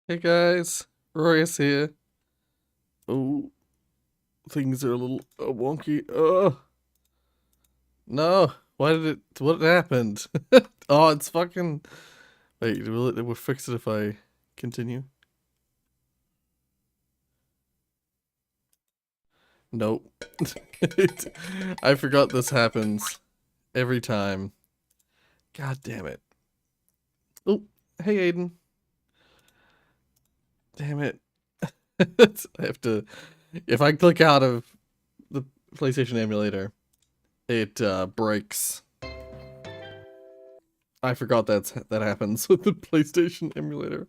Hey guys, Rorius here. Oh, things are a little wonky. Oh, no. What happened? Oh, it's fucking. Wait, will fix it if I continue? Nope. I forgot this happens every time. God damn it. Oh, hey Aiden. Damn it. I have to. If I click out of the PlayStation emulator, it breaks. I forgot that happens with the PlayStation emulator.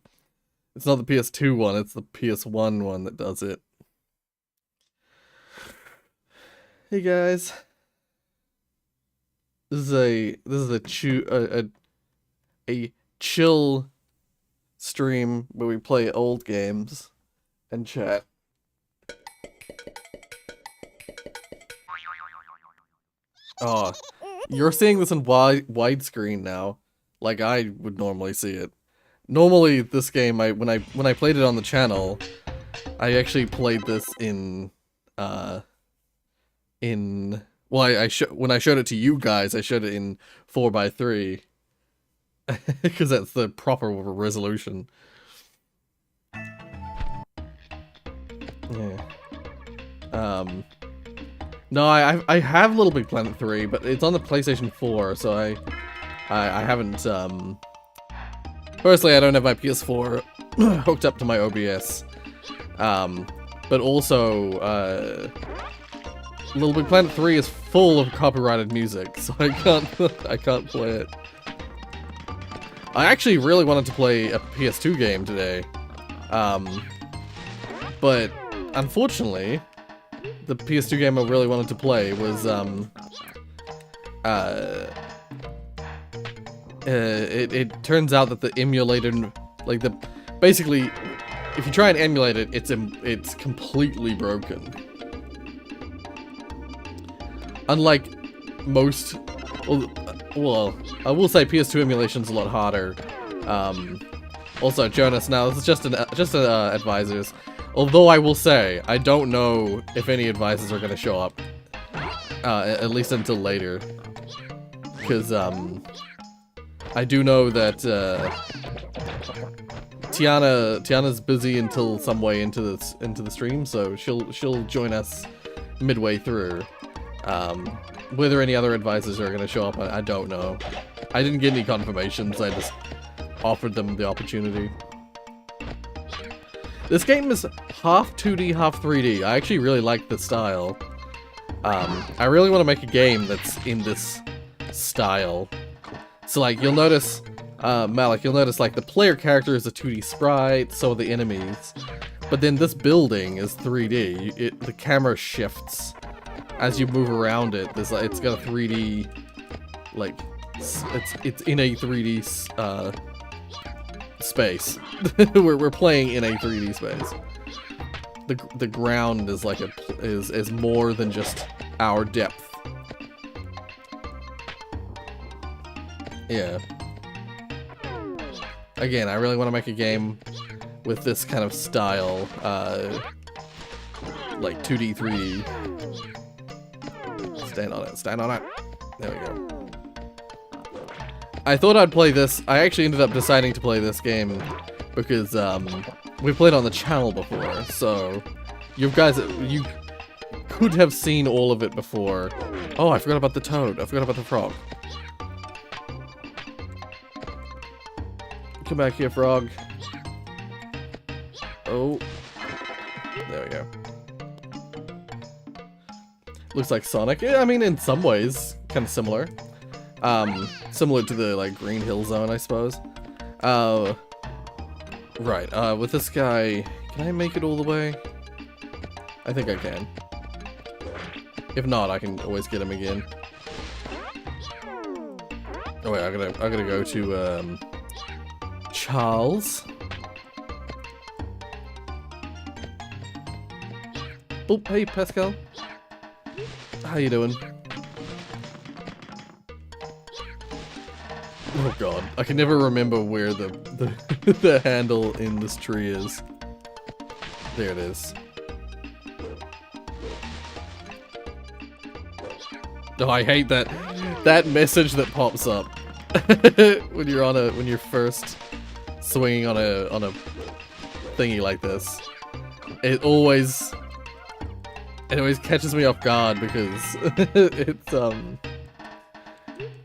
It's not the PS2 one, it's the PS1 one that does it. Hey guys. This is a chill stream where we play old games and chat. Oh, you're seeing this in widescreen now, like I would normally see it. Normally, this game, when I played it on the channel, I actually played this in well, when I showed it to you guys, I showed it in 4:3 because that's the proper resolution. Yeah. No, I have Little Big Planet 3, but it's on the PlayStation 4, so I haven't Firstly, I don't have my PS4 hooked up to my OBS. But also Little Big Planet 3 is full of copyrighted music, so I can't play it. I actually really wanted to play a PS2 game today. But unfortunately, the PS2 game I really wanted to play was it turns out that the emulator, like basically, if you try and emulate it, it's completely broken. Unlike most, well, I will say PS2 emulation's a lot harder. Also, Jonas, now this is just advisors. Although I will say, I don't know if any advisors are going to show up, at least until later, because I do know that Tiana's busy until some way into the stream, so she'll join us midway through. Whether any other advisors are going to show up, I don't know. I didn't get any confirmations. I just offered them the opportunity. This game is half 2D, half 3D. I actually really like the style. I really want to make a game that's in this style. So, like, you'll notice, Malik, you'll notice, like, the player character is a 2D sprite, so are the enemies. But then this building is 3D. The camera shifts as you move around it. There's, like, it's got a 3D, like, it's in a 3D, space. we're playing in a 3D space. The ground is like is more than just our depth. Yeah. Again, I really want to make a game with this kind of style, like 2D, 3D. Stand on it, stand on it. There we go. I thought I'd play this. I actually ended up deciding to play this game because we played on the channel before, so you could have seen all of it before. Oh, I forgot about the toad. I forgot about the frog. Come back here, frog. Oh. There we go. Looks like Sonic. Yeah, I mean, in some ways, kind of similar. Similar to the, like, Green Hill Zone, I suppose. Right, with this guy, can I make it all the way? I think I can. If not, I can always get him again. Oh wait, I gotta go to, Charles. Oh, hey, Pascal. How you doing? Oh god, I can never remember where the handle in this tree is. There it is. Oh, I hate that message that pops up when you're first swinging on a thingy like this. It always catches me off guard because it's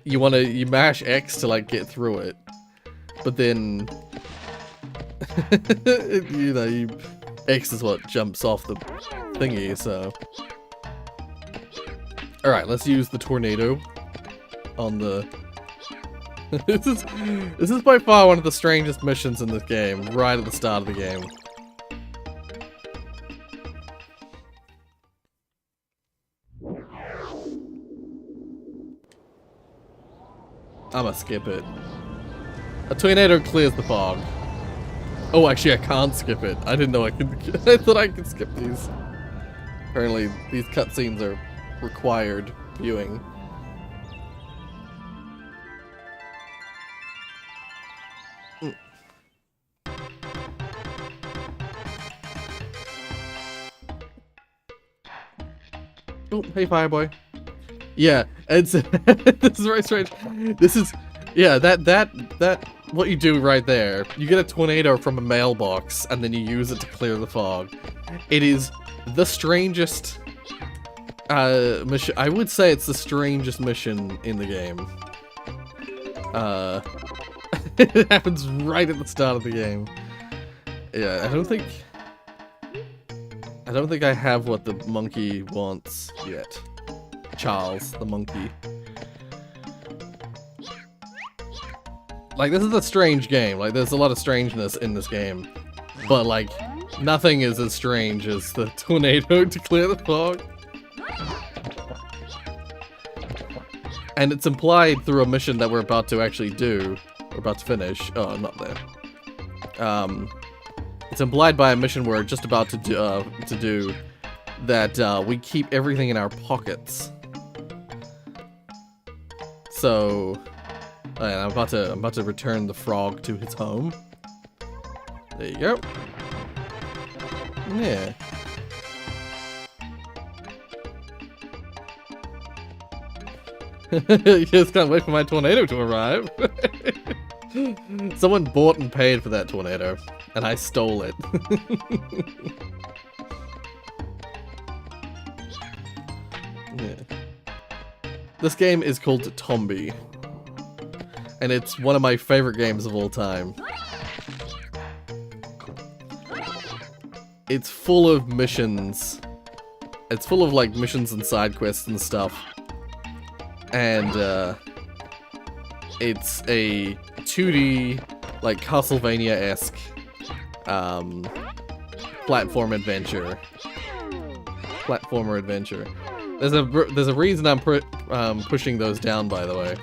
you mash X to like get through it, but then X is what jumps off the thingy. So, all right, let's use the tornado on the. This is by far one of the strangest missions in this game. Right at the start of the game. I'ma skip it. A tornado clears the fog. Oh, actually, I can't skip it. I didn't know I could. I thought I could skip these. Apparently, these cutscenes are required viewing. Oh, hey, Fireboy. Yeah, it's this is very strange. This is, yeah, that what you do right there. You get a tornado from a mailbox, and then you use it to clear the fog. It is the strangest mission. I would say it's the strangest mission in the game. It happens right at the start of the game. Yeah, I don't think I have what the monkey wants yet. Charles, the monkey. Like, this is a strange game. Like, there's a lot of strangeness in this game. But, like, nothing is as strange as the tornado to clear the fog. And it's implied through a mission that we're about to actually do. We're about to finish. Oh, not there. It's implied by a mission we're just about to do that we keep everything in our pockets. So, I'm about to return the frog to his home. There you go. Yeah. You just can't wait for my tornado to arrive. Someone bought and paid for that tornado, and I stole it. Yeah. This game is called Tombi, and it's one of my favorite games of all time. It's full of missions. It's full of like missions and side quests and stuff. And it's a 2D, like Castlevania-esque platformer adventure. There's a reason I'm pushing those down, by the way.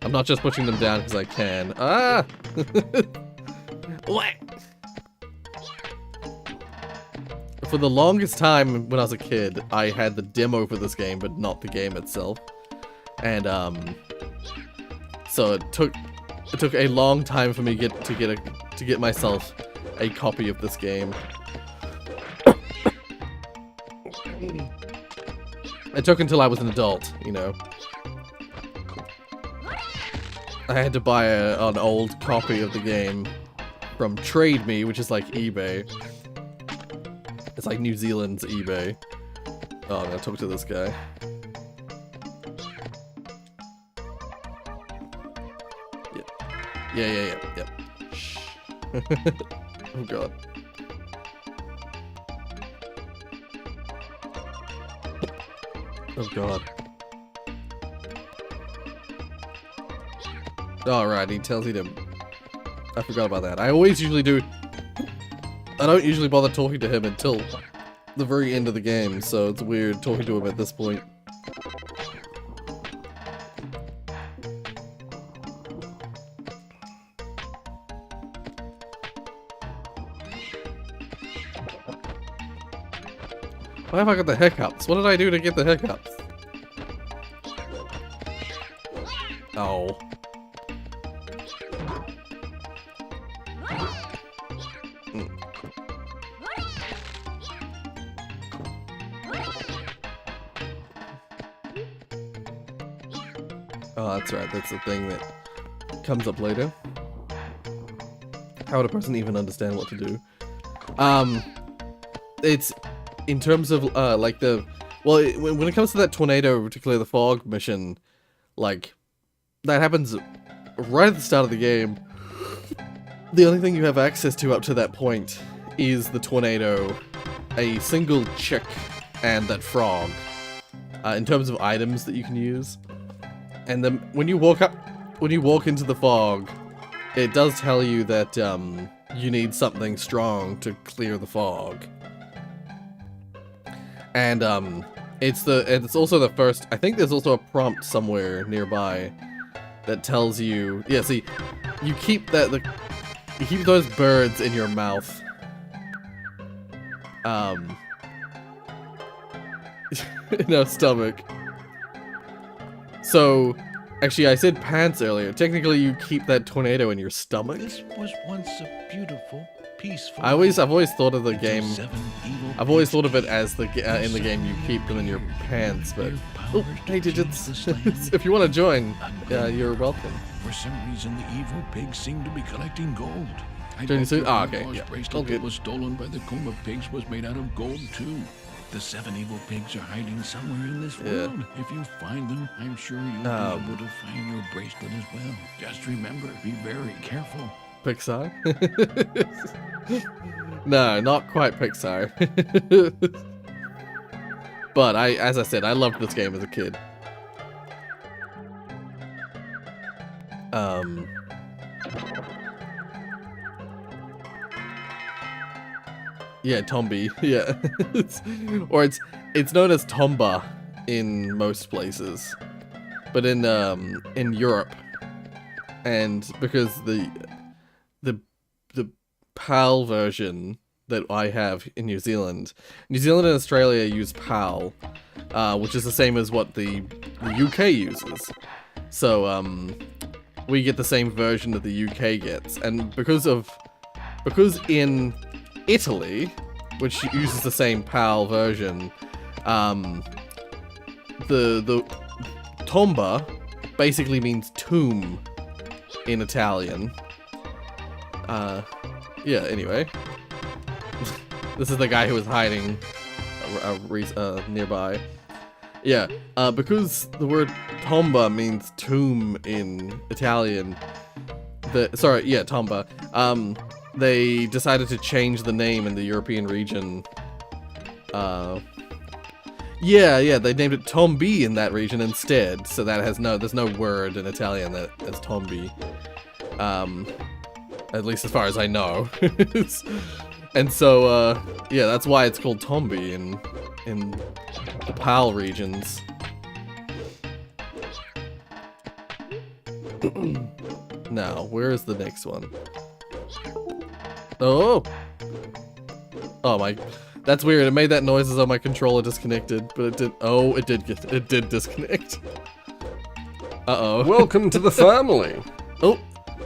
I'm not just pushing them down because I can. Ah! What? For the longest time when I was a kid, I had the demo for this game, but not the game itself. And so it took a long time for me to get myself a copy of this game. It took until I was an adult, you know. I had to buy an old copy of the game from Trade Me, which is like eBay. It's like New Zealand's eBay. Oh, I'm gonna talk to this guy. Yep. Shh. Oh god. Oh god. Alright, he tells you to... I forgot about that. I always usually do... I don't usually bother talking to him until the very end of the game, so it's weird talking to him at this point. Why have I got the hiccups? What did I do to get the hiccups? Oh. Oh, that's right. That's the thing that comes up later. How would a person even understand what to do? It's in terms of like the when it comes to that tornado, particularly the fog mission, like that happens right at the start of the game. The only thing you have access to up to that point is the tornado, a single chick, and that frog. In terms of items that you can use, and then when you walk into the fog, it does tell you that you need something strong to clear the fog. And it's also the first. I think there's also a prompt somewhere nearby that tells you. Yeah, see, you keep you keep those birds in your mouth. In our stomach. So, actually, I said pants earlier. Technically, you keep that tornado in your stomach. This was once a beautiful, peaceful. I've always thought of the game. I've always thought of it as in the game you keep them in your pants. But oh, hey digits, if you want to join, you're welcome. For some reason, the evil pigs seem to be collecting gold. Joining soon? Oh, okay. Yeah. Bracelet that was stolen by the Comb of Pigs was made out of gold too. The 7 evil pigs are hiding somewhere in this world. If you find them, I'm sure you'll be able to find your bracelet as well. Just remember, be very careful. Pixar? No, not quite Pixar. But as I said, I loved this game as a kid. Yeah, Tombi. Yeah. Or it's known as Tomba in most places. But in Europe, and because the PAL version that I have in New Zealand and Australia use PAL, which is the same as what the UK uses. So we get the same version that the UK gets, and because in Italy, which uses the same PAL version, the tomba basically means tomb in Italian. Yeah, anyway. This is the guy who was hiding nearby. Yeah, because the word tomba means tomb in Italian, tomba, they decided to change the name in the European region. Yeah, they named it Tombi in that region instead, so that there's no word in Italian that is Tombi. At least as far as I know. And so, yeah, that's why it's called Tombi in the PAL regions. Now, where is the next one? Oh! Oh my, that's weird. It made that noise as though my controller disconnected, but it did. Oh, it did disconnect. Uh-oh. Welcome to the family. Oh,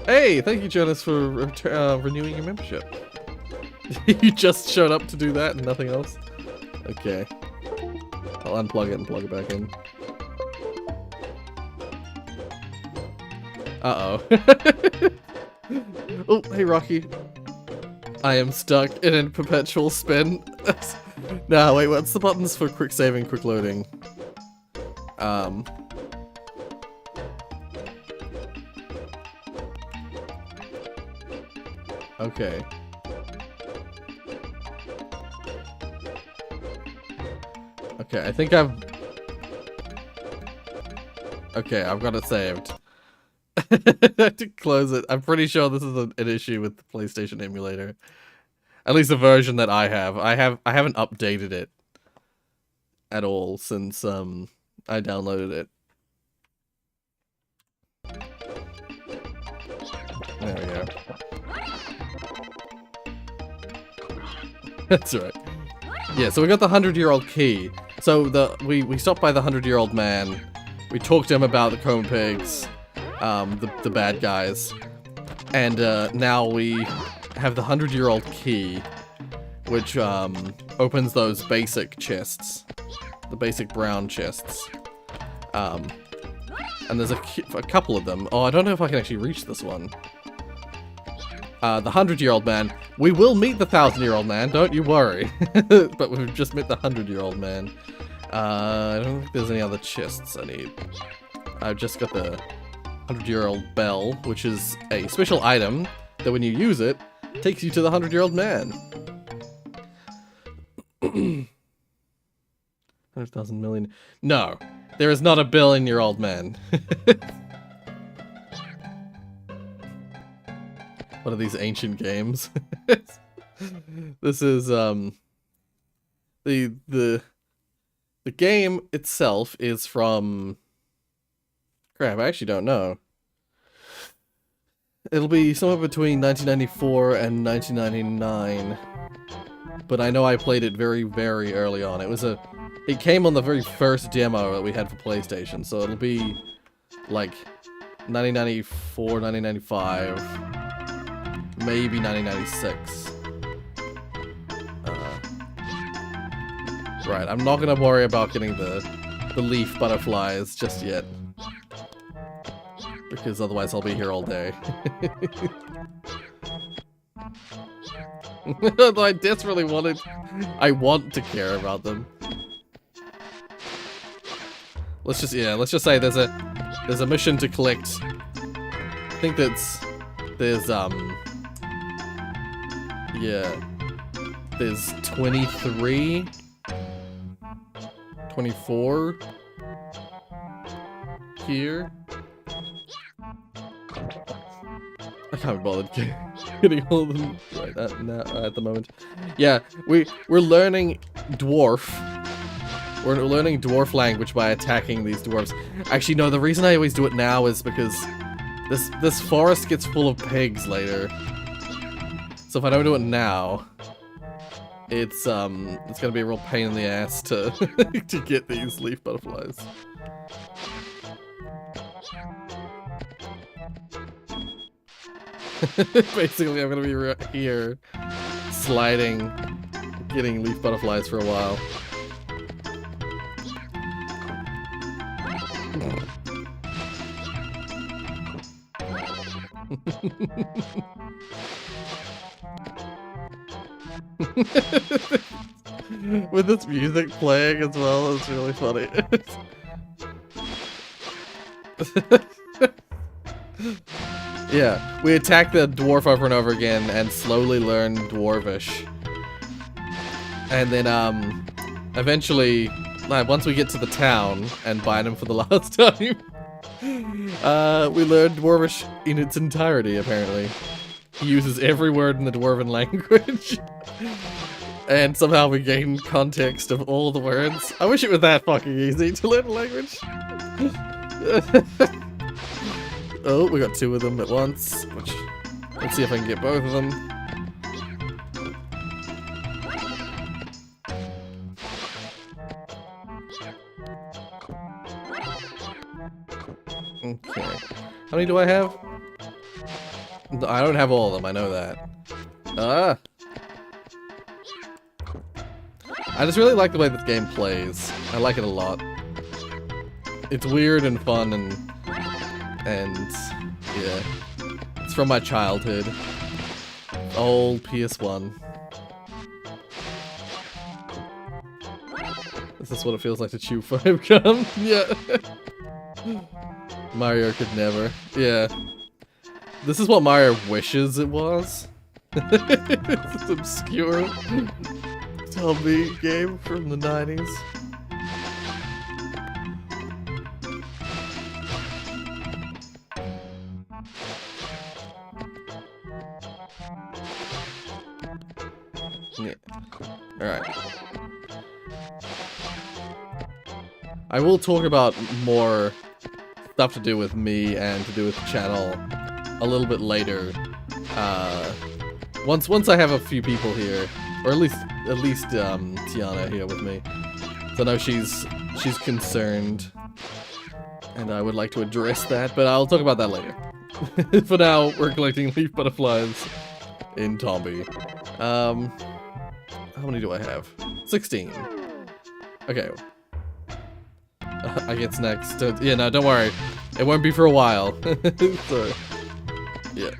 hey, thank you, Jonas, for renewing your membership. You just showed up to do that and nothing else? Okay. I'll unplug it and plug it back in. Uh-oh. Oh, hey, Rocky. I am stuck in a perpetual spin. Nah, wait, what's the buttons for quick saving, quick loading? Okay. Okay, I think I've got it saved. I had to close it. I'm pretty sure this is an issue with the PlayStation emulator. At least the version that I have. I haven't updated it at all since I downloaded it. There we go. That's right. Yeah, so we got the 100-year-old key. So we stopped by the 100-year-old man. We talked to him about the Cone Pigs, the bad guys, and now we have the 100-year-old key, which opens those basic chests, the basic brown chests. And there's a couple of them. Oh, I don't know if I can actually reach this one. The 100-year-old man. We will meet the 1,000-year-old man, don't you worry. But we've just met the 100-year-old man. I don't think there's any other chests I need. I've just got the 100-year-old bell, which is a special item that when you use it, takes you to the 100-year-old man. 100,000 million. No, there is not a billion-year-old man. One of these ancient games. This is the game itself is from. Crap, I actually don't know. It'll be somewhere between 1994 and 1999. But I know I played it very, very early on. It came on the very first demo that we had for PlayStation, so it'll be like 1994, 1995, maybe 1996. Right, I'm not gonna worry about getting the leaf butterflies just yet. Because otherwise I'll be here all day. Although I desperately want to care about them. Let's just say there's a mission to collect. I think there's 23, 24 here. I can't be bothered getting all of them right at the moment. Yeah, we're learning dwarf. We're learning dwarf language by attacking these dwarves. Actually, no, the reason I always do it now is because this forest gets full of pigs later. So if I don't do it now, it's gonna be a real pain in the ass to to get these leaf butterflies. Basically, I'm gonna be right here, sliding, getting leaf butterflies for a while. With this music playing as well, it's really funny. Yeah, we attack the dwarf over and over again and slowly learn Dwarvish. And then, eventually, once we get to the town and bind him for the last time, we learn Dwarvish in its entirety, apparently. He uses every word in the Dwarven language. And somehow we gain context of all the words. I wish it was that fucking easy to learn a language. Oh, we got two of them at once, which, let's see if I can get both of them. Okay. How many do I have? I don't have all of them, I know that. Ah! I just really like the way this game plays. I like it a lot. It's weird and fun and yeah. It's from my childhood. Old PS1. Is this what it feels like to chew 5 gum? Yeah. Mario could never. Yeah. This is what Mario wishes it was. It's this obscure zombie game from the 90s. Yeah. Alright. I will talk about more stuff to do with me and to do with the channel a little bit later. Once I have a few people here, or at least Tiana here with me. So I know she's concerned, and I would like to address that, but I'll talk about that later. For now, we're collecting leaf butterflies in Tombi. How many do I have? 16. Okay. I guess next. Yeah, no, don't worry. It won't be for a while. So, yeah.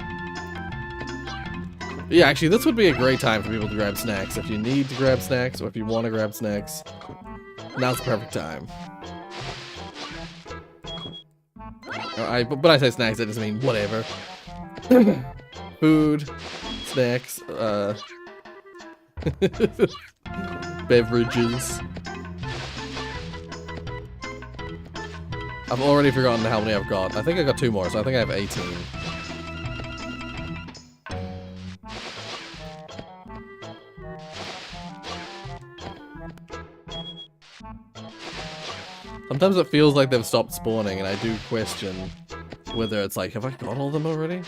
Yeah, actually, this would be a great time for people to grab snacks. If you need to grab snacks, or if you want to grab snacks, now's the perfect time. But I say snacks, I just mean whatever. Food, snacks, beverages. I've already forgotten how many I've got. I think I got 2 more, so I think I have 18. Sometimes it feels like they've stopped spawning, and I do question whether it's like, have I got all of them already?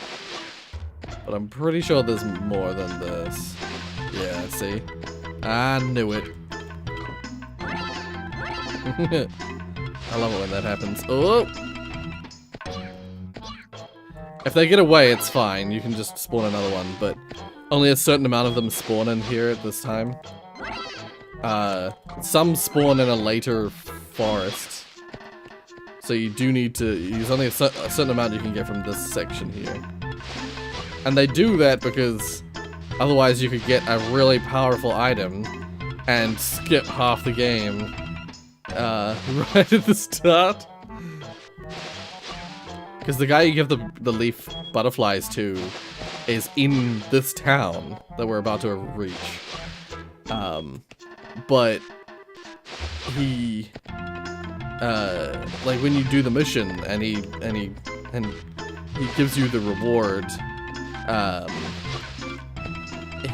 But I'm pretty sure there's more than this. Yeah, see? I knew it. I love it when that happens. Oh! If they get away, it's fine. You can just spawn another one, but only a certain amount of them spawn in here at this time. Some spawn in a later forest. So you do need to use only a certain amount you can get from this section here. And they do that because otherwise you could get a really powerful item and skip half the game right at the start. Because the guy you give the leaf butterflies to is in this town that we're about to reach. But he like when you do the mission and he gives you the reward,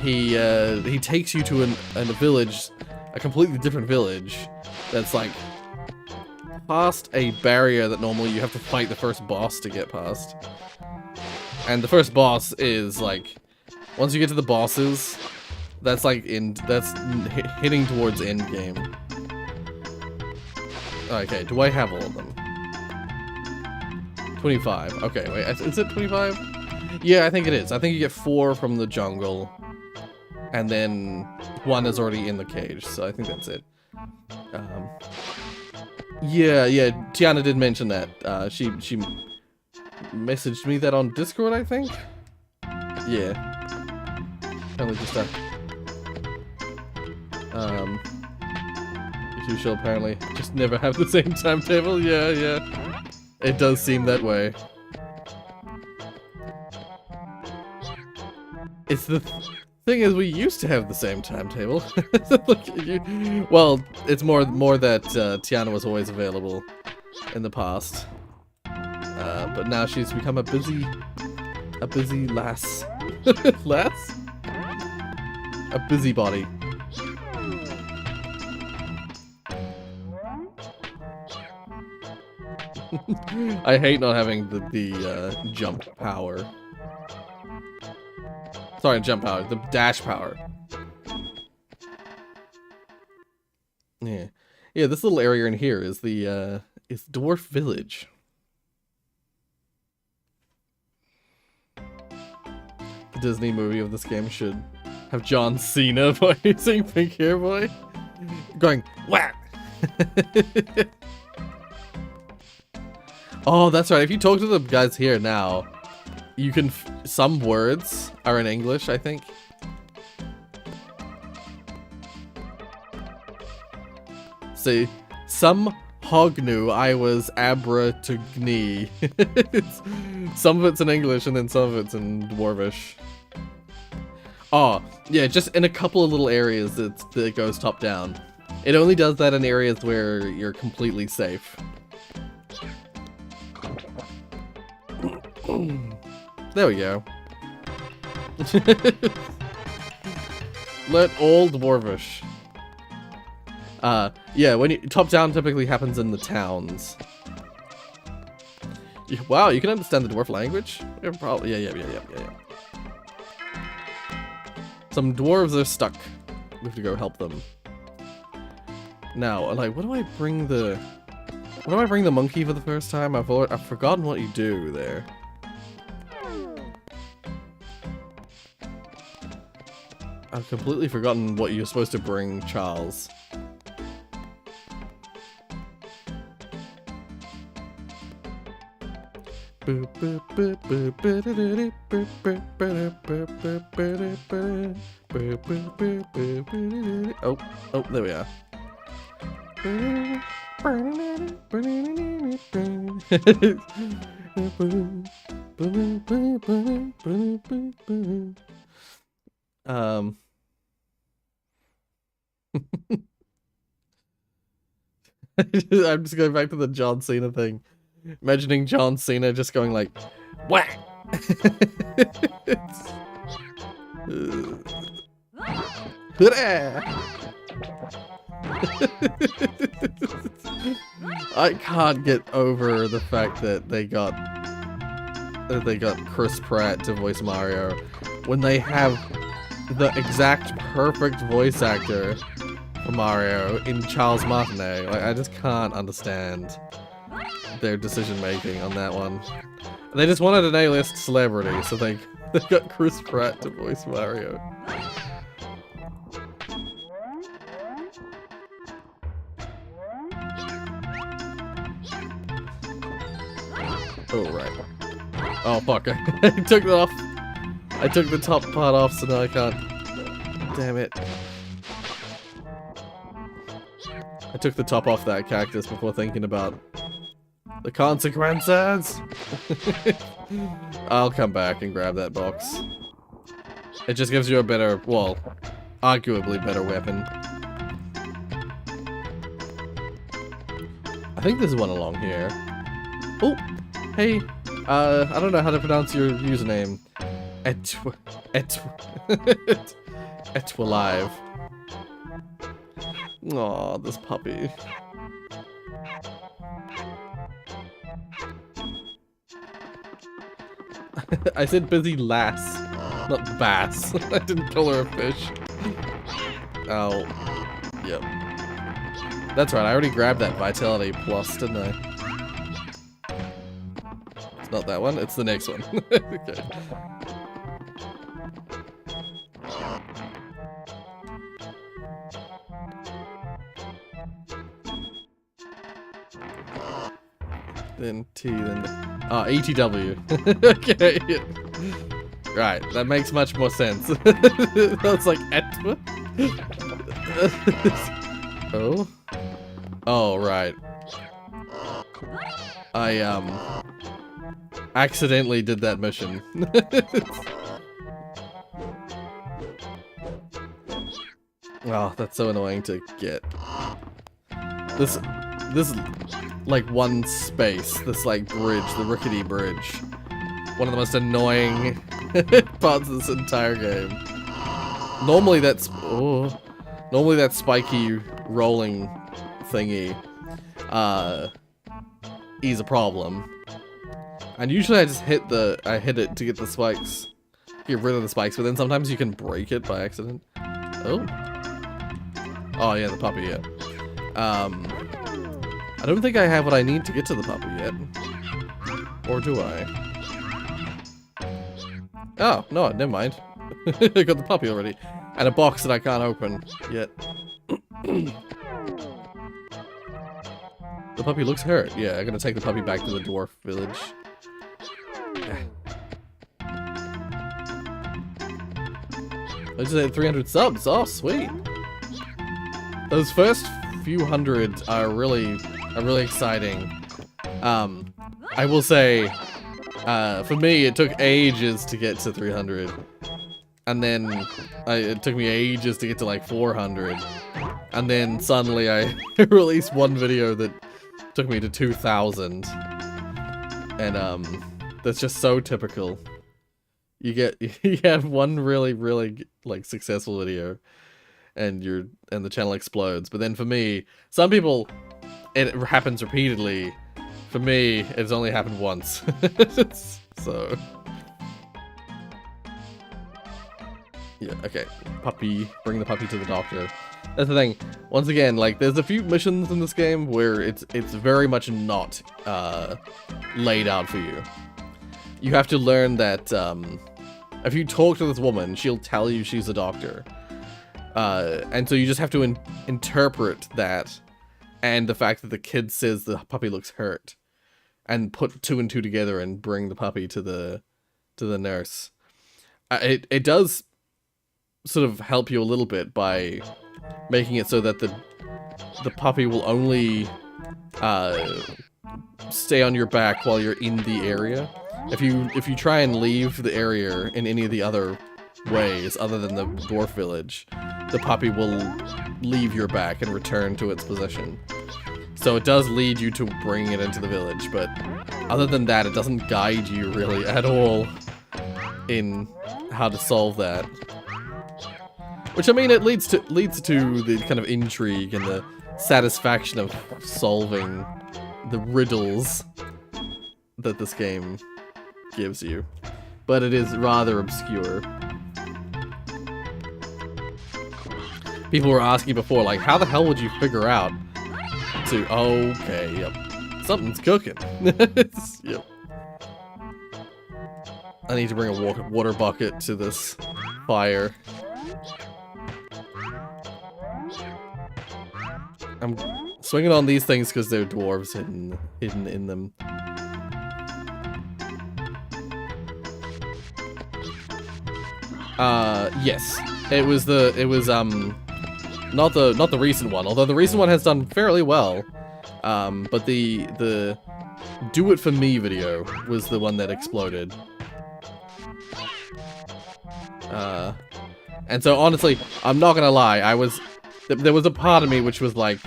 he takes you to a village, a completely different village that's like past a barrier that normally you have to fight the first boss to get past. And the first boss is like, once you get to the bosses, that's like hitting towards end game. Okay, do I have all of them? 25. Okay, wait, is it 25? Yeah, I think it is. I think you get 4 from the jungle, and then 1 is already in the cage, so I think that's it. Yeah, Tiana did mention that. She messaged me that on Discord, I think? Yeah. Apparently just you two shall apparently just never have the same timetable. Yeah. It does seem that way. It's the thing is, we used to have the same timetable. Well, it's more that Tiana was always available in the past, but now she's become a busy lass. Lass? A busybody. I hate not having the jump power. Sorry, jump power. The dash power. Yeah, this little area in here is the Dwarf Village. The Disney movie of this game should have John Cena voicing Pink Hair Boy, going whack. Oh, that's right. If you talk to the guys here now, you can. Some words are in English, I think. See, some hog knew I was Abra to Gnee. Some of it's in English and then some of it's in Dwarvish. Oh, yeah, just in a couple of little areas it goes top down. It only does that in areas where you're completely safe. There we go. Let all Dwarvish. Yeah, when top down typically happens in the towns. Wow, you can understand the dwarf language? Yeah, probably. Yeah. Some dwarves are stuck. We have to go help them. Now, like, what do I bring the monkey for the first time? I've forgotten what you do there. I've completely forgotten what you're supposed to bring, Charles. Oh, oh, there we are. I'm just going back to the John Cena thing. Imagining John Cena just going like, whack! I can't get over the fact that they got Chris Pratt to voice Mario when they have the exact perfect voice actor for Mario in Charles Martinet. Like, I just can't understand their decision making on that one. They just wanted an A-list celebrity, so they got Chris Pratt to voice Mario. Oh, right. Oh, fuck. I took it off. I took the top part off, so now I can't. Damn it. I took the top off that cactus before thinking about the consequences. I'll come back and grab that box. It just gives you a better, well, arguably better weapon. I think there's one along here. Oh, hey. I don't know how to pronounce your username. Etwalive. Aw, this puppy. I said busy lass, not bass. I didn't call her a fish. Oh, yep. That's right, I already grabbed that Vitality Plus, didn't I? It's not that one, it's the next one. Okay. Then T, then ETW. Okay. Right, that makes much more sense. That's like Etwa. Oh. Oh, right. I accidentally did that mission. Oh, that's so annoying to get. This like one space, this like bridge, the rickety bridge. One of the most annoying parts of this entire game. Normally that's spiky rolling thingy is a problem. And usually I just hit it to get the spikes. Get rid of the spikes, but then sometimes you can break it by accident. Oh. Oh yeah, the puppy, yeah. I don't think I have what I need to get to the puppy yet. Or do I? Oh, no, never mind. I got the puppy already. And a box that I can't open yet. The puppy looks hurt. Yeah, I'm gonna take the puppy back to the dwarf village. I just had 300 subs. Oh, sweet. Those first few hundred are really exciting. I will say, for me, it took ages to get to 300. And then it took me ages to get to like 400. And then suddenly I released one video that took me to 2,000. And that's just so typical. You have one really like successful video and the channel explodes. But then for me, some people it happens repeatedly. For me, it's only happened once. So yeah, okay. Puppy, bring the puppy to the doctor. That's the thing. Once again, like there's a few missions in this game where it's very much not laid out for you. You have to learn that if you talk to this woman, she'll tell you she's a doctor. And so you just have to interpret that and the fact that the kid says the puppy looks hurt. and put 2 and 2 together and bring the puppy to the nurse. It does sort of help you a little bit by making it so that the puppy will only stay on your back while you're in the area. If you try and leave the area in any of the other ways other than the dwarf village, the puppy will leave your back and return to its position. So it does lead you to bring it into the village, but other than that, it doesn't guide you really at all in how to solve that. Which, I mean, it leads to the kind of intrigue and the satisfaction of solving the riddles that this game gives you. But it is rather obscure. People were asking before, like, how the hell would you figure out to... Okay, yep. Something's cooking. Yep. I need to bring a water bucket to this fire. I'm swinging on these things because they're dwarves hidden in them. Yes. It was not the recent one, although the recent one has done fairly well. But the Do It For Me video was the one that exploded. And so honestly, I'm not gonna lie, there was a part of me which was like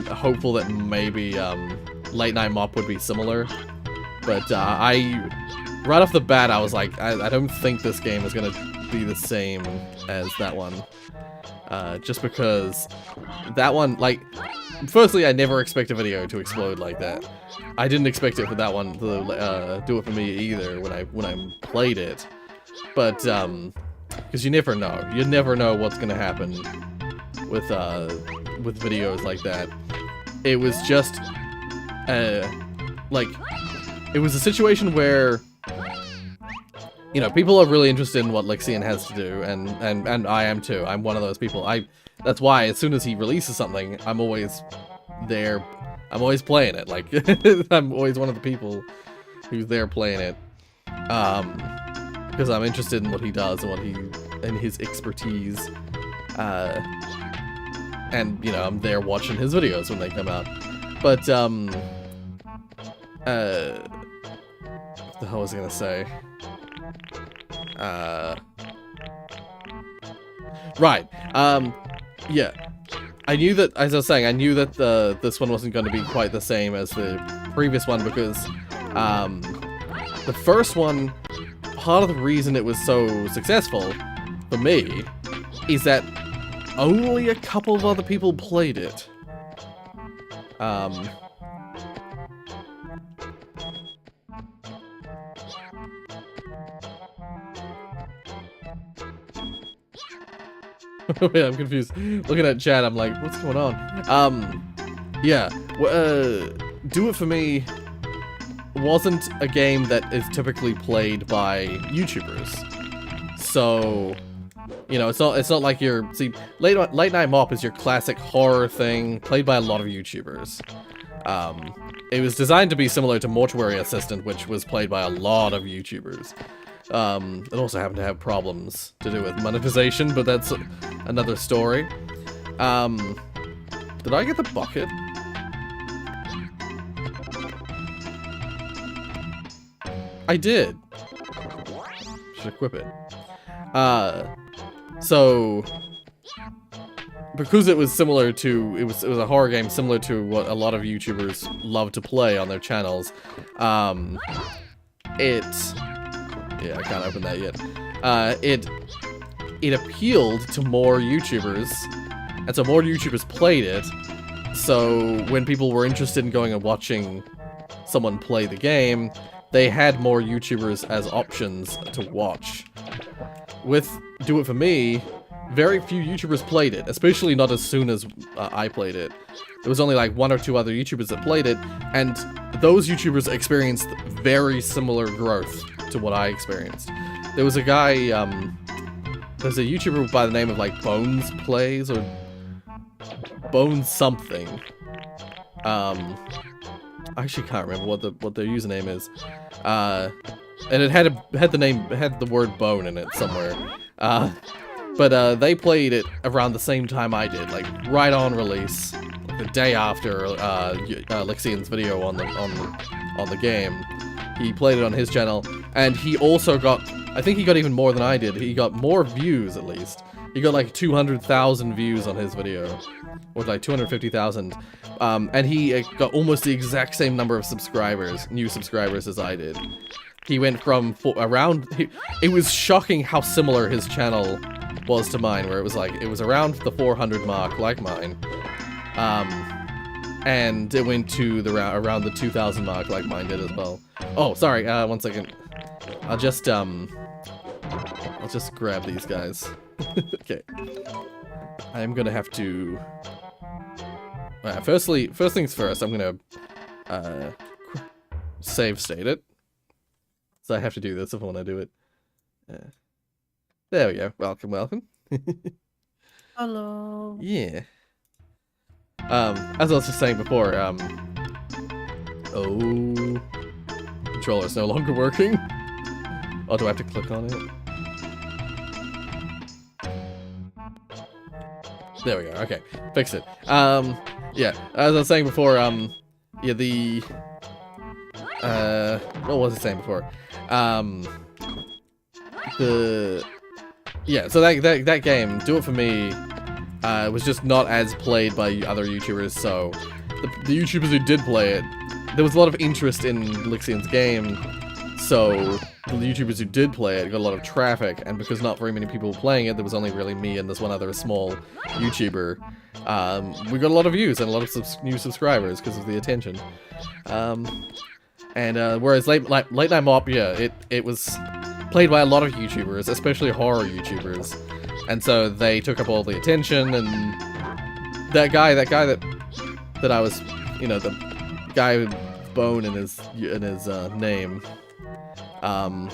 hopeful that maybe Late Night Mop would be similar, but right off the bat I was like, I don't think this game is gonna be the same as that one, just because that one, like, firstly, I never expect a video to explode like that. I didn't expect it for that one to Do It For Me either when I played it, but because you never know what's gonna happen with videos like that. It was just like, it was a situation where, you know, people are really interested in what Lixian has to do, and I am too. I'm one of those people. That's why as soon as he releases something, I'm always there. I'm always playing it. Like, I'm always one of the people who's there playing it. Because I'm interested in what he does and his expertise. And, you know, I'm there watching his videos when they come out. But, what the hell was I gonna say? Right. Yeah. I knew that, as I was saying, I knew that this one wasn't going to be quite the same as the previous one because, the first one, part of the reason it was so successful for me is that only a couple of other people played it. Wait, I'm confused. Looking at chat, I'm like, what's going on? Yeah. Do It For Me wasn't a game that is typically played by YouTubers. So, you know, it's not like see, Late Night Mop is your classic horror thing played by a lot of YouTubers. It was designed to be similar to Mortuary Assistant, which was played by a lot of YouTubers. It also happened to have problems to do with monetization, but that's another story. Did I get the bucket? I did. Should equip it. So, because it was similar to, it was a horror game similar to what a lot of YouTubers love to play on their channels, yeah, I can't open that yet. It appealed to more YouTubers, and so more YouTubers played it, so when people were interested in going and watching someone play the game, they had more YouTubers as options to watch. With Do It For Me, very few YouTubers played it, especially not as soon as I played it. There was only like 1 or 2 other YouTubers that played it, and those YouTubers experienced very similar growth to what I experienced. There was a guy, there's a YouTuber by the name of like Bones Plays, or Bones something. I actually can't remember what their username is. And it had the word bone in it somewhere. But they played it around the same time I did, like right on release, like the day after Lixian's video on the game. He played it on his channel, and he also got, I think he got even more than I did. He got more views, at least. He got like 200,000 views on his video, or like 250,000. And he got almost the exact same number of subscribers, new subscribers, as I did. He went from it was shocking how similar his channel was to mine, where it was around the 400 mark, like mine. And it went to around the 2,000 mark, like mine did as well. Oh, sorry, 1 second. I'll just grab these guys. Okay. I am gonna have to... first things first, I'm gonna, save state it. So I have to do this if I want to do it. There we go. Welcome, welcome. Hello. Yeah. As I was just saying before, oh, controller's no longer working. Oh, do I have to click on it? There we go. Okay, fix it. Yeah, as I was saying before, yeah, what was I saying before? Yeah, so that game, Do It For Me, was just not as played by other YouTubers, so the YouTubers who did play it, there was a lot of interest in Lixian's game, so the YouTubers who did play it got a lot of traffic, and because not very many people were playing it, there was only really me and this one other small YouTuber, we got a lot of views and a lot of new subscribers because of the attention. And whereas Late Night Mop, yeah, it was played by a lot of YouTubers, especially horror YouTubers, and so they took up all the attention. And that guy that I was, you know, the guy with bone in his name, and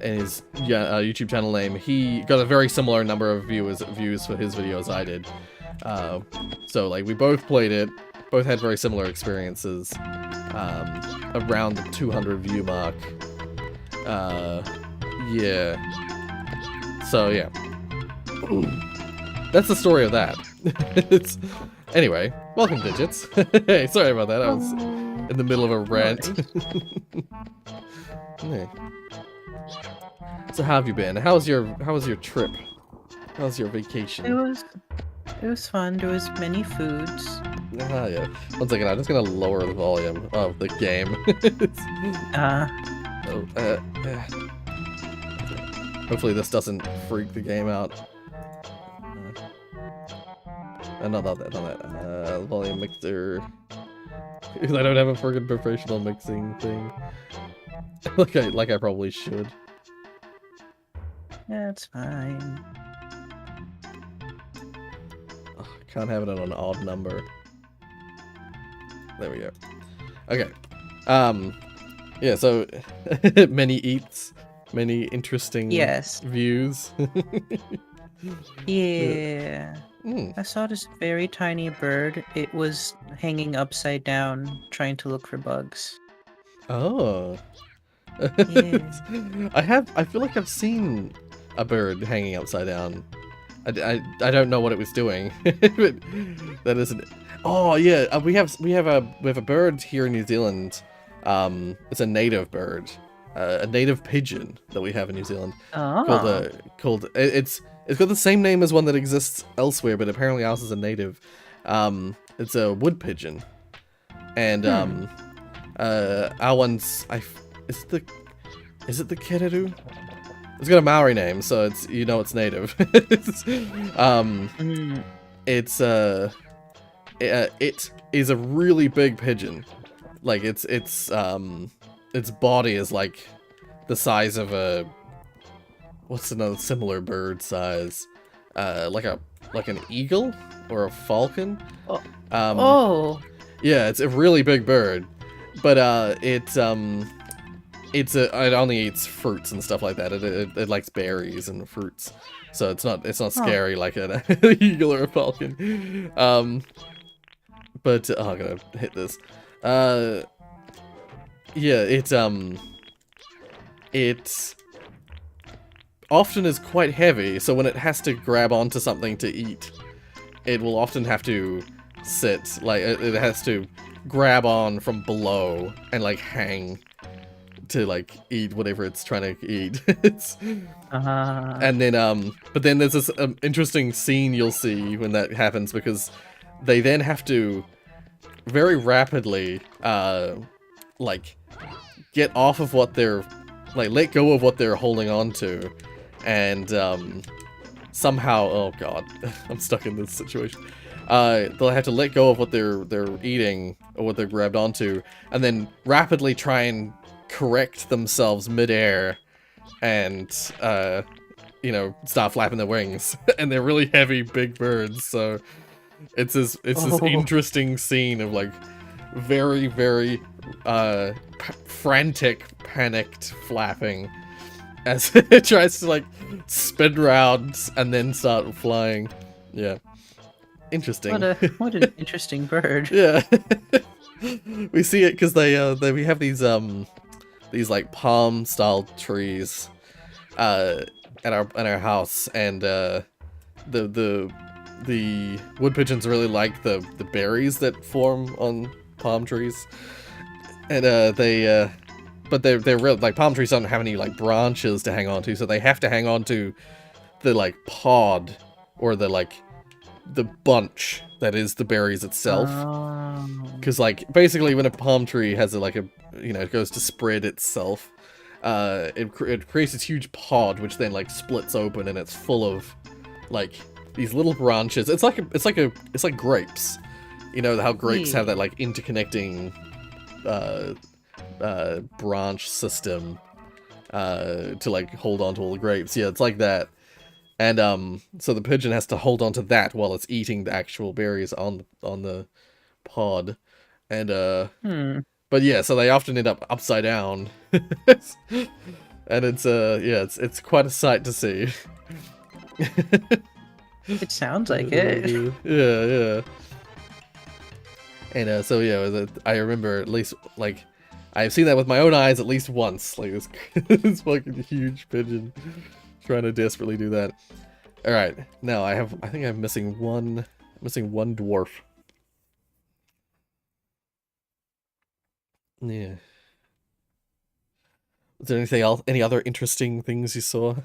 his YouTube channel name, he got a very similar number of views for his video as I did. So like we both played it, both had very similar experiences. Around the 200 view mark. Yeah. So yeah. That's the story of that. Anyway, welcome, Digits. Hey, sorry about that. I was in the middle of a rant. Yeah. So how have you been? How was your trip? How was your vacation? It was fun. There was many foods. Ah, yeah. 1 second, I'm just gonna lower the volume of the game. Hopefully this doesn't freak the game out. Not that. Volume mixer. Because I don't have a friggin' professional mixing thing. like I probably should. Yeah, it's fine. Oh, can't have it on an odd number. There we go. Okay. Yeah, so many eats, many interesting views. Yeah. I saw this very tiny bird. It was hanging upside down, trying to look for bugs. Oh. Yeah. I feel like I've seen a bird hanging upside down. I don't know what it was doing. But that isn't. Oh yeah, we have a bird here in New Zealand. It's a native bird, a native pigeon that we have in New Zealand. Oh. It's got the same name as one that exists elsewhere, but apparently ours is a native. It's a wood pigeon, and our one's is it the Kereru? It's got a Maori name, so it's it's native. It is a really big pigeon. Like its body is like the size of a what's another similar bird size? Like an eagle or a falcon. Yeah, it's a really big bird, but it only eats fruits and stuff like that. It likes berries and fruits, so it's not scary like an eagle or a falcon. But I'm gonna hit this. Yeah, it often is quite heavy, so when it has to grab onto something to eat, it will often have to sit, like, it has to grab on from below and, like, hang to, like, eat whatever it's trying to eat. And then, but then there's this interesting scene you'll see when that happens, because they then have to very rapidly, like, get off of what they're, like, let go of what they're holding on to, and, somehow, oh god, I'm stuck in this situation. They'll have to let go of what they're eating, or what they're grabbed onto, and then rapidly try and correct themselves midair, and, you know, start flapping their wings. And they're really heavy, big birds, so it's this interesting scene of, like, very, very, frantic, panicked flapping as it tries to, like, spin round and then start flying. Yeah. Interesting. What an interesting bird. Yeah. We see it because we have these like palm style trees at our house, and the wood pigeons really like the berries that form on palm trees, and but they're real, like, palm trees don't have any, like, branches to hang on to, so they have to hang on to the, like, pod, or the, like, the bunch that is the berries itself. Because, like, basically when a palm tree has it goes to spread itself, it creates this huge pod, which then, like, splits open, and it's full of, like, these little branches. It's like grapes. You know how grapes have that, like, interconnecting branch system to, like, hold on to all the grapes. Yeah, it's like that. And so the pigeon has to hold on to that while it's eating the actual berries on the pod. And but yeah, so they often end up upside down. And it's quite a sight to see. It sounds like it. Yeah. And so yeah, I remember, at least, like, I've seen that with my own eyes at least once. Like, this fucking huge pigeon trying to desperately do that. All right, now I think I'm missing one dwarf. Yeah. Is there anything else? Any other interesting things you saw?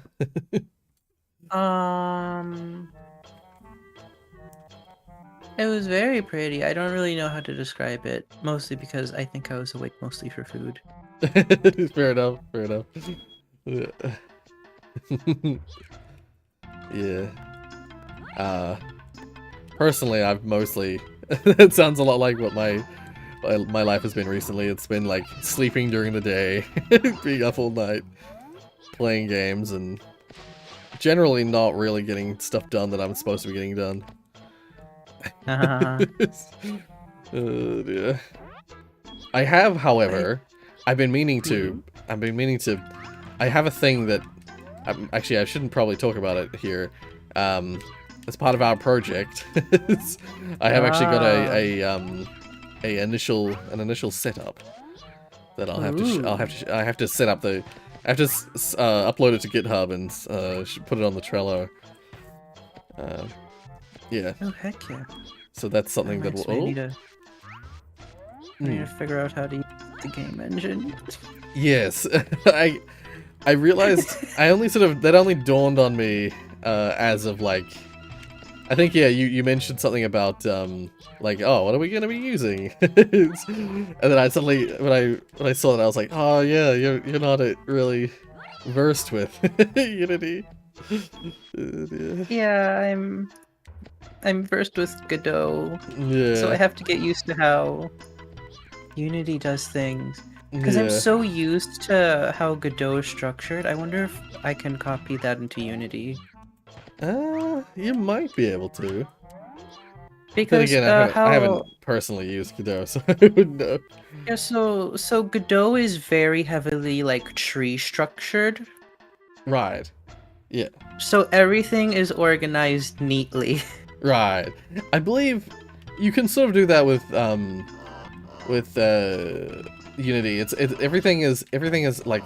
It was very pretty. I don't really know how to describe it, mostly because I think I was awake mostly for food. Fair enough. Yeah. Yeah. Personally, I've mostly it sounds a lot like what my life has been recently. It's been, like, sleeping during the day, being up all night, playing games, and generally not really getting stuff done that I'm supposed to be getting done. Yeah. I have, however, I've been meaning to, I have a thing that, actually, I shouldn't probably talk about it here. As part of our project, I have actually got an initial setup that I'll have to I have to set up I have to upload it to GitHub and put it on the Trello. Yeah. Oh, heck yeah. So that's something that will. I need to figure out how to use the game engine. Yes, I realized that only dawned on me as of, like, I think, yeah, you mentioned something about like, oh, what are we gonna be using? And then I suddenly, when I saw it, I was like, oh yeah, you're not really versed with Unity. Yeah, I'm versed with Godot. Yeah. So I have to get used to how Unity does things. Because I'm so used to how Godot is structured, I wonder if I can copy that into Unity. You might be able to. Because then again, I haven't personally used Godot, so I wouldn't know. Yeah, so Godot is very heavily, like, tree structured. Right. Yeah. So everything is organized neatly. Right. I believe you can sort of do that with with Unity. It's everything is like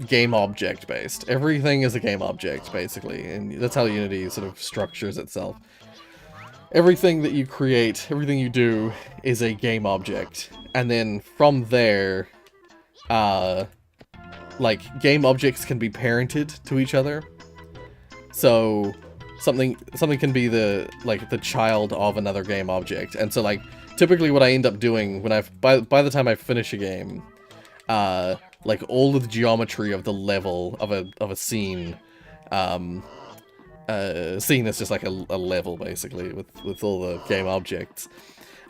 game object based. Everything is a game object basically, and that's how Unity sort of structures itself. Everything that you create, everything you do, is a game object, and then from there, like game objects can be parented to each other. So something can be the child of another game object, and so like typically what I end up doing when by the time I finish a game, like all of the geometry of the level of a scene, scene is just like a level basically with all the game objects.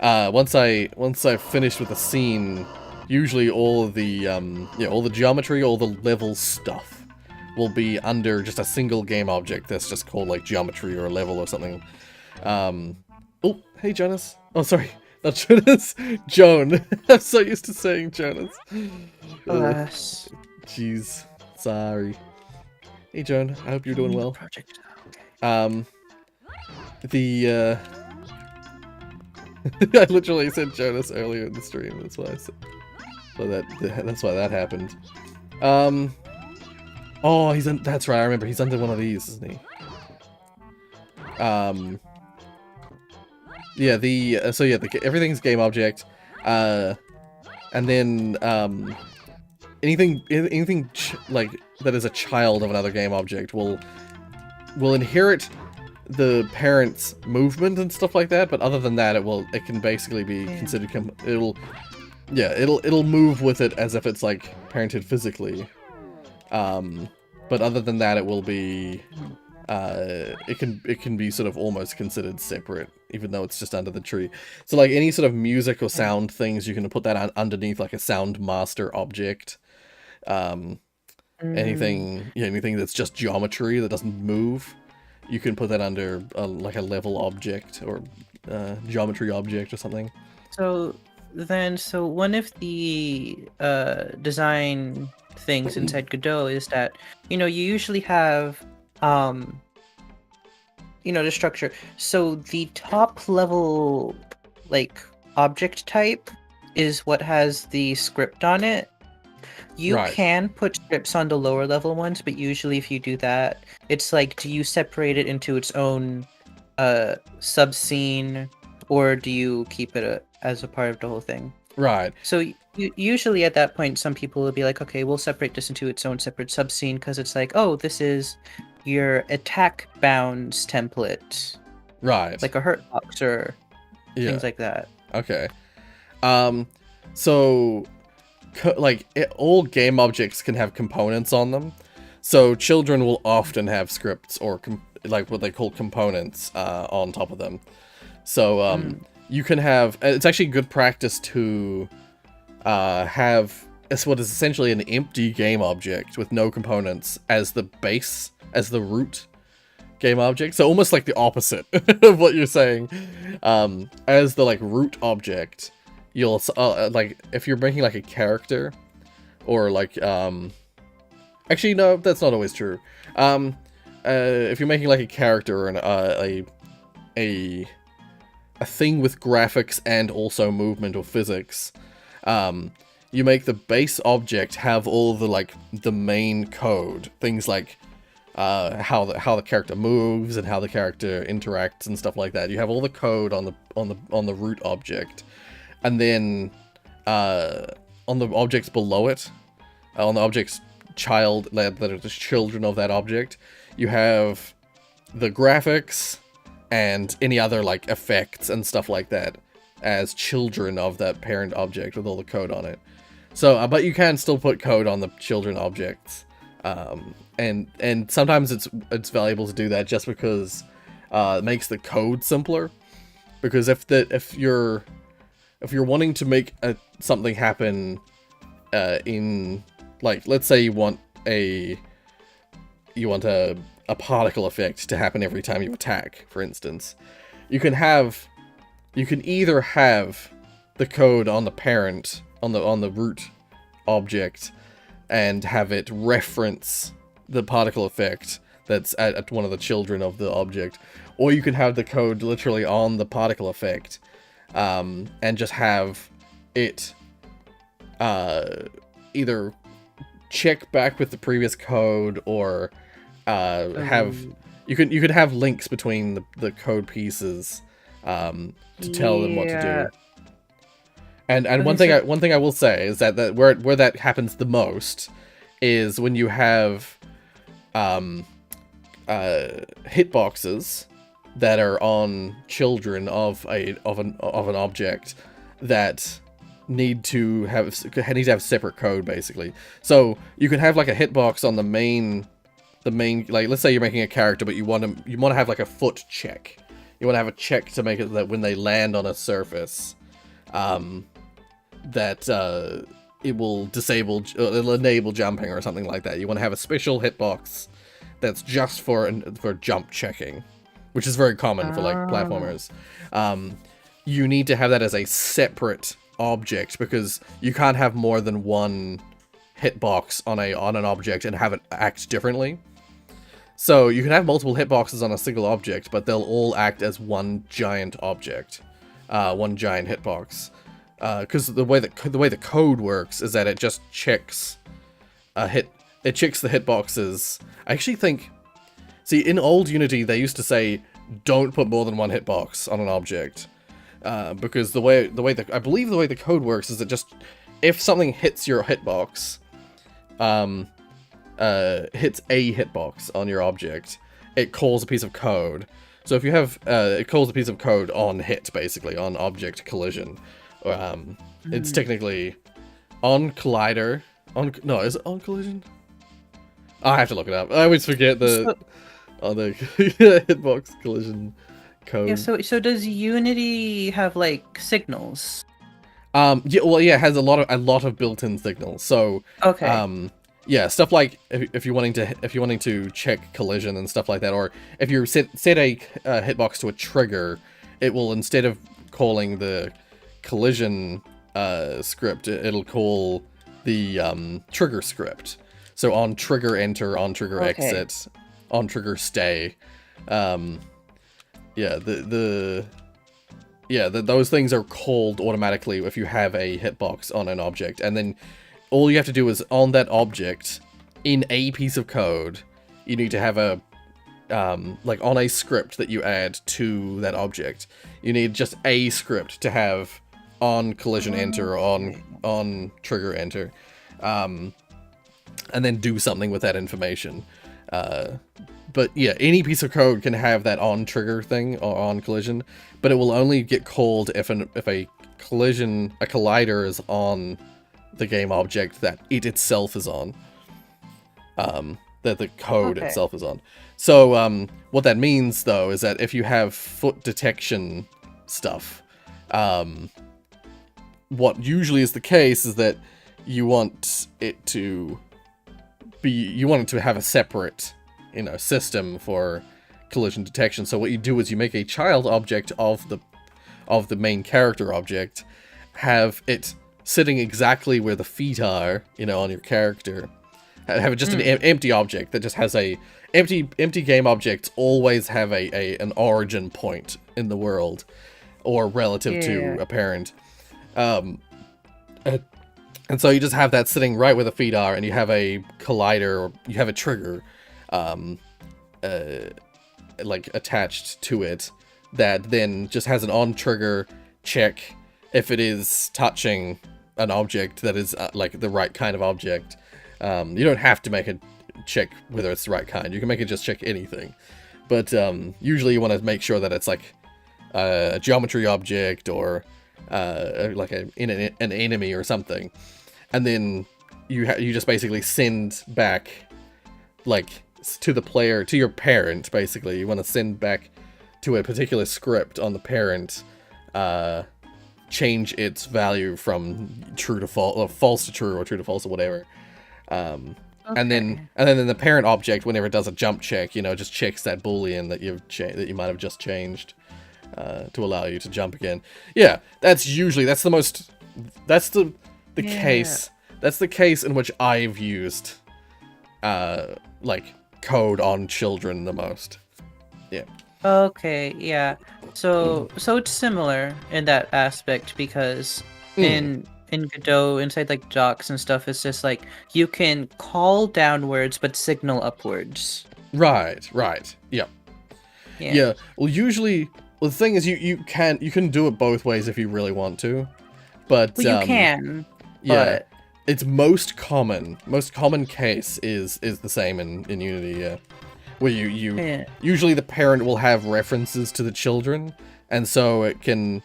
Once I've finished with the scene, usually all of the all the geometry, all the level stuff will be under just a single game object that's just called like geometry or a level or something. Oh, hey Jonas. Oh, sorry. Not Jonas. Joan. I'm so used to saying Jonas. Alas. Jeez. Sorry. Hey Joan. I hope you're doing well. Project. Okay. I literally said Jonas earlier in the stream. That's why I said. So that's why that happened. Oh, that's right. I remember he's under one of these, isn't he? Yeah. Everything's game object. And then anything like that is a child of another game object will inherit the parent's movement and stuff like that. But other than that, it can basically be considered. It'll move with it as if it's like parented physically. But other than that, it will be, it can be sort of almost considered separate, even though it's just under the tree. So like any sort of music or sound things, you can put that underneath like a sound master object. Anything that's just geometry that doesn't move, you can put that under like a level object or geometry object or something. So one of the design things inside Godot is that you usually have the structure. So the top level like object type is what has the script on it. You can put scripts on the lower level ones, but usually if you do that, it's like, do you separate it into its own sub-scene, or do you keep it as a part of the whole thing? Right. So usually at that point, some people will be like, okay, we'll separate this into its own separate sub-scene, because it's like, oh, this is your attack bounds template. Right. Like a hurt box or things like that. Okay. So all game objects can have components on them. So children will often have scripts or like what they call components on top of them. So you can have, it's actually good practice to have what is essentially an empty game object with no components as the base, as the root game object. So almost like the opposite of what you're saying. As the like root object, you'll like if you're making like a character or like actually no, that's not always true. If you're making like a character or a thing with graphics and also movement or physics, you make the base object have all the main code, things like how the character moves and how the character interacts and stuff like that. You have all the code on the root object, and then on the objects below it, on the object's child that are the children of that object, you have the graphics and any other like effects and stuff like that as children of that parent object with all the code on it. So, but you can still put code on the children objects, and sometimes it's valuable to do that just because it makes the code simpler. Because if you're wanting to make something happen in, like, let's say you want a particle effect to happen every time you attack, for instance, you can either have the code on the parent, on the root object, and have it reference the particle effect that's at one of the children of the object, or you can have the code literally on the particle effect, and just have it either check back with the previous code or have you could have links between the code pieces to tell them what to do. And Okay, one thing I will say is that where that happens the most is when you have hitboxes that are on children of an object that need to have separate code, basically. So you can have like a hitbox on the main, like, let's say you're making a character, but you want to have like a foot check. You want to have a check to make it that when they land on a surface, that it will it'll enable jumping or something like that. You want to have a special hitbox that's just for jump checking, which is very common for like platformers. You need to have that as a separate object because you can't have more than one hitbox on an object and have it act differently. So you can have multiple hitboxes on a single object, but they'll all act as one giant object, one giant hitbox. Because the way the code works is that it just checks it checks the hitboxes. I actually think, see, in old Unity they used to say don't put more than one hitbox on an object, because I believe the way the code works is that just if something hits your hitbox, hits a hitbox on your object, it calls a piece of code. So if you have it calls a piece of code on hit, basically on object collision. It's technically on collider. Is it on collision? I have to look it up. I always forget the hitbox collision code. Yeah. So does Unity have like signals? Yeah. Well, yeah. It has a lot of built-in signals. So Okay. yeah, stuff like if you're wanting to check collision and stuff like that, or if you set a hitbox to a trigger, it will, instead of calling the collision script, it'll call the trigger script. So on trigger enter, on trigger exit, on trigger stay. Those things are called automatically if you have a hitbox on an object, and then all you have to do is on that object in a piece of code, you need to have a like on a script that you add to that object. You need just a script to have on collision enter, or on trigger enter, and then do something with that information. But yeah, any piece of code can have that on trigger thing or on collision, but it will only get called if a collider is on the game object that it itself is on. That the code itself is on. So what that means though is that if you have foot detection stuff, what usually is the case is that you want it to have a separate, system for collision detection. So what you do is you make a child object of the main character object, have it sitting exactly where the feet are, on your character. Have it just an empty object that just has empty game objects always have an origin point in the world, or relative to a parent. And so you just have that sitting right where the feet are, and you have a collider, or you have a trigger, like attached to it, that then just has an on trigger check if it is touching an object that is like the right kind of object. You don't have to make a check whether it's the right kind. You can make it just check anything, but usually you want to make sure that it's like a geometry object, or like an enemy or something, and then you just basically send back, like, to the player, to your parent. Basically, you want to send back to a particular script on the parent, change its value from true to false, or false to true, or true to false, or whatever. And then the parent object, whenever it does a jump check, just checks that boolean that you might have just changed to allow you to jump again. Yeah, that's the case. That's the case in which I've used like code on children the most. Yeah. Okay, yeah. So it's similar in that aspect, because in in Godot, inside like docks and stuff, it's just like you can call downwards but signal upwards. Right. Yep. Yeah. Well, the thing is, you can do it both ways if you really want to, but well, you can. yeah, But its most common case is the same in Unity. Yeah, where you usually the parent will have references to the children, and so it can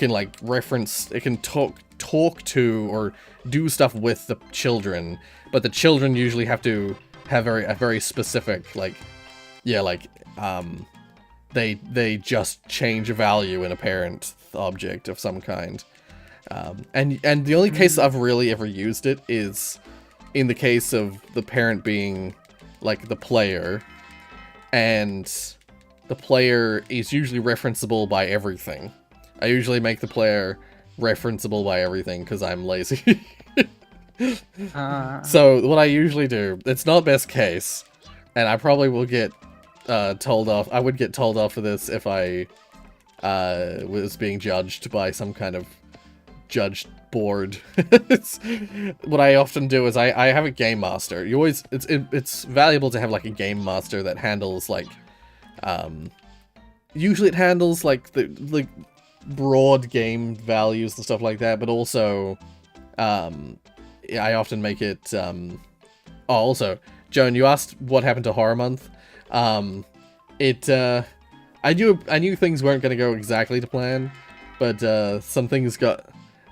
like reference, it can talk to or do stuff with the children, but the children usually have to have a very specific, like, yeah, like they just change a value in a parent object of some kind. And the only case I've really ever used it is in the case of the parent being like the player, and the player is usually referenceable by everything. I usually make the player referenceable by everything because I'm lazy. So what I usually do, it's not best case, and I probably will get told off. I would get told off for this if I was being judged by some kind of judge board. What I often do is I have a game master. It's valuable to have like a game master that handles like usually it handles like the broad game values and stuff like that, but also I often make it also, Joan, you asked what happened to Horror Month. I knew things weren't going to go exactly to plan, but some things got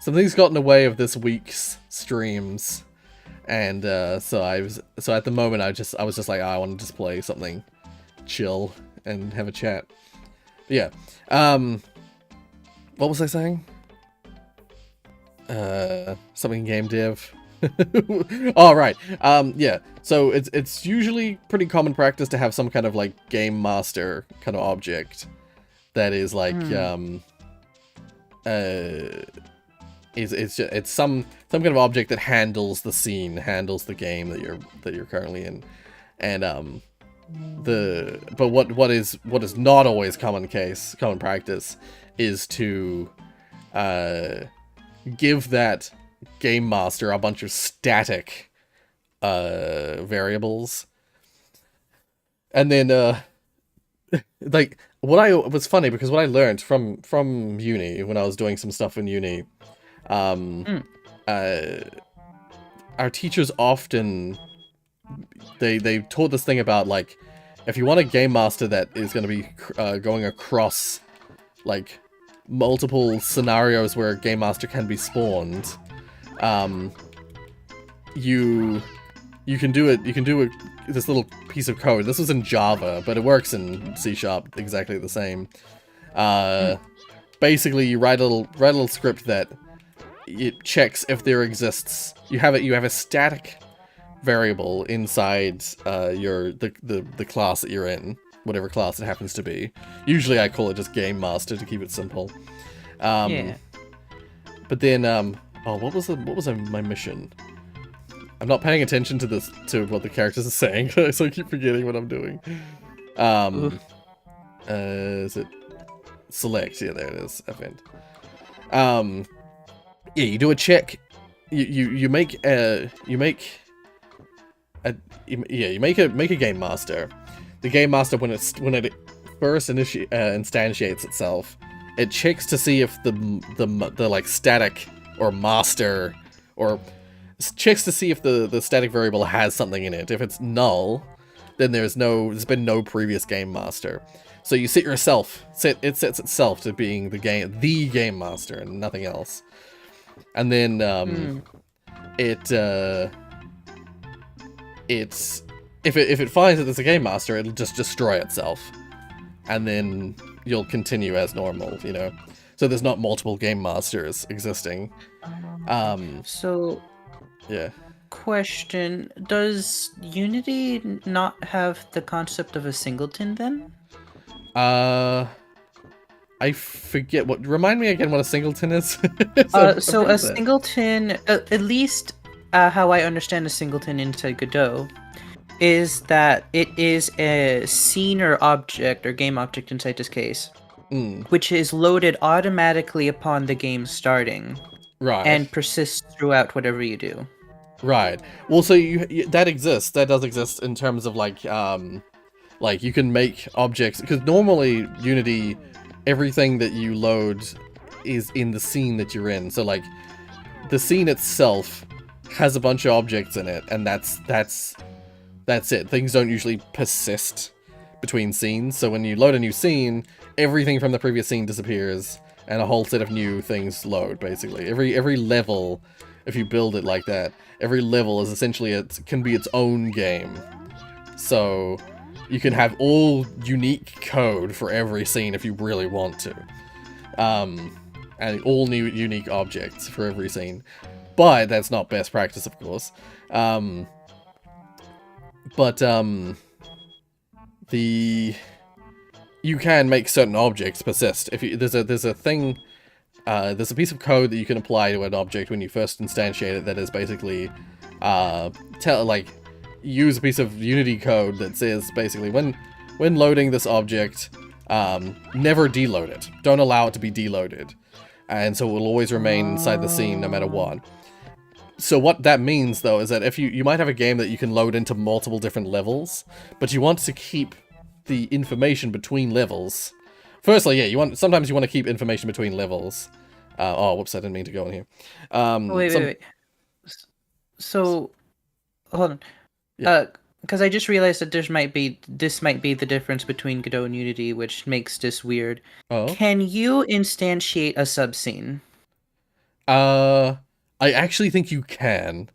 in the way of this week's streams, and so at the moment I was just like, oh, I want to just play something chill and have a chat. But yeah. What was I saying? Something game dev. Oh, right. Yeah. So it's usually pretty common practice to have some kind of like game master kind of object that is like it's some kind of object that handles the scene, handles the game that you're currently in, and what is not always common practice is to give that game master a bunch of static variables, and then like what was funny, because what I learned from uni when I was doing some stuff in uni, our teachers often they taught this thing about, like, if you want a game master that is going to be going across like multiple scenarios where a game master can be spawned, you can do this little piece of code. This was in Java, but it works in C# exactly the same. Basically, you write a little script that it checks if there exists. You have a static variable inside the class that you're in, whatever class it happens to be. Usually, I call it just game master to keep it simple. Yeah. But then, what was my mission? I'm not paying attention to what the characters are saying, so I keep forgetting what I'm doing. Is it select? Yeah, there it is. Event. Yeah, you do a check. You make a game master. The game master, when it first instantiates itself, it checks to see if the like static or master, or checks to see if the static variable has something in it. If it's null, then there's been no previous game master. So you set yourself. It sets itself to being the game master and nothing else. And then if it finds that there's a game master, it'll just destroy itself, and then you'll continue as normal, you know. So there's not multiple game masters existing. So yeah. Question: does Unity not have the concept of a singleton then? I forget what. Remind me again what a singleton is. So a singleton, at least how I understand a singleton inside Godot, is that it is a scene or object, or game object inside this case, which is loaded automatically upon the game starting. Right. and persists throughout whatever you do. Right. Well, so that exists. That does exist in terms of like you can make objects, because normally Unity, everything that you load is in the scene that you're in. So like the scene itself has a bunch of objects in it, and that's it. Things don't usually persist between scenes. So when you load a new scene, everything from the previous scene disappears, and a whole set of new things load. Basically, every level, if you build it like that, every level is essentially can be its own game. So you can have all unique code for every scene if you really want to. And all new unique objects for every scene. But that's not best practice, of course. You can make certain objects persist. If there's a thing, there's a piece of code that you can apply to an object when you first instantiate it that is basically use a piece of Unity code that says basically when loading this object, never deload it. Don't allow it to be deloaded. And so it will always remain inside the scene no matter what. So what that means, though, is that if you might have a game that you can load into multiple different levels, but you want to keep the information between levels. Firstly, yeah, sometimes you want to keep information between levels. Oh, whoops, I didn't mean to go in here. Wait. So, hold on. Yeah. Because I just realized that this might be the difference between Godot and Unity, which makes this weird. Oh. Can you instantiate a subscene? I actually think you can.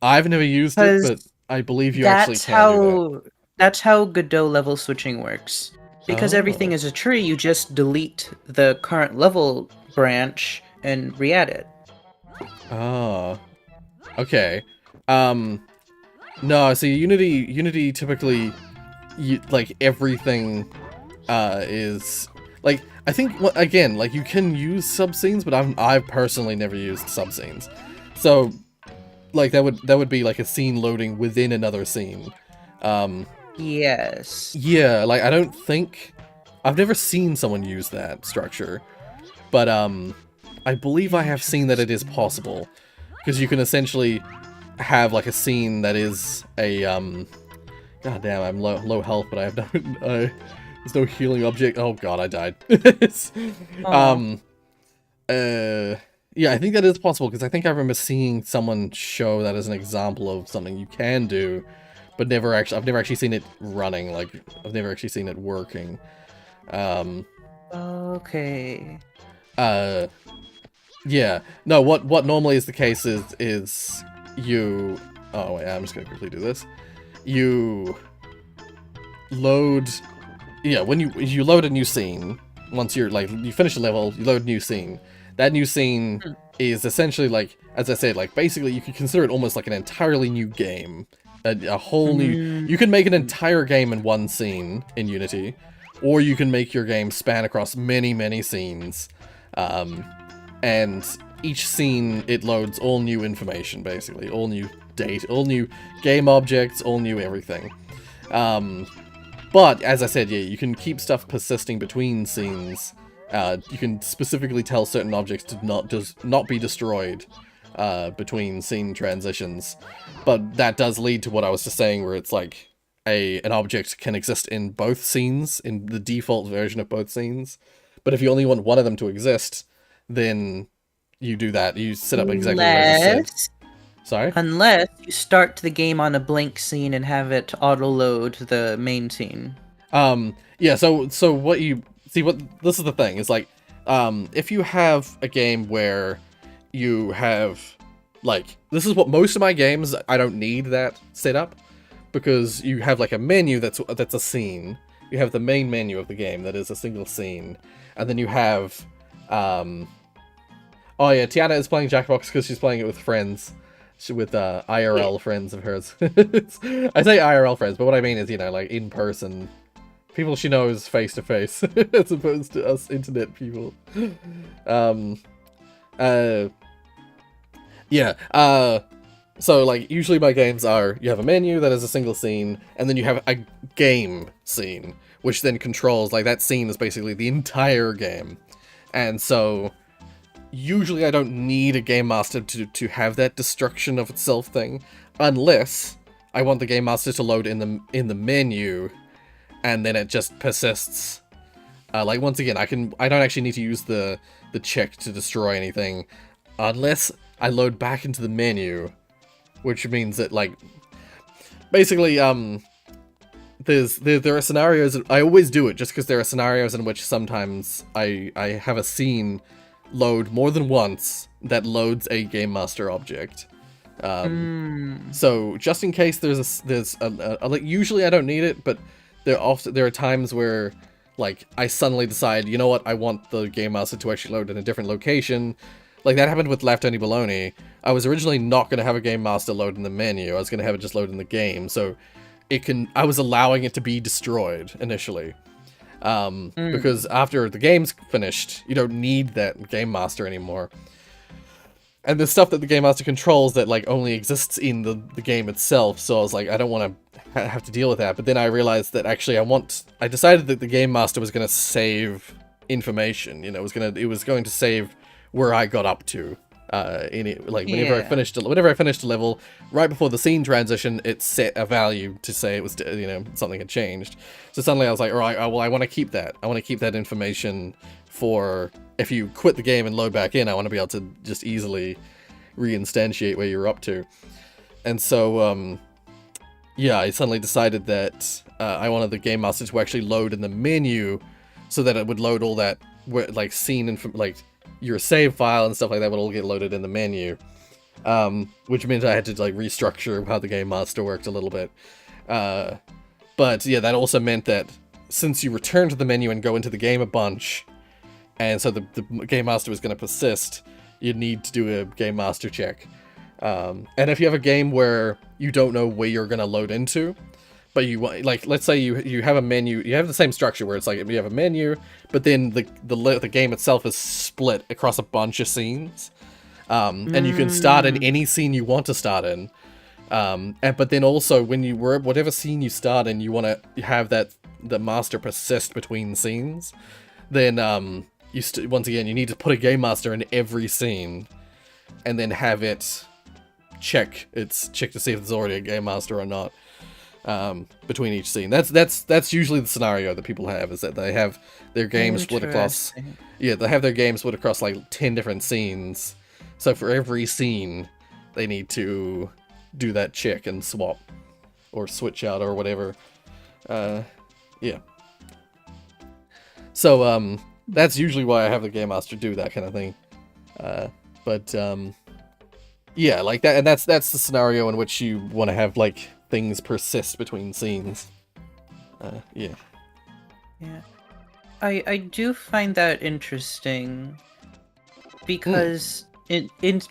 I've never used it, but I believe you actually can do that. That's how Godot level switching works. Because everything is a tree, you just delete the current level branch and re-add it. Oh. Okay. No, see, Unity typically, everything, is, like, I think, again, like, you can use subscenes, but I've personally never used subscenes. So, like, that would be, like, a scene loading within another scene. Yes. Yeah, like, I've never seen someone use that structure. But, I believe I have seen that it is possible. Because you can essentially have, like, a scene that is a, God damn, I'm low health, but I have no, there's no healing object. Oh god, I died. Yeah, I think that is possible, because I think I remember seeing someone show that as an example of something you can do, but I've never actually seen it running, like, I've never actually seen it working. Okay. Yeah. No, what normally is the case is you... Oh, wait, I'm just gonna quickly do this. You load... Yeah, when you load a new scene, once you're, like, you finish a level, you load a new scene. That new scene is essentially, like, as I said, like, basically you could consider it almost like an entirely new game. A whole new... You can make an entire game in one scene in Unity, or you can make your game span across many, many scenes. And each scene, it loads all new information, basically. All new data, all new game objects, all new everything. But, as I said, yeah, you can keep stuff persisting between scenes. You can specifically tell certain objects to not be destroyed between scene transitions. But that does lead to what I was just saying, where it's like an object can exist in both scenes, in the default version of both scenes. But if you only want one of them to exist, then you do that. You set up exactly what I just said. Sorry? Unless you start the game on a blank scene and have it auto-load the main scene. Yeah, so what you... See, this is the thing, is like, if you have a game where you have, like, this is what most of my games, I don't need that setup, because you have, like, a menu that's a scene. You have the main menu of the game that is a single scene, and then you have, oh yeah, Tiana is playing Jackbox because she's playing it with friends. With IRL friends of hers. I say IRL friends, but what I mean is, you know, like, in person. People she knows face to face, as opposed to us internet people. Yeah, so, like, usually my games are, you have a menu that is a single scene, and then you have a game scene, which then controls, like, that scene is basically the entire game. And so, usually I don't need a game master to have that destruction of itself thing, unless I want the game master to load in the menu, and then it just persists. Like once again, I don't actually need to use the check to destroy anything, unless I load back into the menu, which means that like basically there are scenarios. I always do it just because there are scenarios in which sometimes I have a scene load more than once that loads a game master object. So just in case there's like usually I don't need it, but there are times where like I suddenly decide, you know what, I want the game master to actually load in a different location. Like that happened with Left Only Baloney. I was originally not going to have a game master load in the menu. I was going to have it just load in the game. So I was allowing it to be destroyed initially. Because after the game's finished, you don't need that game master anymore. And there's stuff that the game master controls that like only exists in the game itself. So I was like, I don't want to have to deal with that. But then I realized that actually I decided that the game master was going to save information. You know, it was going to save where I got up to. Whenever I finished a level, right before the scene transition, it set a value to say it was, you know, something had changed. So suddenly I was like, all right, well, I want to keep that. I want to keep that information for if you quit the game and load back in. I want to be able to just easily reinstantiate where you're up to. And so, yeah, I suddenly decided that I wanted the game master to actually load in the menu, so that it would load all that like scene and like your save file and stuff like that would all get loaded in the menu, which meant I had to like restructure how the game master worked a little bit. But yeah, that also meant that since you return to the menu and go into the game a bunch, and so the game master was going to persist, you'd need to do a game master check. And if you have a game where you don't know where you're going to load into, but you want, like, let's say you have a menu, you have the same structure where it's like you have a menu, but then the game itself is split across a bunch of scenes, and you can start in any scene you want to start in, but then also when whatever scene you start in, you want to have the master persist between scenes, then once again you need to put a game master in every scene, and then have it check to see if there's already a game master or not. Between each scene. That's usually the scenario that people have, is that they have their games split across. Yeah, they have their games split across like 10 different scenes. So for every scene, they need to do that check and swap or switch out or whatever. Yeah. So that's usually why I have the game master do that kind of thing. But yeah, like that, and that's the scenario in which you want to have like things persist between scenes. Yeah. I do find that interesting because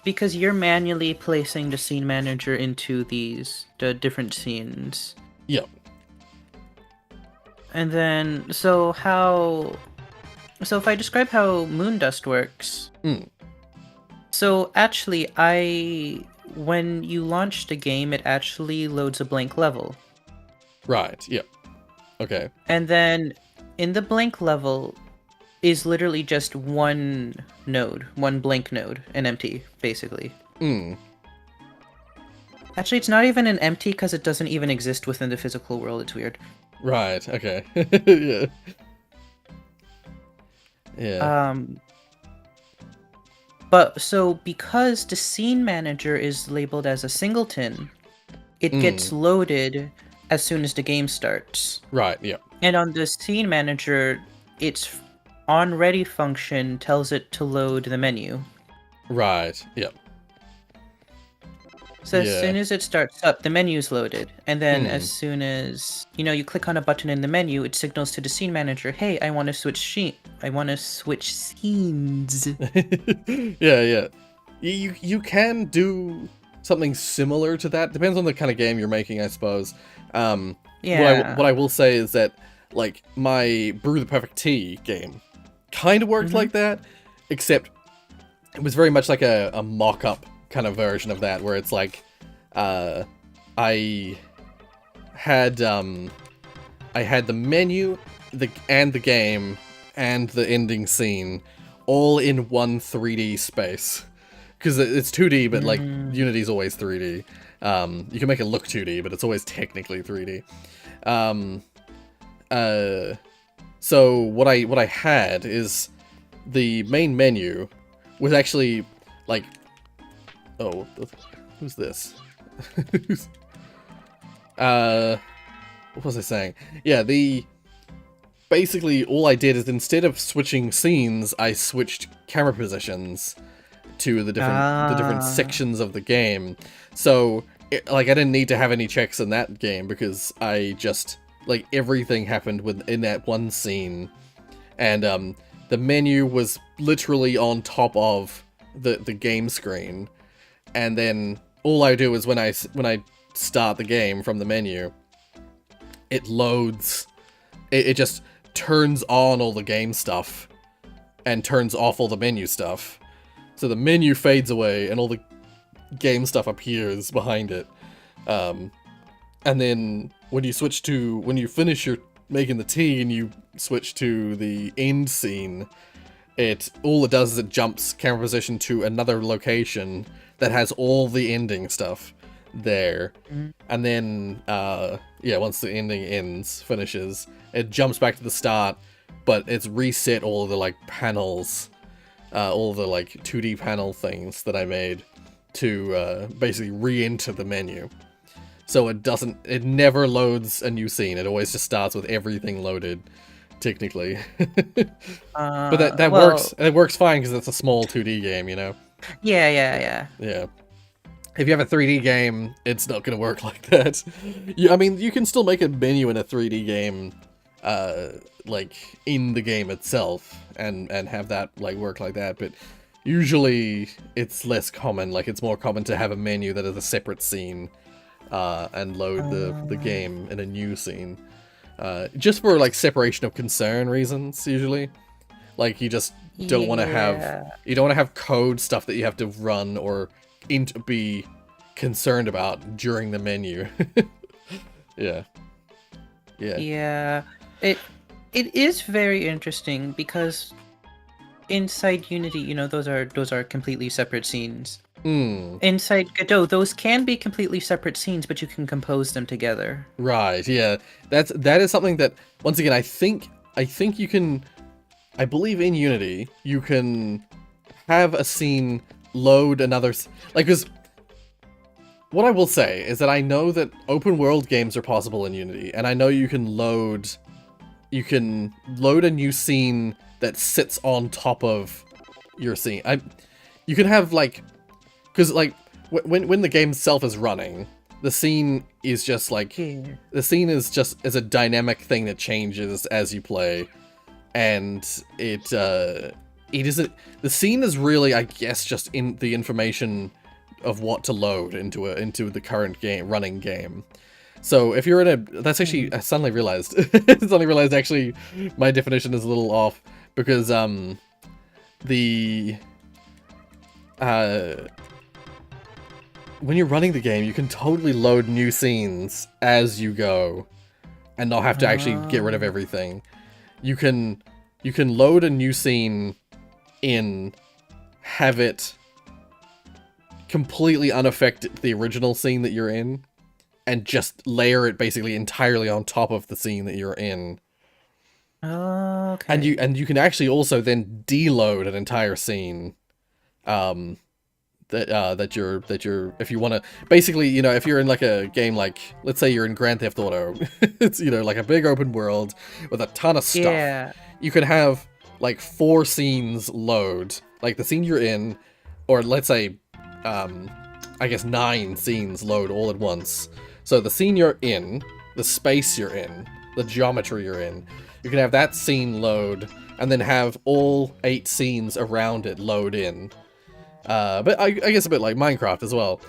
because you're manually placing the scene manager into the different scenes. Yep. And then so if I describe how Moondust works. So actually when you launch the game, it actually loads a blank level. Right, yep. Okay. And then in the blank level is literally just one blank node, an empty, basically. Actually, it's not even an empty because it doesn't even exist within the physical world. It's weird. Right, okay. Yeah. Yeah. But so because the scene manager is labeled as a singleton, it gets loaded as soon as the game starts. Right, yeah. And on the scene manager, its onReady function tells it to load the menu. Right, yep. So as soon as it starts up, the menu's loaded. And then as soon as, you click on a button in the menu, it signals to the scene manager, hey, I want to switch scenes. Yeah. You can do something similar to that. Depends on the kind of game you're making, I suppose. Yeah. What I will say is that, like, my Brew the Perfect Tea game kind of worked like that, except it was very much like a mock-up kind of version of that, where it's like, I had the menu, and the game, and the ending scene all in one 3D space. Because it's 2D, but like Unity's always 3D. You can make it look 2D, but it's always technically 3D. So what I had is the main menu was actually like, oh, who's this? What was I saying? Yeah, basically all I did is instead of switching scenes, I switched camera positions to the different sections of the game. So like I didn't need to have any checks in that game because I just like everything happened within that one scene, and the menu was literally on top of the game screen, and then all I do is when I start the game from the menu, it loads, it just turns on all the game stuff and turns off all the menu stuff. So the menu fades away and all the game stuff appears behind it. And then when you finish your making the tea and you switch to the end scene, all it does is it jumps camera position to another location that has all the ending stuff there. And then yeah, once the ending finishes, it jumps back to the start, but it's reset all of the like panels, all the like 2D panel things that I made to basically re-enter the menu. So it never loads a new scene. It always just starts with everything loaded, technically. But that works. It works fine because it's a small 2D game, you know? Yeah. If you have a 3D game, it's not going to work like that. I mean, you can still make a menu in a 3D game, like, in the game itself, and have that, like, work like that, but usually it's less common. Like, it's more common to have a menu that is a separate scene, and load the game in a new scene. Just for, like, separation of concern reasons, usually. Like, you just don't want to have... You don't want to have code stuff that you have to run or be concerned about during the menu. Yeah. It is very interesting because inside Unity, you know, those are completely separate scenes. Inside Godot, those can be completely separate scenes, but you can compose them together. Right, yeah. That is something that, once again, I think you can... I believe in Unity, you can have a scene load another... Like, because... What I will say is that I know that open world games are possible in Unity, and I know you can load a new scene that sits on top of your scene. You can have, like... Because, like, when the game itself is running, the scene is just, like... The scene is a dynamic thing that changes as you play. And it isn't... The scene is really, I guess, just in the information of what to load into the current running game. So if you're in a... That's actually... I suddenly realized... actually, my definition is a little off. Because, when you're running the game, you can totally load new scenes as you go, and not have to actually get rid of everything. You can load a new scene in, have it completely unaffect the original scene that you're in, and just layer it basically entirely on top of the scene that you're in. Okay. And you can actually also then deload an entire scene. That you're if you want to basically, you know, if you're in like a game like, let's say you're in Grand Theft Auto, it's, you know, like a big open world with a ton of stuff. Yeah. You can have like 4 scenes load, like the scene you're in, or let's say I guess 9 scenes load all at once. So the scene you're in, the space you're in, the geometry you're in, you can have that scene load and then have all 8 scenes around it load in. But I guess a bit like Minecraft as well.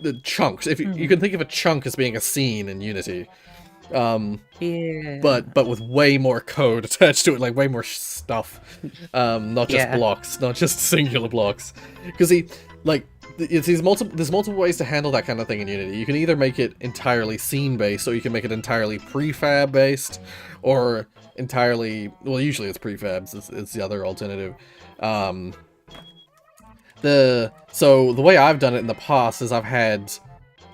The chunks. If you can think of a chunk as being a scene in Unity, Yeah. but with way more code attached to it, like way more stuff. Not just blocks, not just singular blocks. Because like there's multiple ways to handle that kind of thing in Unity. You can either make it entirely scene based, or you can make it entirely prefab based, or entirely, well, usually it's prefabs. It's the other alternative. So the way I've done it in the past is I've had,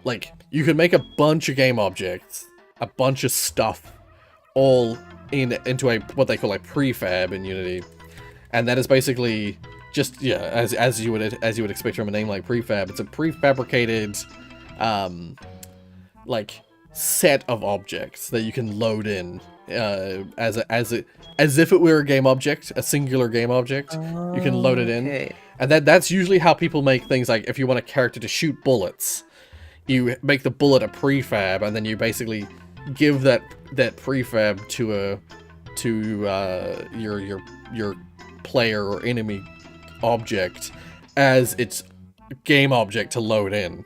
like, you can make a bunch of game objects, a bunch of stuff, all into a what they call a prefab in Unity, and that is basically just, yeah, as you would expect from a name like prefab. It's a prefabricated like set of objects that you can load in as if it were a game object, a singular game object. You can load it in. Okay. And that's usually how people make things. Like, if you want a character to shoot bullets, you make the bullet a prefab, and then you basically give that prefab to your player or enemy object as its game object to load in.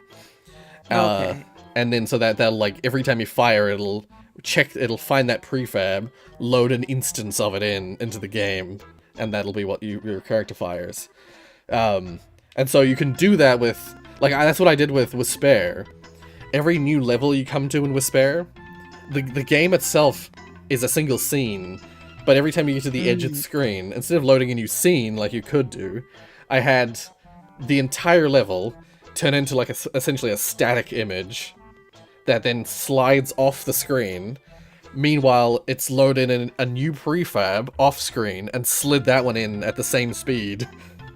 Okay. And then so that'll, like, every time you fire, it'll find that prefab, load an instance of it into the game, and that'll be what your character fires. And so you can do that with, like, that's what I did with Spare. Every new level you come to in Whisper, the game itself is a single scene, but every time you get to the edge of the screen, instead of loading a new scene like you could do, I had the entire level turn into, like, essentially a static image that then slides off the screen. Meanwhile, it's loaded in a new prefab off screen and slid that one in at the same speed,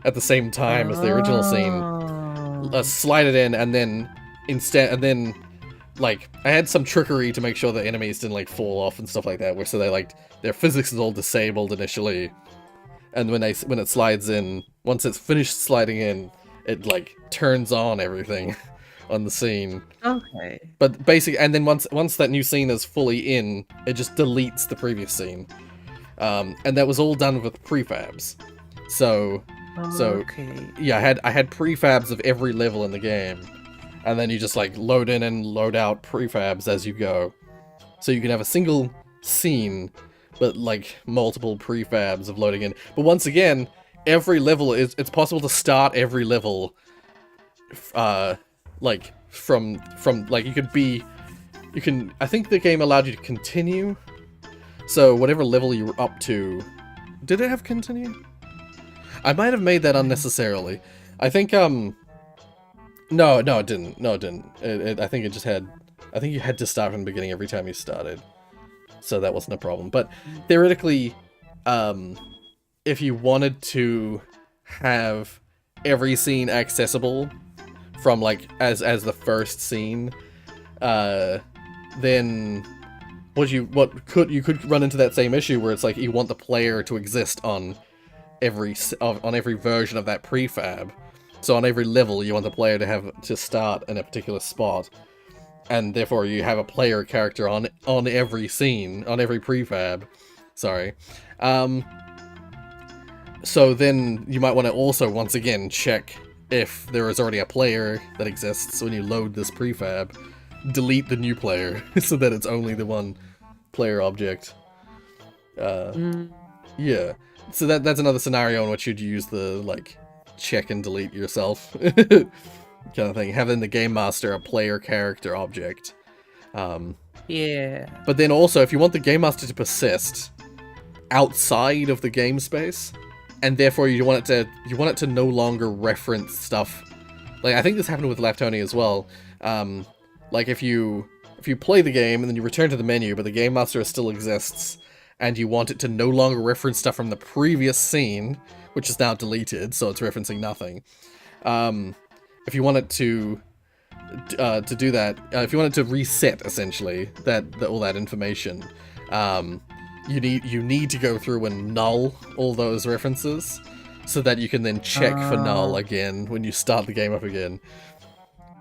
at the same time as the original scene. Slide it in, and then like, I had some trickery to make sure the enemies didn't, like, fall off and stuff like that, where so they, like, their physics is all disabled initially, and when it slides in, once it's finished sliding in, it, like, turns on everything on the scene. Okay. But basically, and then once that new scene is fully in, it just deletes the previous scene. And that was all done with prefabs. So Okay. yeah, I had prefabs of every level in the game, and then you just, like, load in and load out prefabs as you go. So you can have a single scene, but, like, multiple prefabs of loading in. But once again, every level it's possible to start every level like from like, you can I think the game allowed you to continue. So whatever level you were up to, did it have continue? I might have made that unnecessarily. I think no, it didn't. No, it didn't. I think it just had, I think you had to start from the beginning every time you started. So that wasn't a problem. But theoretically, if you wanted to have every scene accessible from, like, as the first scene, then you could run into that same issue where it's like you want the player to exist on every version of that prefab. So on every level, you want the player to start in a particular spot, and therefore you have a player character on every scene, on every prefab. Sorry. So then you might want to also, once again, check if there is already a player that exists when you load this prefab. Delete the new player so that it's only the one player object. Yeah. So that's another scenario in which you'd use the, like, check and delete yourself kind of thing. Having the game master a player character object. Yeah. But then also, if you want the game master to persist outside of the game space, and therefore you want it to no longer reference stuff. Like, I think this happened with Laftoni as well. Like, if you play the game and then you return to the menu, but the game master still exists, and you want it to no longer reference stuff from the previous scene, which is now deleted, so it's referencing nothing. If you want it to do that, if you want it to reset, essentially, all that information, you need to go through and null all those references, so that you can then check for null again when you start the game up again.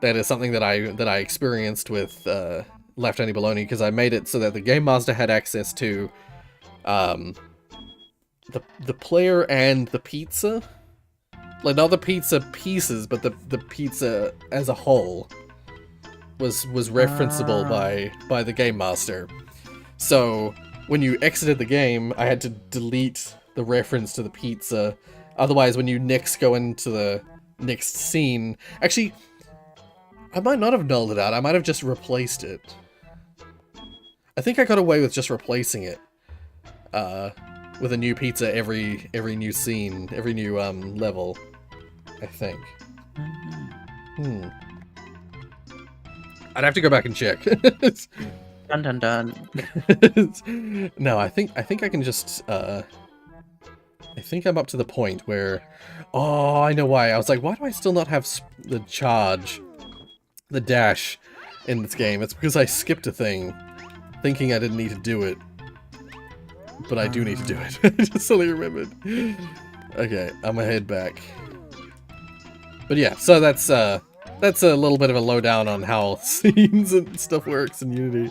That is something that I experienced with Left Any Baloney, because I made it so that the game master had access to the player and the pizza. Like, not the pizza pieces, but the pizza as a whole was referenceable by the game master. So when you exited the game, I had to delete the reference to the pizza. Otherwise, when you next go into next scene. Actually, I might not have nulled it out. I might have just replaced it. I think I got away with just replacing it with a new pizza every new scene, every new level. I think. I'd have to go back and check. Dun dun dun. No, I think I can just I think I'm up to the point where, oh, I know why. I was like, why do I still not have the dash in this game? It's because I skipped a thing, thinking I didn't need to do it, but I do need to do it. I just suddenly remembered. Okay, I'm gonna head back. But yeah, so that's a little bit of a lowdown on how scenes and stuff works in Unity.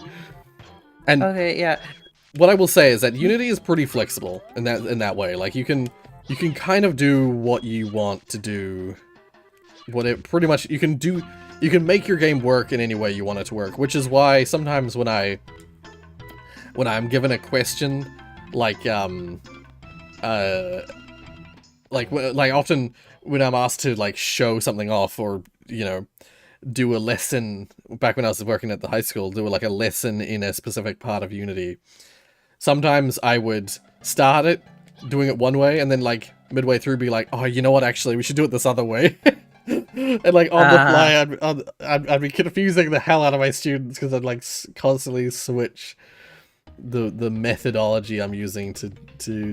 And okay, yeah. What I will say is that Unity is pretty flexible in that way. Like you can kind of do what you want to do. Pretty much you can make your game work in any way you want it to work, which is why sometimes when I'm given a question, like often when I'm asked to like show something off or, you know, do a lesson, back when I was working at the high school, do like a lesson in a specific part of Unity. Sometimes I would start it doing it one way and then like midway through be like, oh, you know what, actually we should do it this other way. And like on the fly I'd be confusing the hell out of my students because I'd like constantly switch the methodology I'm using to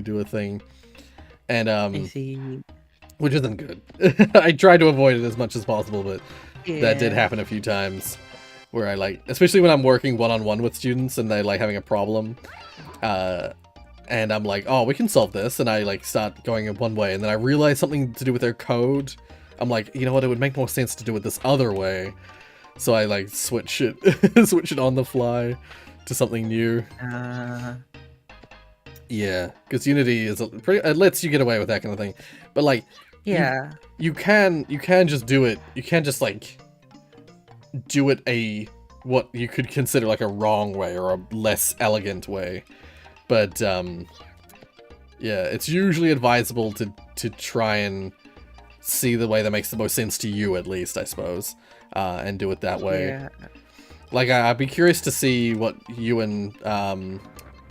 do a thing. And I see. which isn't good. I try to avoid it as much as possible, but Yeah. that did happen a few times where I like, especially when I'm working one-on-one with students and they're like having a problem, and I'm like, oh, we can solve this, and I like start going in one way, and then I realize something to do with their code. I'm like, you know what, it would make more sense to do it this other way. So I like switch it switch it on the fly to something new. Yeah, because Unity is it lets you get away with that kind of thing. But like, yeah, you can just do it. You can't just like do it what you could consider like a wrong way or a less elegant way. But yeah, it's usually advisable to try and see the way that makes the most sense to you, at least, I suppose, and do it that way. Yeah. Like, I'd be curious to see what you and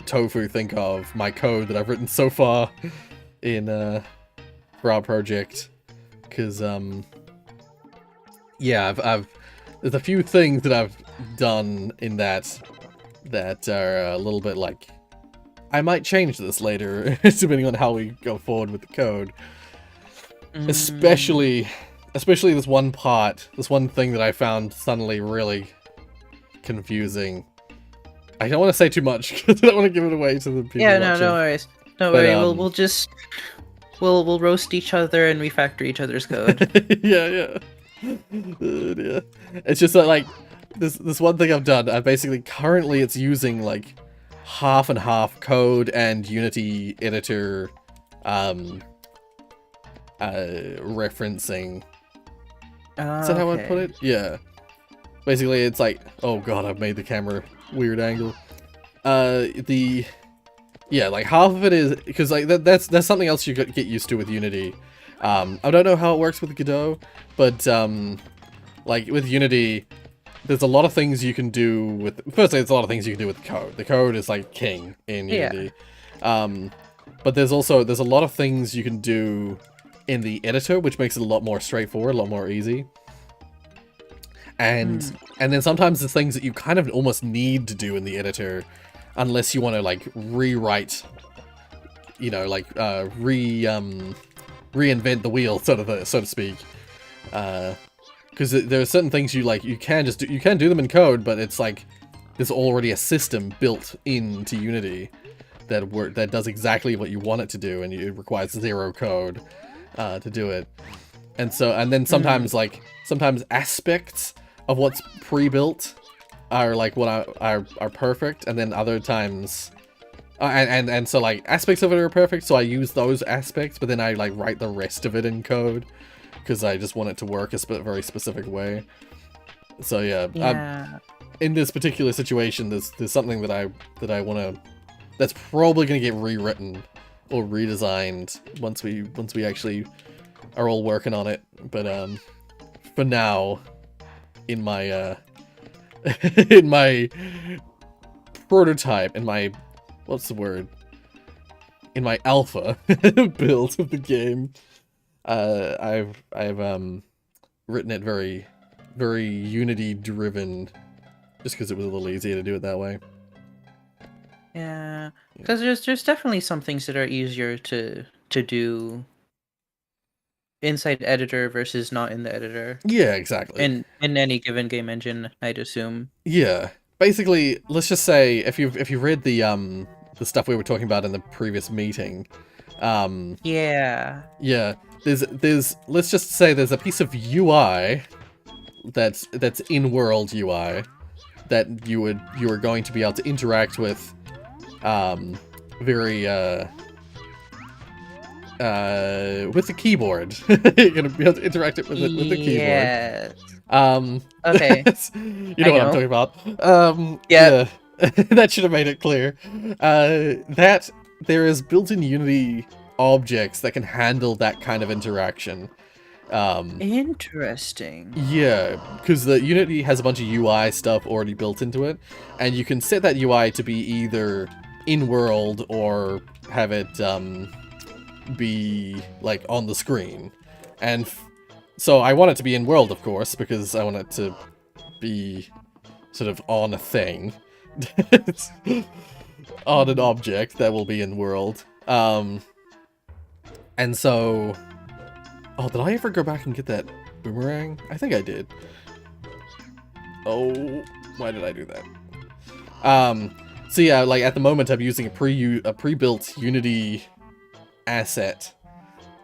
Tofu think of my code that I've written so far in for our project, because yeah, I've there's a few things that I've done in that are a little bit like, I might change this later depending on how we go forward with the code. Especially this one thing that I found suddenly really confusing. I don't want to say too much because I don't want to give it away to the people. Yeah, watching. no worries. Don't worry. We'll roast each other and refactor each other's code. Yeah. Yeah. It's just that, like, this one thing I've done. I basically currently it's using like half and half code and Unity editor referencing. Is that how I put it? Yeah. Basically, it's like, oh god, I've made the camera weird angle. Yeah, like half of it is because like that's something else you get used to with Unity. I don't know how it works with Godot, but like with Unity, there's a lot of things you can do with. Firstly, there's a lot of things you can do with the code. The code is like king in Unity. But there's a lot of things you can do in the editor, which makes it a lot more straightforward, a lot more easy. And then sometimes there's things that you kind of almost need to do in the editor, unless you want to like rewrite, you know, like reinvent the wheel, so to speak. Because there are certain things you can do them in code, but it's like there's already a system built into Unity that does exactly what you want it to do, and it requires zero code to do it. And then sometimes sometimes aspects of what's pre-built are like are perfect, and then other times and so like aspects of it are perfect, so I use those aspects, but then I like write the rest of it in code because I just want it to work a very specific way. So yeah. In this particular situation, there's something that I want to, that's probably going to get rewritten or redesigned once we actually are all working on it, but for now, in my in my prototype, in my what's the word? In my alpha build of the game, I've written it very Unity driven, just because it was a little easier to do it that way. Yeah, because there's definitely some things that are easier to do inside editor versus not in the editor. Yeah, exactly. In any given game engine, I'd assume. Yeah. Basically, let's just say if you've read the stuff we were talking about in the previous meeting, Yeah. yeah, there's let's just say there's a piece of UI that's in-world UI that you are going to be able to interact with very with the keyboard. You're gonna be able to interact with the keyboard. Yes. Okay. You know what I'm talking about. Yeah. That should have made it clear. That there is built-in Unity objects that can handle that kind of interaction. Interesting. Yeah, because the Unity has a bunch of UI stuff already built into it, and you can set that UI to be either in-world or have it be like on the screen. And so I want it to be in-world, of course, because I want it to be sort of on a thing. On an object that will be in-world. And so... Oh, did I ever go back and get that boomerang? I think I did. Oh, why did I do that? So yeah, like at the moment I'm using a pre-built Unity asset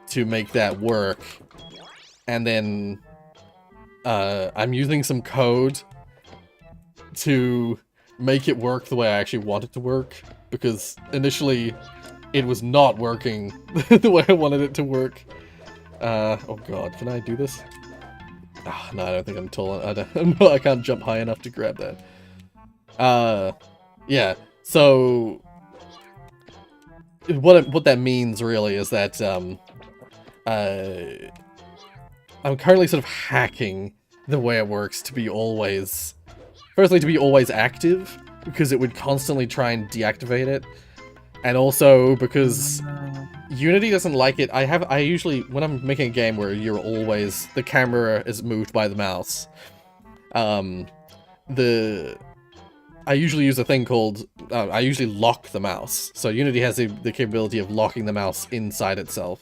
to make that work. And then I'm using some code to make it work the way I actually want it to work, because initially it was not working the way I wanted it to work. Oh god, can I do this? Oh, no, I don't think I'm tall. I can't jump high enough to grab that. Yeah, so what that means really is that I'm currently sort of hacking the way it works to be always... Firstly, to be always active, because it would constantly try and deactivate it. And also because Unity doesn't like it. I usually, when I'm making a game where you're always... The camera is moved by the mouse. I usually use a thing called... I usually lock the mouse. So Unity has the capability of locking the mouse inside itself.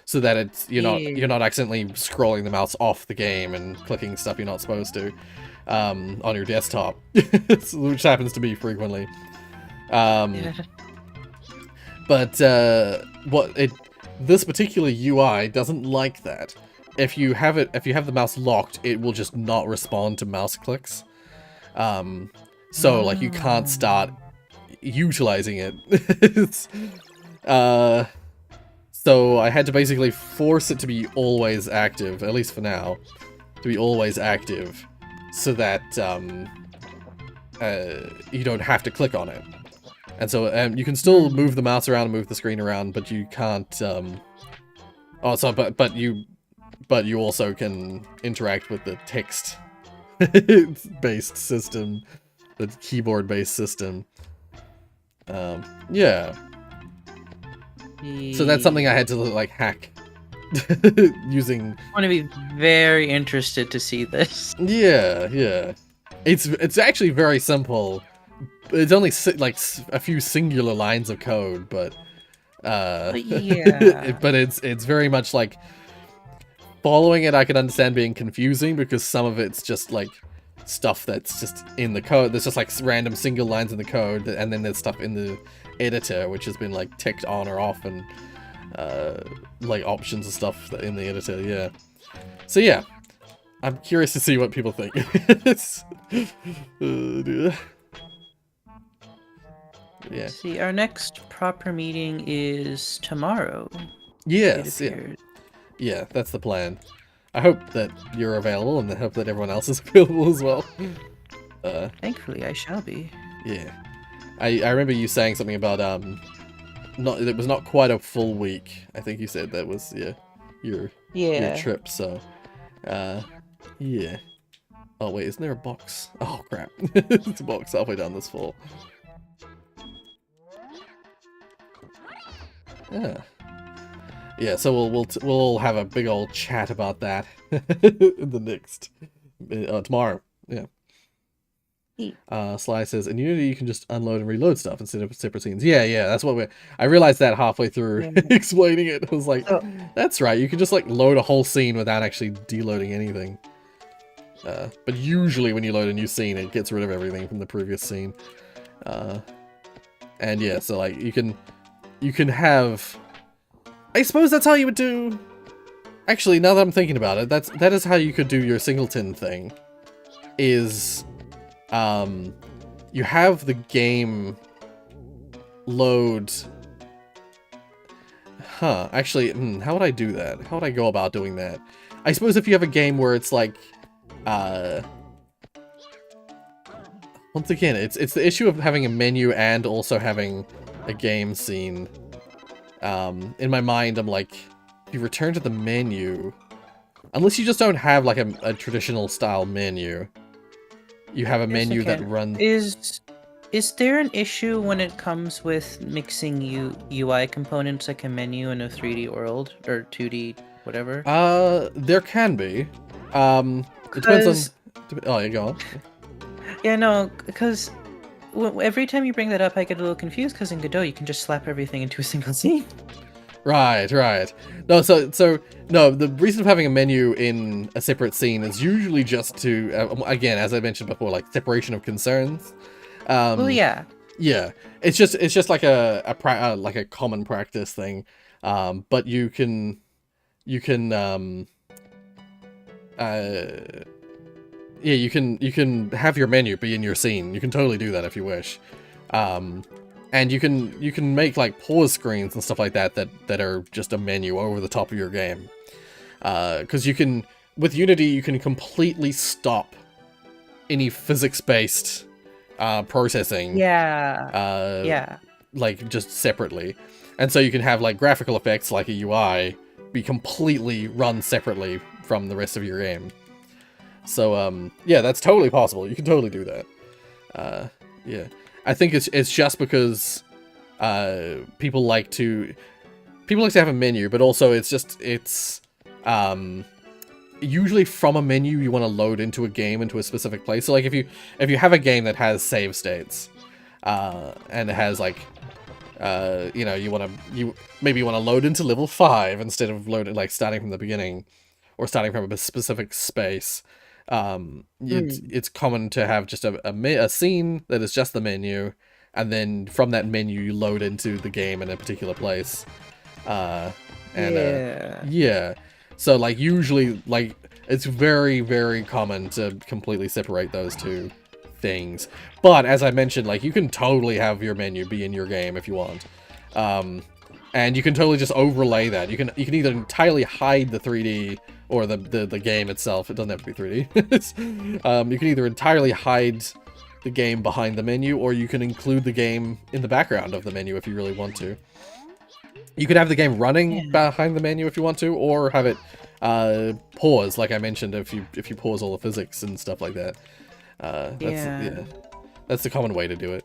So that it's you're not accidentally scrolling the mouse off the game and clicking stuff you're not supposed to on your desktop, which happens to me frequently. But this particular UI doesn't like that. If you have the mouse locked, it will just not respond to mouse clicks. So like you can't start utilizing it. So I had to basically force it to be always active, at least for now, to be always active, so that you don't have to click on it. And so you can still move the mouse around and move the screen around, but you can't. But you also can interact with the text-based system, the keyboard-based system. Yeah. So that's something I had to like hack using. I want to be very interested to see this. Yeah. It's actually very simple. It's only like a few singular lines of code, but yeah. but it's very much like following it. I can understand being confusing because some of it's just like stuff that's just in the code. There's just like random single lines in the code, and then there's stuff in the editor which has been like ticked on or off, and like options and stuff in the editor. Yeah. So yeah, I'm curious to see what people think. Yeah. See, our next proper meeting is tomorrow. Yes. Yeah, that's the plan. I hope that you're available, and I hope that everyone else is available as well. Thankfully, I shall be. Yeah. I remember you saying something about it was not quite a full week. I think you said that was, yeah, Yeah. trip. So, yeah. Oh wait, isn't there a box? Oh crap! It's a box halfway down this fall. Yeah. Yeah. So we'll have a big old chat about that in the next tomorrow. Yeah. Sly says, in Unity you can just unload and reload stuff instead of separate scenes. Yeah, that's what I realized that halfway through explaining it. I was like, that's right, you can just like load a whole scene without actually deloading anything. But usually when you load a new scene, it gets rid of everything from the previous scene. And yeah, so like you can have, I suppose that's how you would do. Actually, now that I'm thinking about it, that is how you could do your singleton thing. Is you have the game load. Actually, how would I do that? How would I go about doing that? I suppose if you have a game where it's like, once again, it's the issue of having a menu and also having a game scene. In my mind, I'm like, if you return to the menu, unless you just don't have like a traditional style menu, you have a menu that runs. Is there an issue when it comes with mixing UI components like a menu in a 3D world or 2D whatever? There can be. It depends on. Oh, you go on. Yeah, no, because every time you bring that up, I get a little confused because in Godot you can just slap everything into a single scene. Right. No, so no, the reason for having a menu in a separate scene is usually just to, again, as I mentioned before, like separation of concerns. Well, yeah. Yeah, it's just like a common practice thing, but you can yeah, you can have your menu be in your scene. You can totally do that if you wish. And you can make like pause screens and stuff like that are just a menu over the top of your game. Because you can, with Unity, you can completely stop any physics-based processing. Yeah. Like just separately. And so you can have like graphical effects like a UI be completely run separately from the rest of your game. So yeah, that's totally possible. You can totally do that. Yeah. I think it's just because people like to have a menu, but also it's usually from a menu you want to load into a game into a specific place. So like if you have a game that has save states, and it has like you know, you maybe want to load into level 5 instead of loading like starting from the beginning or starting from a specific space. It's common to have just a scene that is just the menu, and then from that menu you load into the game in a particular place. Yeah. So like usually like it's very, very common to completely separate those two things. But as I mentioned, like you can totally have your menu be in your game if you want. And you can totally just overlay that. You can either entirely hide the 3D or the game itself. It doesn't have to be 3D. You can either entirely hide the game behind the menu, or you can include the game in the background of the menu if you really want to. You could have the game running behind the menu if you want to, or have it pause, like I mentioned, if you pause all the physics and stuff like that. That's the common way to do it.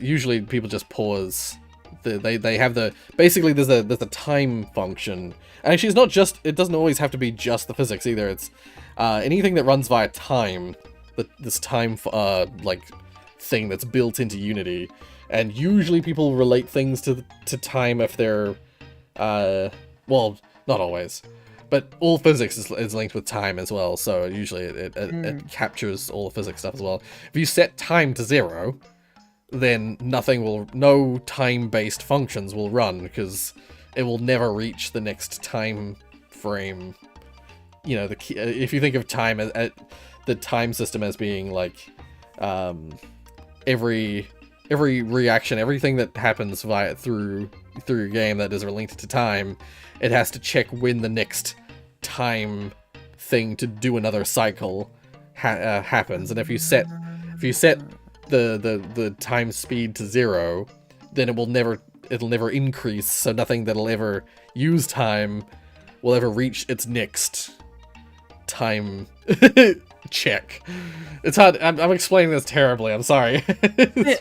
Usually people just pause. They have basically there's a time function. And actually, it's not just, it doesn't always have to be just the physics either. It's anything that runs via time. This time like thing that's built into Unity, and usually people relate things to time if they're well, not always, but all physics is linked with time as well. So usually it captures all the physics stuff as well. If you set time to 0, then no time-based functions will run, because it will never reach the next time frame. You know, if you think of time as the time system as being like every reaction, everything that happens through your game that is linked to time, it has to check when the next time thing to do another cycle happens. And if you set the time speed to 0, then it'll never increase, so nothing that'll ever use time will ever reach its next time check. It's hard. I'm explaining this terribly. I'm sorry.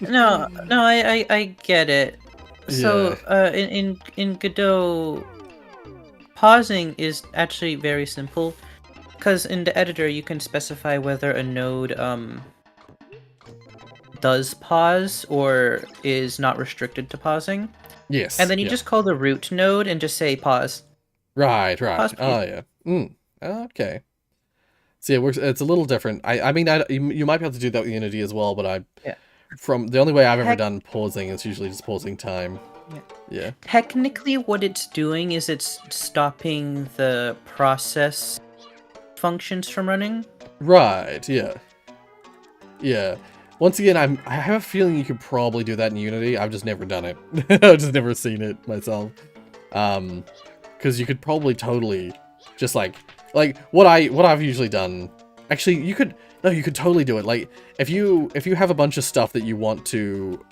No, I get it. So, Yeah. in Godot, pausing is actually very simple, because in the editor you can specify whether a node does pause or is not restricted to pausing. Yes. And then you just call the root node and just say pause. Right. Pause, Oh yeah. Okay. See, it works. It's a little different. I mean, you might be able to do that with Unity as well, but from the only way I've ever done pausing is usually just pausing time. Yeah. Technically, what it's doing is it's stopping the process functions from running. Right. Yeah. Yeah. Once again, I have a feeling you could probably do that in Unity. I've just never done it. I've just never seen it myself. Because you could probably totally just like what I've usually done. Actually, you could totally do it. Like if you have a bunch of stuff that you want to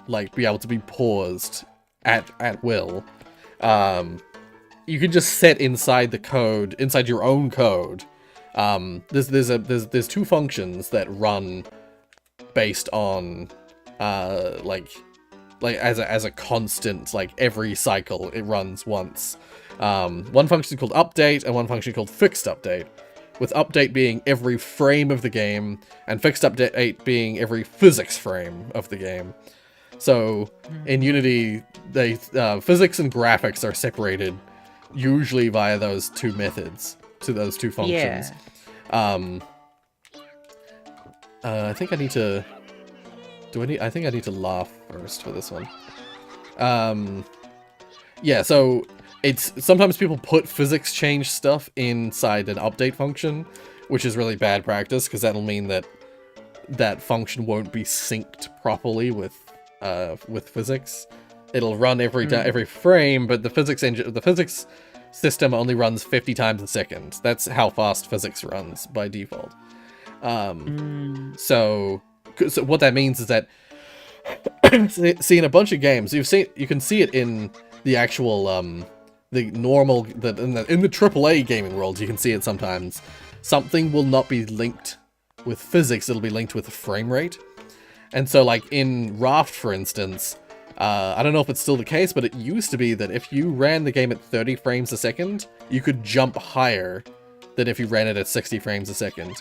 like be able to be paused at will, you can just set inside the code, inside your own code. There's two functions that run based on like as a constant, like every cycle it runs once. One function called update and one function called fixed update, with update being every frame of the game and fixed update being every physics frame of the game. So in Unity, they physics and graphics are separated usually via those two methods, to those two functions. I think I need to... I think I need to laugh first for this one. Yeah, so it's... Sometimes people put physics change stuff inside an update function, which is really bad practice, because that'll mean that that function won't be synced properly with physics. It'll run every frame, but the physics system only runs 50 times a second. That's how fast physics runs by default. So what that means is that see in a bunch of games you can see it in the actual the normal in the AAA gaming world. You can see it sometimes. Something will not be linked with physics, it'll be linked with the frame rate. And so like in Raft, for instance, I don't know if it's still the case, but it used to be that if you ran the game at 30 frames a second, you could jump higher than if you ran it at 60 frames a second.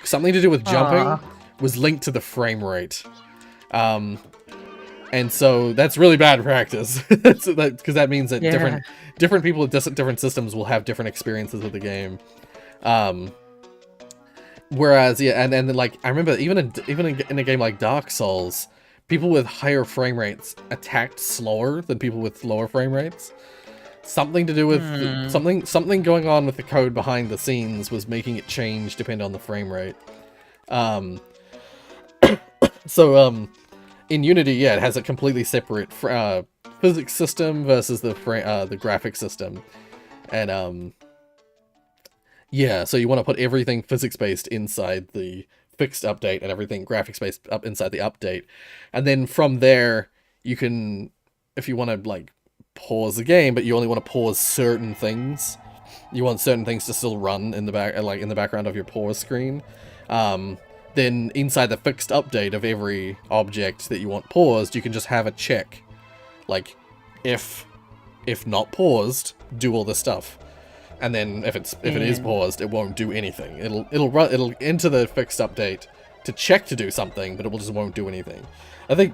Something to do with jumping was linked to the frame rate. And so that's really bad practice, because that means that different people with different systems will have different experiences with the game. Whereas, and then like I remember even in a game like Dark Souls, people with higher frame rates attacked slower than people with lower frame rates. Something to do with something going on with the code behind the scenes was making it change depending on the frame rate. So in Unity, it has a completely separate physics system versus the graphics system, and yeah, so you want to put everything physics-based inside the fixed update and everything graphics-based up inside the update. And then from there, you can, if you want to, like, pause the game, but you only want to pause certain things. You want certain things to still run in the background of your pause screen. Then inside the fixed update of every object that you want paused, you can just have a check. Like, if not paused, do all this stuff. And then if it is paused, it won't do anything. It'll enter the fixed update to check to do something, but it just won't do anything. I think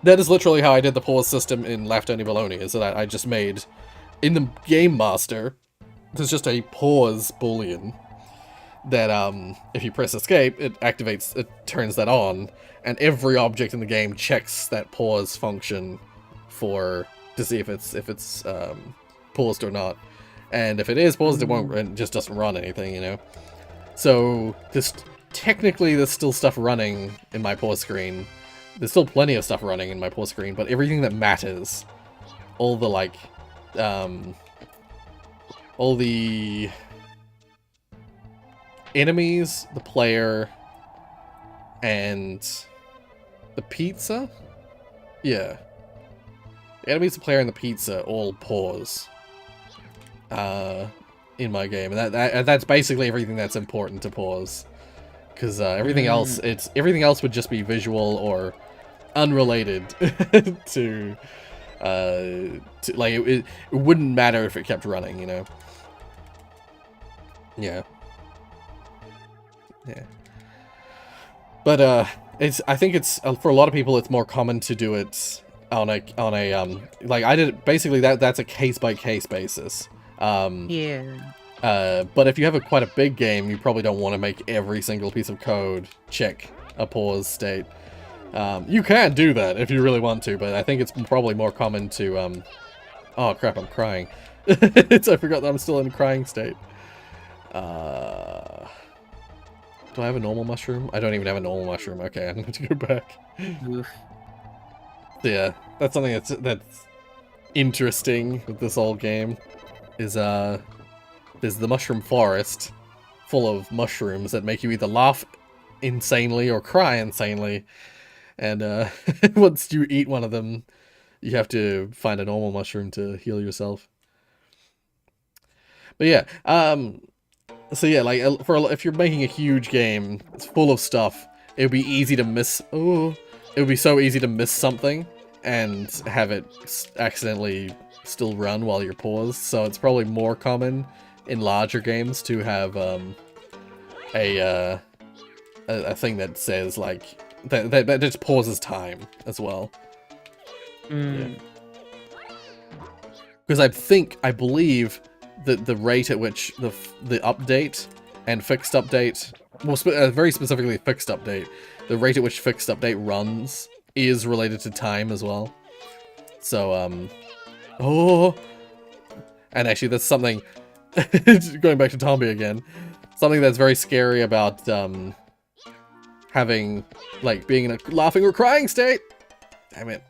that is literally how I did the pause system in Left Only Baloney, is that I just made, in the game master, there's just a pause boolean that if you press escape, it turns that on, and every object in the game checks that pause function to see if it's paused or not. And if it is paused, it just doesn't run anything, you know? So, technically there's still stuff running in my pause screen. There's still plenty of stuff running in my pause screen, but everything that matters, all the, like, all the enemies, the player, and the pizza? Yeah. The enemies, the player, and the pizza all pause. in my game, and that's basically everything that's important to pause. Because everything else would just be visual or unrelated to like it wouldn't matter if it kept running, you know. Yeah. But I think it's for a lot of people it's more common to do it on a like I did basically that's a case by case basis. Yeah. But if you have quite a big game, you probably don't want to make every single piece of code check a pause state. You can do that if you really want to, but I think it's probably more common to, oh crap, I'm crying. I forgot that I'm still in a crying state. Do I have a normal mushroom? I don't even have a normal mushroom. Okay, I'm going to go back. Oof. Yeah, that's something that's interesting with this old game, is, there's the mushroom forest full of mushrooms that make you either laugh insanely or cry insanely. And once you eat one of them, you have to find a normal mushroom to heal yourself. But yeah, so yeah, like if you're making a huge game, it's full of stuff. It would be easy to miss. Oh, it would be so easy to miss something and have it accidentally still run while you're paused. So it's probably more common in larger games to have a thing that says like that just pauses time as well. Yeah. Because I believe that the rate at which the update and fixed update, well, very specifically fixed update, the rate at which fixed update runs is related to time as well. So oh, and actually that's something. Going back to Tombi again, something that's very scary about having, like, being in a laughing or crying state. Damn it.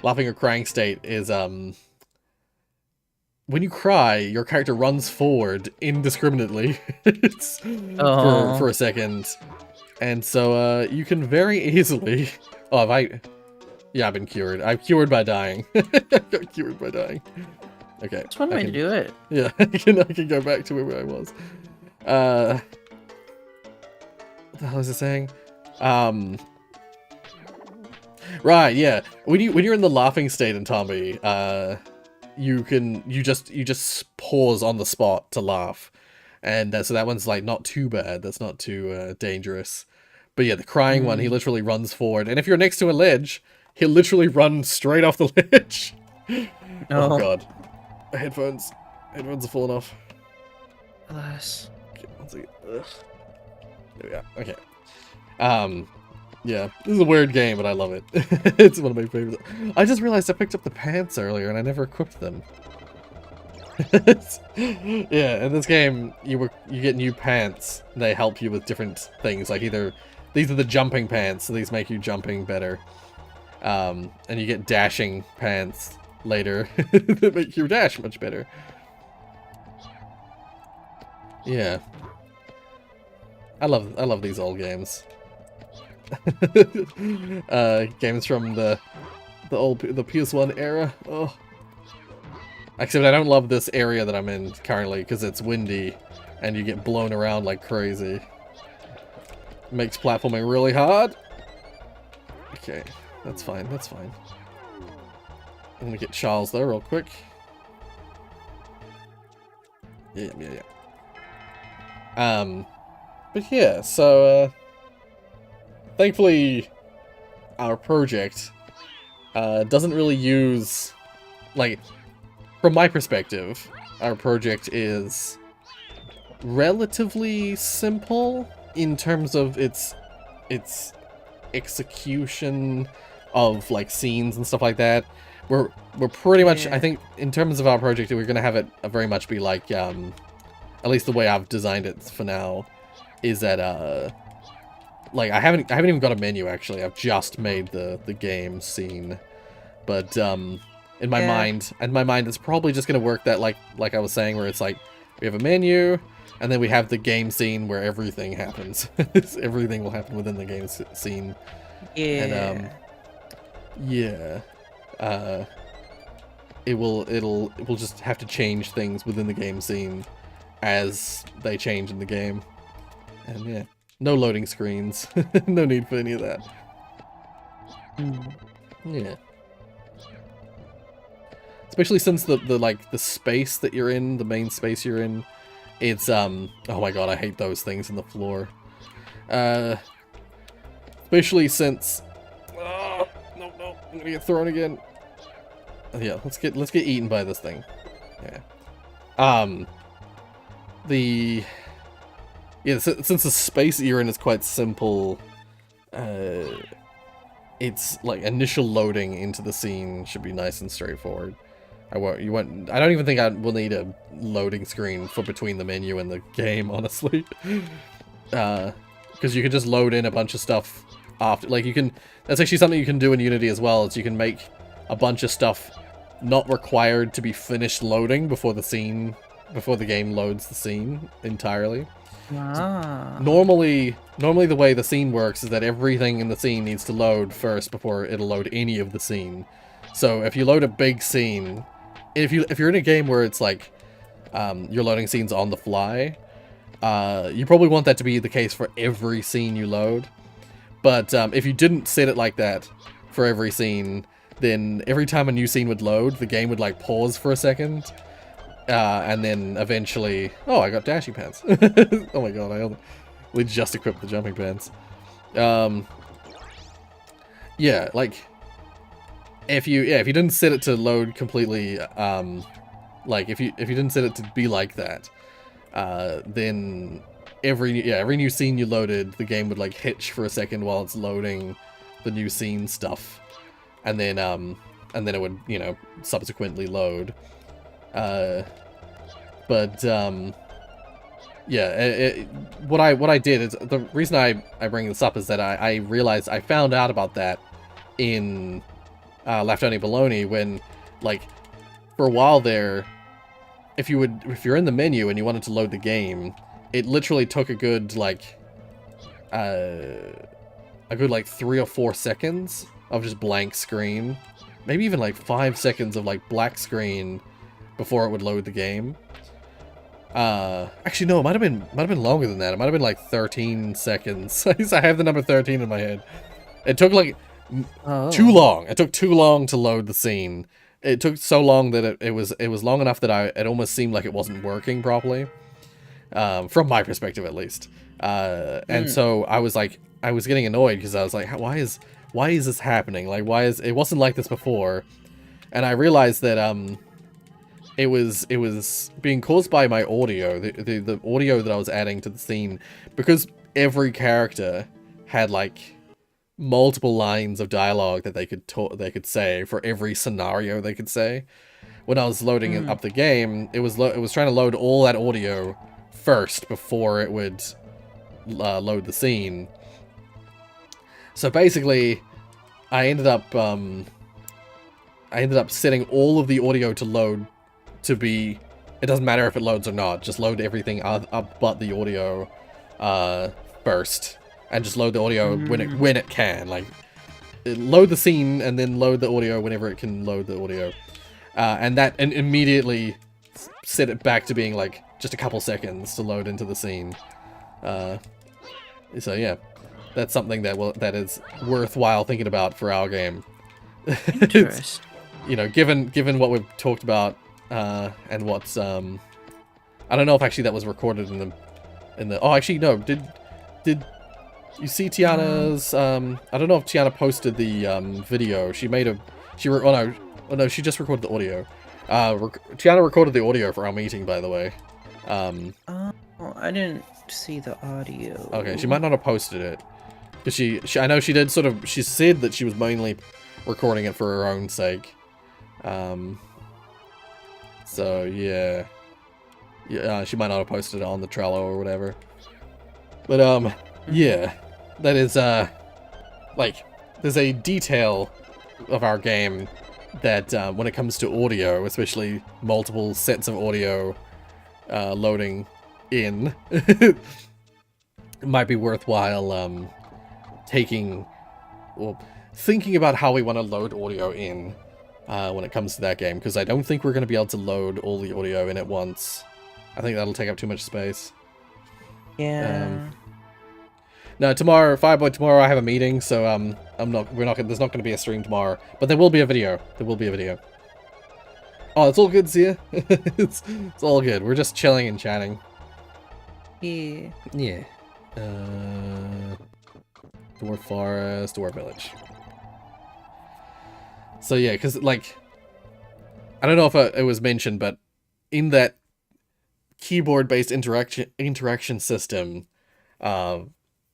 Laughing or crying state is, when you cry, your character runs forward indiscriminately for a second. And so, you can very easily... Oh, yeah, I've been cured. I'm cured by dying. I got cured by dying. Okay. That's one way to do it. Yeah, I can go back to where I was. What the hell is it saying? Right, yeah. When you're in the laughing state in Tombi, you just pause on the spot to laugh, and so that one's like not too bad. That's not too dangerous. But yeah, the crying one, he literally runs forward, and if you're next to a ledge, he'll literally run straight off the ledge. Oh god, headphones are full enough. Alas. Okay, 1 second. Ugh. There we are. Okay. Yeah, this is a weird game, but I love it. It's one of my favorites. I just realized I picked up the pants earlier and I never equipped them. Yeah, in this game, you get new pants. They help you with different things, like either these are the jumping pants, so these make you jumping better. And you get dashing pants later that make your dash much better. Yeah. I love these old games. Games from the PS1 era. Oh. Except I don't love this area that I'm in currently because it's windy and you get blown around like crazy. Makes platforming really hard. Okay, that's fine, that's fine. I'm gonna get Charles though real quick. Yeah. But yeah, so thankfully our project doesn't really use, like, from my perspective, our project is relatively simple in terms of its execution of like scenes and stuff like that. We're pretty much, I think, in terms of our project, we're gonna have it very much be like, at least the way I've designed it for now, is that like I haven't even got a menu actually. I've just made the game scene, but in my mind, it's probably just gonna work that like I was saying, where it's like we have a menu and then we have the game scene where everything happens. Everything will happen within the game scene. Yeah. And yeah. It will just have to change things within the game scene as they change in the game. And yeah, no loading screens. No need for any of that. Yeah. Especially since the space that you're in, the main space you're in, it's oh my god, I hate those things in the floor. Especially since no, I'm gonna get thrown again. Yeah, let's get eaten by this thing. Yeah. Since the space that you're in is quite simple, it's like initial loading into the scene should be nice and straightforward. I don't even think I will need a loading screen for between the menu and the game, honestly. Because you can just load in a bunch of stuff after, like that's actually something you can do in Unity as well, is you can make a bunch of stuff not required to be finished loading before the game loads the scene entirely. Ah. Normally the way the scene works is that everything in the scene needs to load first before it'll load any of the scene. So if you load a big scene, if you're in a game where it's like you're loading scenes on the fly, you probably want that to be the case for every scene you load. But if you didn't set it like that for every scene, then every time a new scene would load, the game would like pause for a second. And then eventually... Oh, I got dashing pants. Oh my god, we just equipped the jumping pants. Yeah, like... If you didn't set it to load completely, like, if you didn't set it to be like that, then every new scene you loaded, the game would, like, hitch for a second while it's loading the new scene stuff. And then it would, subsequently load. Yeah, what I did is, the reason I bring this up is that I realized I found out about that in Left Only Baloney when, like, for a while there, if you're in the menu and you wanted to load the game, it literally took a good like 3 or 4 seconds of just blank screen, maybe even like 5 seconds of like black screen before it would load the game. Actually no, it might have been longer than that. It might have been like 13 seconds. I have the number 13 in my head. It took like too long. It took too long to load the scene. It took so long that it was long enough that it almost seemed like it wasn't working properly. From my perspective at least. And so I was getting annoyed because I was like, why is this happening? Like, it wasn't like this before. And I realized that it was being caused by my audio, the audio that I was adding to the scene, because every character had like multiple lines of dialogue that they could say for every scenario they could say. When I was loading up the game, it was trying to load all that audio first before it would load the scene. So basically, I ended up setting all of the audio to load to be. It doesn't matter if it loads or not. Just load everything up but the audio first, and just load the audio when it can. Like, load the scene and then load the audio whenever it can load the audio, and immediately set it back to being like just a couple seconds to load into the scene. So yeah, that's something that is worthwhile thinking about for our game. Interesting. Given what we've talked about, and what's I don't know if actually that was recorded in the. Oh, actually no. Did you see Tiana's? I don't know if Tiana posted the video. She just recorded the audio. Tiana recorded the audio for our meeting, by the way. Oh, I didn't see the audio. Okay, she might not have posted it. Because I know she did she said that she was mainly recording it for her own sake. So, yeah. She might not have posted it on the Trello or whatever. But, yeah. That is, like, there's a detail of our game that, when it comes to audio, especially multiple sets of audio loading in, it might be worthwhile thinking about how we want to load audio in when it comes to that game, because I don't think we're going to be able to load all the audio in at once I think that'll take up too much space. Yeah. No, tomorrow, Fireboy, tomorrow I have a meeting, so there's not going to be a stream tomorrow, but there will be a video. There will be a video. Oh, it's all good, Zia. it's all good. We're just chilling and chatting. Yeah. Yeah. Dwarf Forest, Dwarf Village. So yeah, because like, I don't know if it was mentioned, but in that keyboard-based interaction system,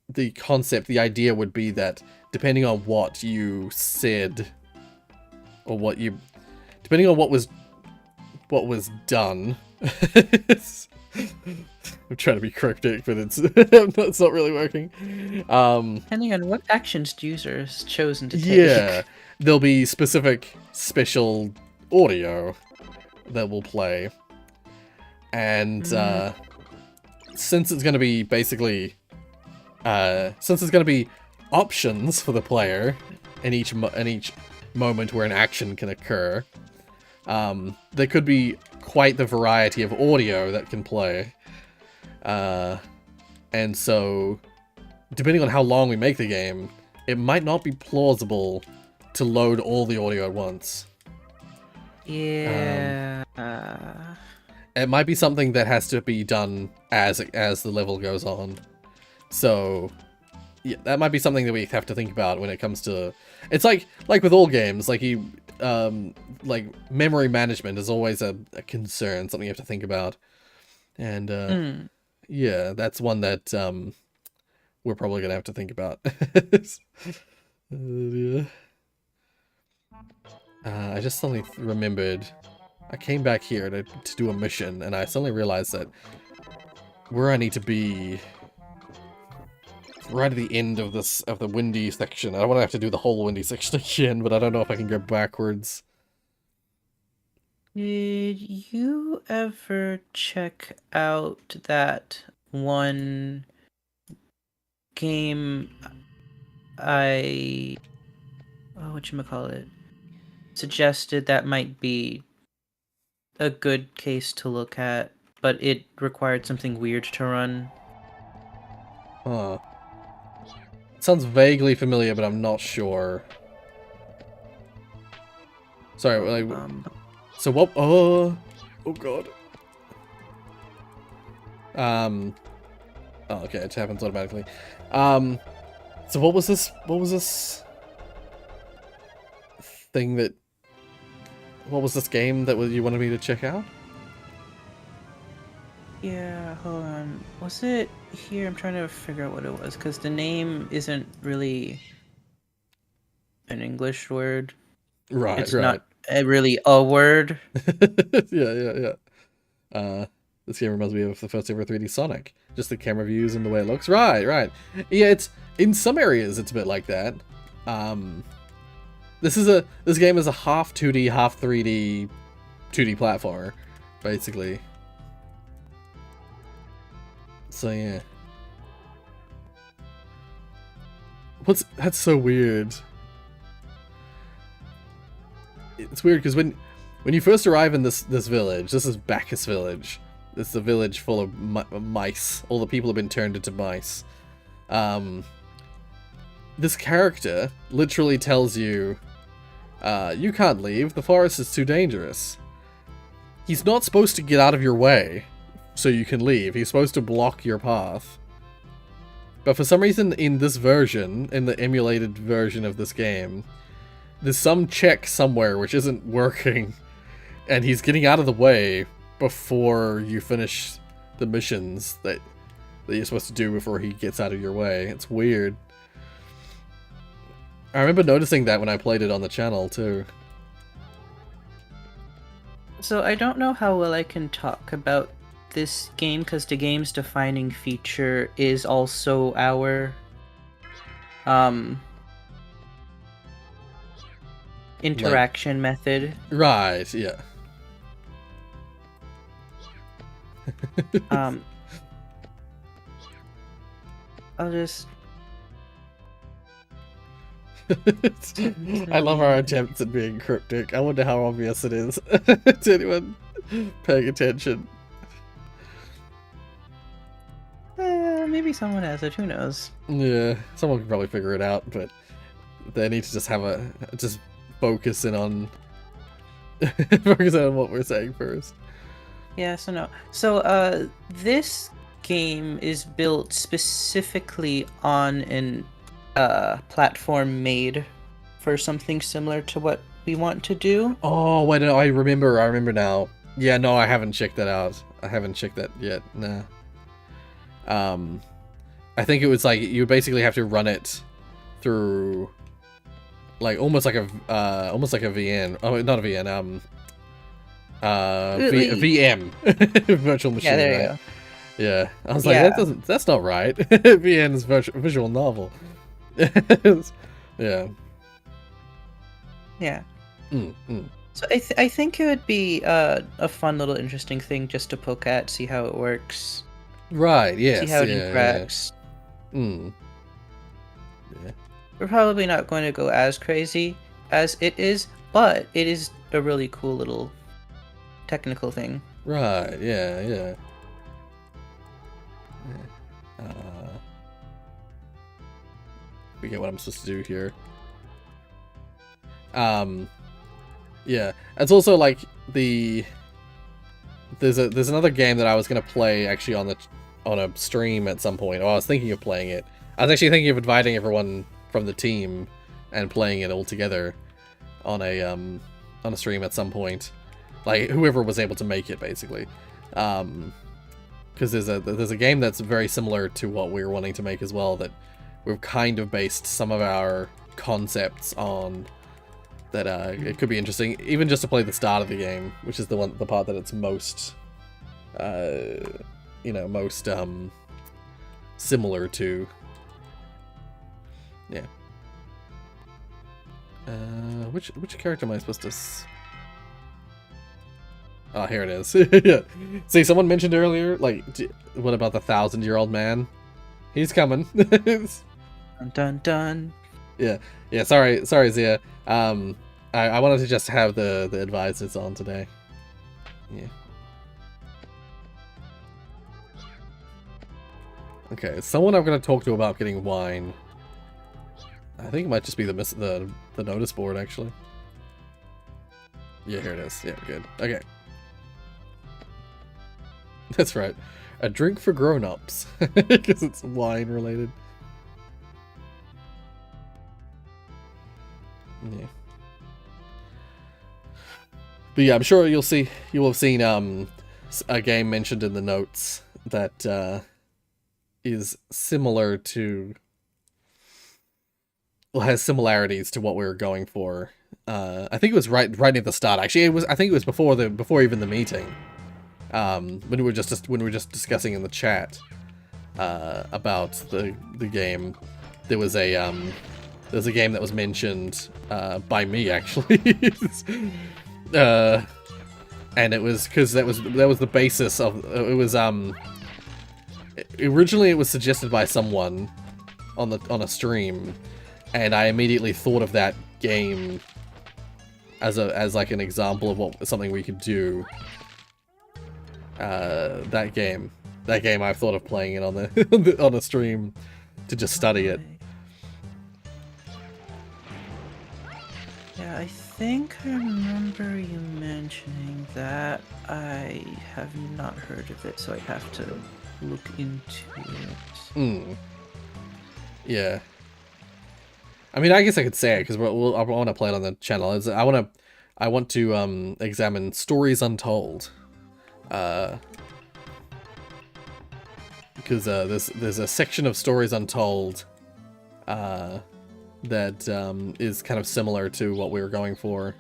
the concept, the idea would be that depending on what you said, or depending on what was done. I'm trying to be cryptic, but it's not really working. Depending on what actions the user has chosen to take. Yeah, there'll be specific special audio that will play. And since it's going to be basically... since it's going to be options for the player in each moment where an action can occur, there could be quite the variety of audio that can play. And so, depending on how long we make the game, it might not be plausible to load all the audio at once. Yeah. It might be something that has to be done as the level goes on. So, yeah, that might be something that we have to think about when it comes to... It's like with all games, like memory management is always a concern, something you have to think about. And, yeah, that's one that we're probably going to have to think about. I just suddenly remembered, I came back here to do a mission, and I suddenly realized that where I need to be... right at the end of the windy section. I don't want to have to do the whole windy section again, but I don't know if I can go backwards. Did you ever check out that one game whatchamacallit, suggested that might be a good case to look at, but it required something weird to run? Huh. Sounds vaguely familiar, but I'm not sure. Sorry, like... So what... Oh god. Oh, okay, it happens automatically. So what was this thing that... What was this game that you wanted me to check out? Yeah, hold on. Was it here? I'm trying to figure out what it was, because the name isn't really an English word. Right, it's right. not really a word. Yeah. This game reminds me of the first ever 3D Sonic. Just the camera views and the way it looks. Right. Yeah, it's in some areas it's a bit like that. This game is a half 2D, half 3D 2D platformer, basically. So yeah. That's so weird. It's weird because when you first arrive in this village, this is Bacchus Village. It's a village full of mice. All the people have been turned into mice. This character literally tells you, you can't leave, the forest is too dangerous. He's not supposed to get out of your way so you can leave. He's supposed to block your path. But for some reason in this version, in the emulated version of this game, there's some check somewhere which isn't working, and he's getting out of the way before you finish the missions that you're supposed to do before he gets out of your way. It's weird. I remember noticing that when I played it on the channel too. So I don't know how well I can talk about this game, because the game's defining feature is also our interaction method. Right, yeah. I'll just... I love our attempts at being cryptic. I wonder how obvious it is to anyone paying attention. maybe someone has it. Who knows? Yeah, someone can probably figure it out, but they need to just just focus in on focus on what we're saying first. Yeah. So no. So this game is built specifically on an platform made for something similar to what we want to do. Oh, wait, no, I remember now. Yeah, no, I haven't checked that out. I haven't checked that yet, nah. I think it was like, you basically have to run it through, like, almost like a VN. Oh, not a VN, VM. Virtual machine, Yeah, there right? you go. Yeah, I was like, that's not right. VN is visual novel. Yeah. Yeah. Mm. So I think it would be a fun little interesting thing just to poke at, see how it works, Right, yes. see how it interacts. Yeah. We're probably not going to go as crazy as it is, but it is a really cool little technical thing. Right, yeah. Forget what I'm supposed to do here. Yeah. It's also like there's another game that I was gonna play actually on a stream at some point. Or I was thinking of playing it. I was actually thinking of inviting everyone from the team and playing it all together on a stream at some point. Like whoever was able to make it, basically. Because there's a game that's very similar to what we were wanting to make as well, that we've kind of based some of our concepts on. That it could be interesting, even just to play the start of the game, which is the part that it's most, most similar to. Yeah. Which character am I supposed to? Oh, here it is. Yeah. See, someone mentioned earlier, like, what about the 1,000-year-old man? He's coming. Dun dun dun. Yeah. Sorry, Zia. I wanted to just have the advisors on today. Yeah. Okay, someone I'm gonna talk to about getting wine. I think it might just be the notice board, actually. Yeah, here it is. Yeah, good. Okay. That's right. A drink for grown-ups. Because it's wine related. Yeah. But yeah, I'm sure you will have seen a game mentioned in the notes that is similar to, well, has similarities to what we were going for. I think it was right at the start. Actually, I think it was before even the meeting. When we were just discussing in the chat about the game, there was a game that was mentioned by me, actually. And it was because that was the basis of it. Was originally it was suggested by someone on a stream, and I immediately thought of that game as like an example of something we could do. That game I've thought of playing it on a stream to just study it. Yeah, I think I remember you mentioning that. I have not heard of it, so I have to look into it. Yeah. I mean, I guess I could say it because I want to play it on the channel. I want to examine Stories Untold. Because there's a section of Stories Untold that is kind of similar to what we were going for.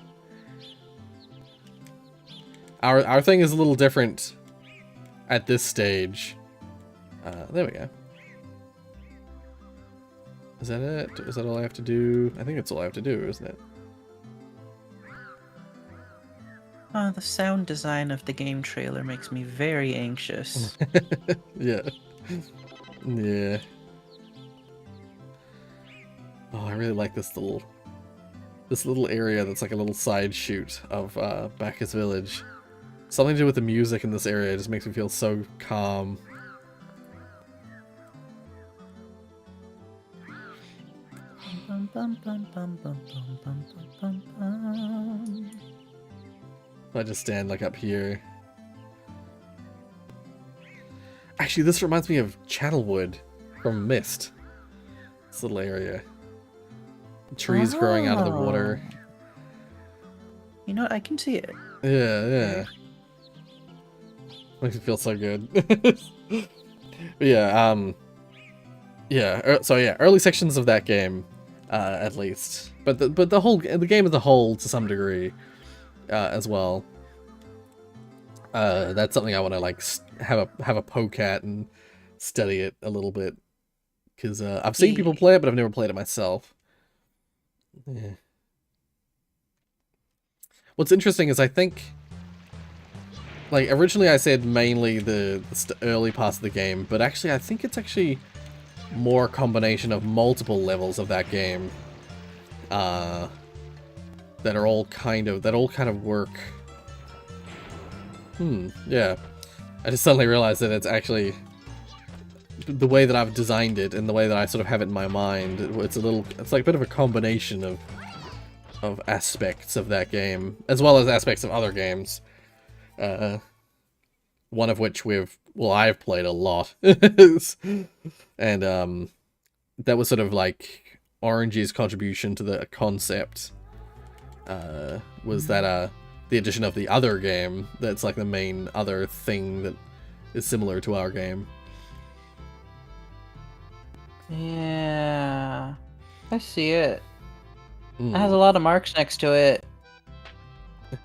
Our thing is a little different at this stage. There we go. Is that it? Is that all I have to do? I think that's all I have to do, isn't it? The sound design of the game trailer makes me very anxious. Yeah. Yeah. Oh, I really like this little area that's like a little side shoot of Bacchus Village. Something to do with the music in this area just makes me feel so calm. Bum, bum, bum, bum, bum, bum, bum, bum, bum. I just stand like up here. Actually, this reminds me of Channelwood from Mist. This little area. Trees growing out of the water. You know what? I can see it. Yeah, yeah. Makes me feel so good. But yeah, so yeah, early sections of that game, at least. But the game as a whole, to some degree, as well. That's something I want to like have a poke at and study it a little bit, because I've seen people play it, but I've never played it myself. Yeah. What's interesting is I think, like, originally I said mainly the early parts of the game, but actually I think it's actually more a combination of multiple levels of that game that all kind of work. Yeah. I just suddenly realized that it's actually the way that I've designed it and the way that I sort of have it in my mind. It's like a bit of a combination of aspects of that game, as well as aspects of other games. One of which I've played a lot. And that was sort of like Orange's contribution to the concept. Was that the addition of the other game that's like the main other thing that is similar to our game. Yeah, I see it. It has a lot of marks next to it.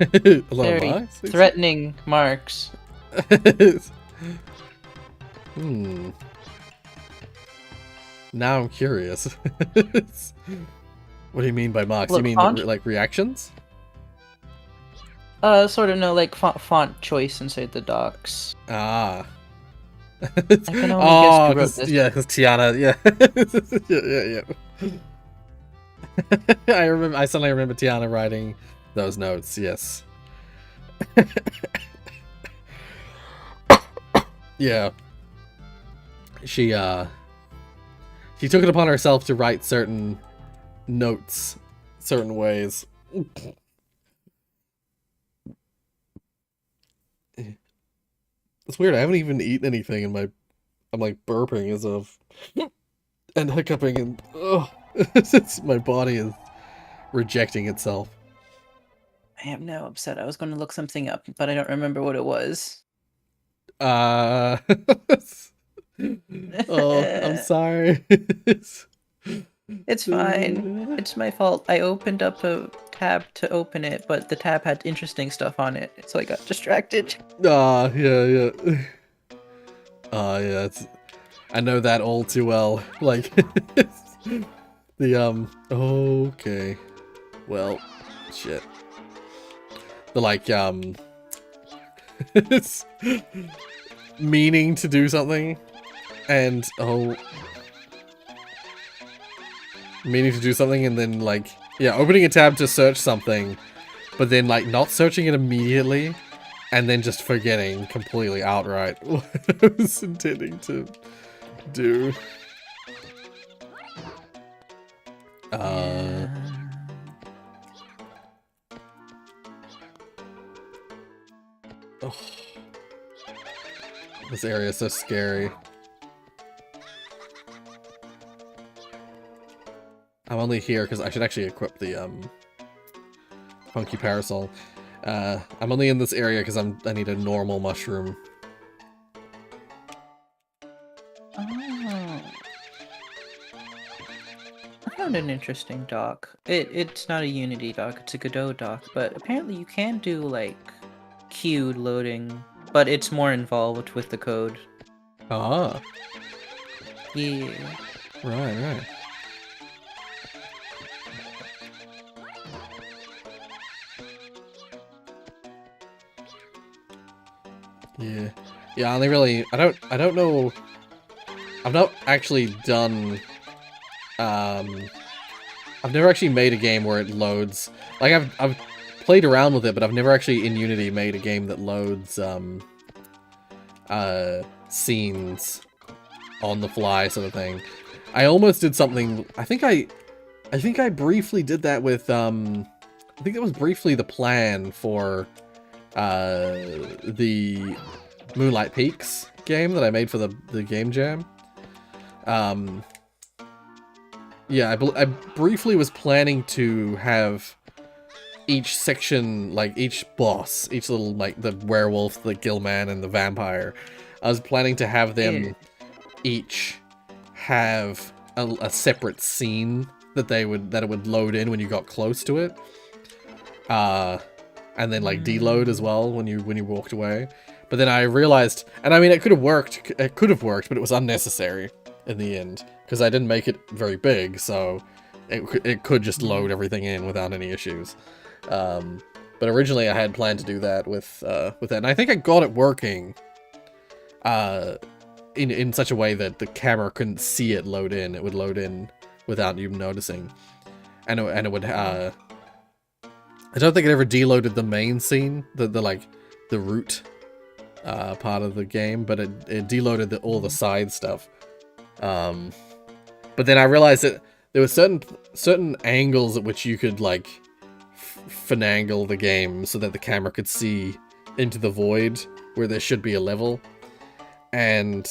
A lot Very of marks? threatening marks. Now I'm curious. What do you mean by marks? Look, you mean like reactions? Sort of no, like font choice inside the docs. Ah. I can only guess who wrote this. Yeah, because Tiana, yeah. Yeah. I suddenly remember Tiana writing those notes, yes. Yeah. She took it upon herself to write certain notes certain ways. It's weird, I haven't even eaten anything and I'm like burping as of and hiccuping and my body is rejecting itself. I am now upset. I was going to look something up, but I don't remember what it was. Oh, I'm sorry. It's fine. It's my fault. I opened up a tab to open it, but the tab had interesting stuff on it, so I got distracted. Yeah. Yeah, I know that all too well. Like, okay. Well, shit. The, like, it's meaning to do something, and, meaning to do something, and then, like, yeah, opening a tab to search something, but then, like, not searching it immediately, and then just forgetting completely outright what I was intending to do. Oh. This area is so scary. I'm only here because I should actually equip the funky parasol. I'm only in this area because I need a normal mushroom. Oh. I found an interesting doc. It's not a Unity doc, it's a Godot doc, but apparently you can do like queued loading, but it's more involved with the code. Ah. Yeah. Right. Yeah, I don't know. I've not actually done, I've never actually made a game where it loads, like I've played around with it, but I've never actually in Unity made a game that loads, scenes on the fly sort of thing. I almost did something, I think I I think I briefly did that with, I think that was briefly the plan for, the Moonlight Peaks game that I made for the Game Jam. Yeah, I briefly was planning to have each section, like each boss, each little, like the werewolf, the gillman, and the vampire, I was planning to have them each have a separate scene that it would load in when you got close to it, and then like deload as well when you walked away. But then I realized, and I mean, it could have worked, but it was unnecessary in the end because I didn't make it very big, so it could just load everything in without any issues. But originally I had planned to do that with that, and I think I got it working in such a way that the camera couldn't see it load in. It would load in without you noticing, and it would. I don't think it ever deloaded the main scene, the root part of the game, but it deloaded all the side stuff. But then I realized that there were certain angles at which you could like finagle the game so that the camera could see into the void where there should be a level. And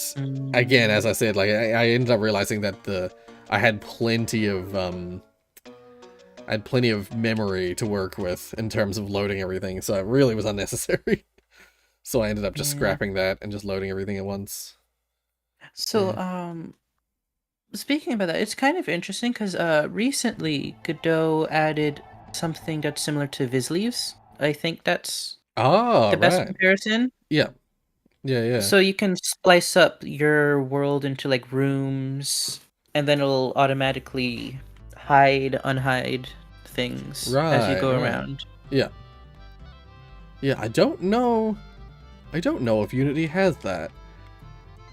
again, as I said, like I ended up realizing that I had plenty of memory to work with in terms of loading everything, so it really was unnecessary. So I ended up just scrapping that and just loading everything at once. So, speaking about that, it's kind of interesting because recently Godot added something that's similar to Vizleaves. I think that's the best comparison. Yeah. So you can splice up your world into like rooms, and then it'll automatically unhide things as you go around. Yeah. I don't know if Unity has that.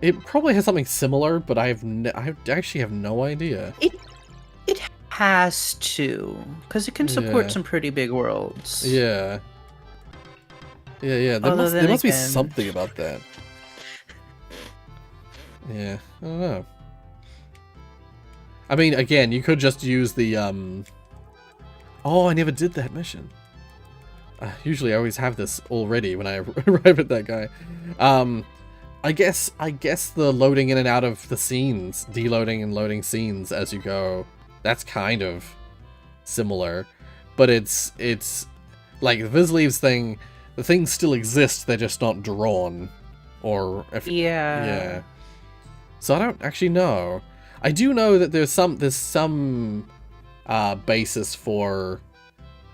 It probably has something similar, but I actually have no idea. It has to, because it can support some pretty big worlds. Yeah. There must be something about that. Yeah, I don't know. I mean, again, you could just use the Oh, I never did that mission. Usually I always have this already when I arrive at that guy. I guess the loading in and out of the scenes, deloading and loading scenes as you go, that's kind of similar. But it's like the Vizleaves thing, the things still exist, they're just not drawn. Or if yeah. So I don't actually know. I do know that there's some basis for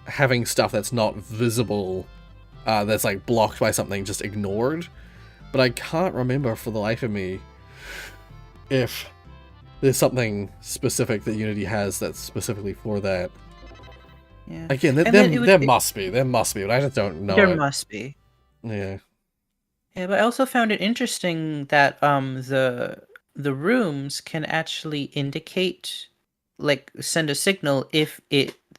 having stuff that's not visible, that's like blocked by something, just ignored. But I can't remember for the life of me if there's something specific that Unity has that's specifically for that. Yeah. Again, there must be, but I just don't know. There must be. Yeah. Yeah, but I also found it interesting that the rooms can actually indicate, like, send a signal if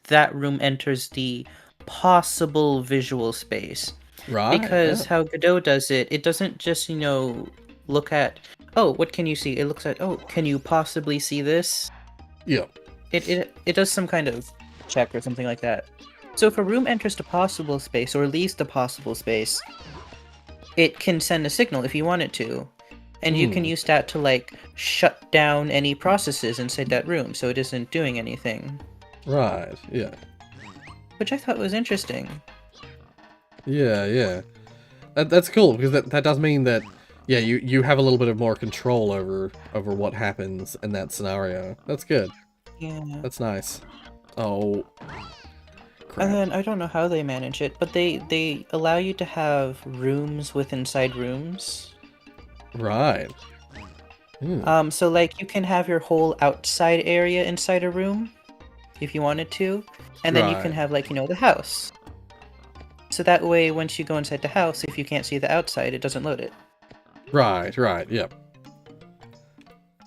that room enters the possible visual space. Right. Because how Godot does it, it doesn't just, look at, oh, what can you see? It looks at, oh, can you possibly see this? Yeah. It does some kind of check or something like that. So if a room enters the possible space or leaves the possible space, it can send a signal if you want it to. And you can use that to, like, shut down any processes inside that room so it isn't doing anything. Right, yeah. Which I thought was interesting. Yeah. That's cool, because that does mean that, yeah, you have a little bit of more control over what happens in that scenario. That's good. Yeah. That's nice. Oh. Crap. And then, I don't know how they manage it, but they allow you to have rooms with inside rooms. Right. So, like, you can have your whole outside area inside a room, if you wanted to, and then you can have, like, the house. So that way, once you go inside the house, if you can't see the outside, it doesn't load it. Right, yep.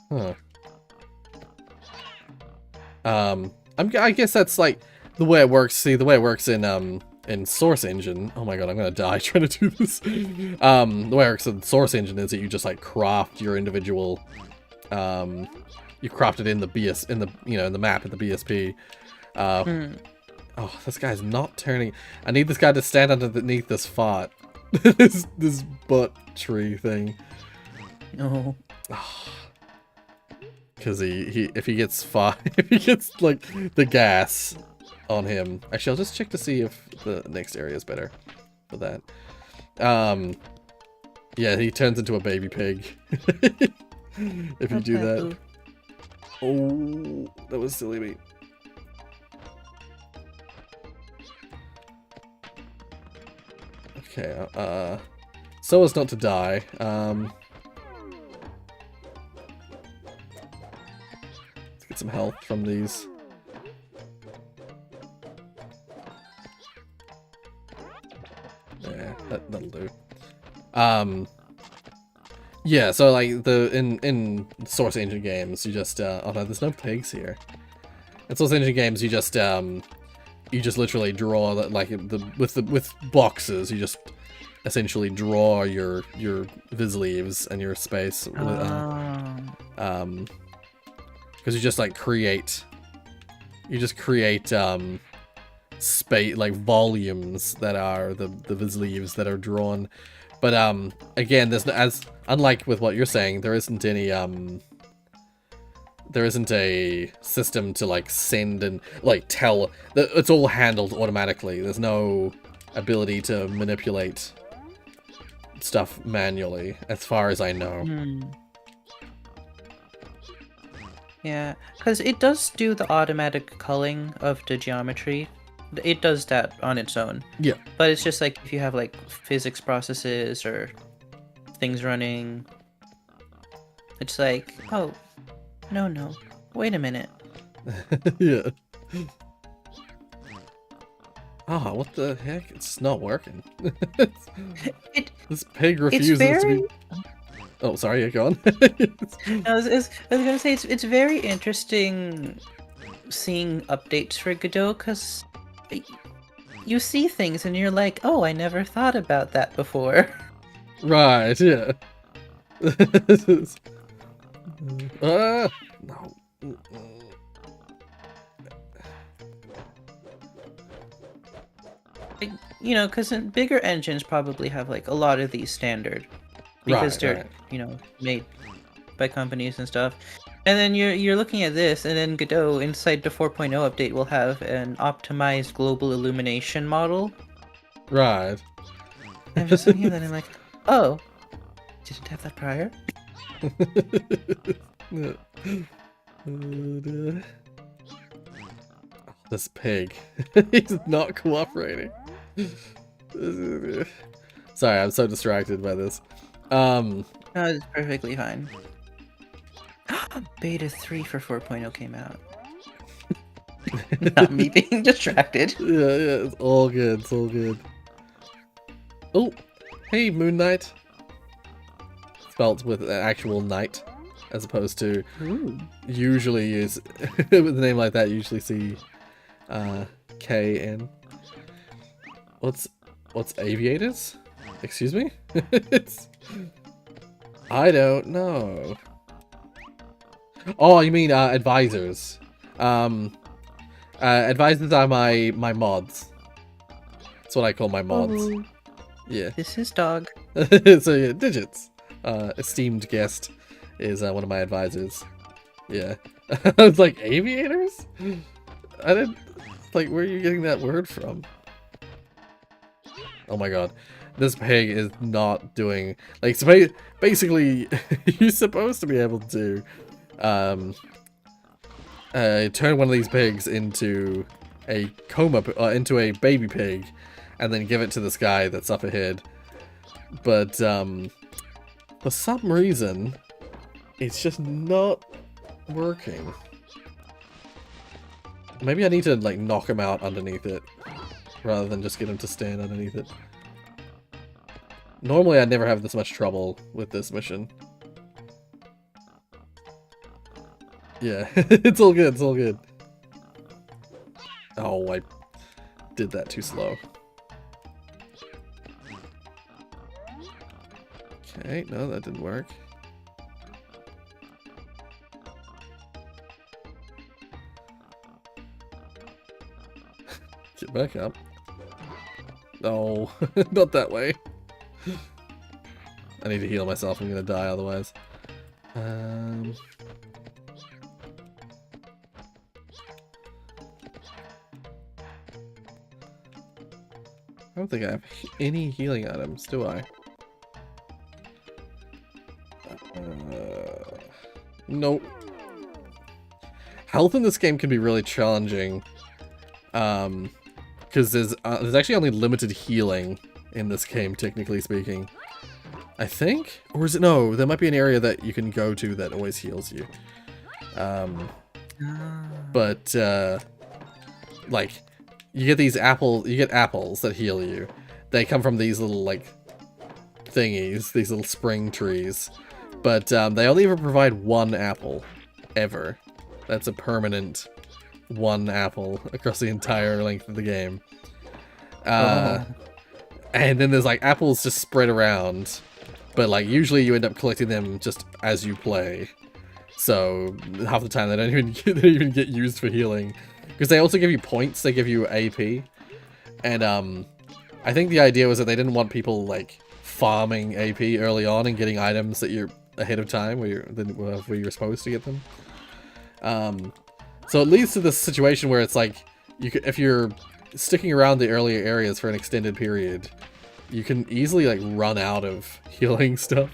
Huh. I guess that's, like, the way it works. See, the way it works in Source Engine. Oh my god, I'm gonna die trying to do this. The way it works in Source Engine is that you just, like, craft your individual you craft it in the in the map in the BSP. Oh, this guy's not turning. I need this guy to stand underneath this fart. this butt tree thing. No. Because if he gets if he gets like the gas on him. Actually, I'll just check to see if the next area is better for that. Yeah, he turns into a baby pig. If you do that. Oh, that was silly me. Okay, so as not to die. Let's get some health from these. Yeah, that'll do. Yeah, so like in Source Engine games, you just oh no, there's no pigs here. In Source Engine games, you just literally draw that, like with boxes. You just essentially draw your viz leaves and your space. Because you just like create. You just create space, like volumes that are the viz leaves that are drawn. But again, there's no, unlike with what you're saying, there isn't any there isn't a system to like send and like tell. It's all handled automatically. There's no ability to manipulate stuff manually, as far as I know. Yeah, because it does do the automatic culling of the geometry. It does that on its own. Yeah. But it's just like if you have like physics processes or things running, it's like, oh, no, wait a minute. Yeah. Oh, what the heck? It's not working. This pig refuses to be... Oh, sorry, you're gone. I was gonna say, it's very interesting seeing updates for Godot, because you see things and you're like, oh, I never thought about that before. Right, yeah. No. You know, because bigger engines probably have like a lot of these standard, because they're you know, made by companies and stuff. And then you're looking at this, and then Godot inside the 4.0 update will have an optimized global illumination model. Right. I'm just looking at that and I'm like, oh, didn't have that prior. This pig. He's not cooperating. Sorry, I'm so distracted by this. No, it's perfectly fine. Beta 3 for 4.0 came out. Not me being distracted. Yeah, it's all good, it's all good. Oh, hey, Moon Knight. Spelt with an actual knight, as opposed to usually is with a name like that. You usually see K-N. What's aviators? Excuse me? I don't know. Oh, you mean advisors? Advisors are my mods. That's what I call my mods. Oh, yeah. This is dog. So yeah, Digits, esteemed guest, is one of my advisors. Yeah. I was like, aviators? I didn't like. Where are you getting that word from? Oh my god. This pig is not doing, like, so basically, you're supposed to be able to, turn one of these pigs into a into a baby pig, and then give it to this guy that's up ahead. But, for some reason, it's just not working. Maybe I need to, like, knock him out underneath it, rather than just get him to stand underneath it. Normally, I'd never have this much trouble with this mission. Yeah, it's all good, it's all good. Oh, I did that too slow. Okay, no, that didn't work. Get back up. No, not that way. I need to heal myself. I'm gonna die otherwise. I don't think I have any healing items, do I? Nope. Health in this game can be really challenging. Because there's actually only limited healing in this game, technically speaking. I think? Or is it? No, there might be an area that you can go to that always heals you. But, like, you get these apples that heal you. They come from these little, like, thingies, these little spring trees. But, they only ever provide one apple. Ever. That's a permanent one apple across the entire length of the game. And then there's, like, apples just spread around. But, like, usually you end up collecting them just as you play. So, half the time they don't even get used for healing. Because they also give you points, they give you AP. And, I think the idea was that they didn't want people, like, farming AP early on and getting items that you're ahead of time where you're supposed to get them. So it leads to this situation where it's like, if you're sticking around the earlier areas for an extended period, you can easily, like, run out of healing stuff.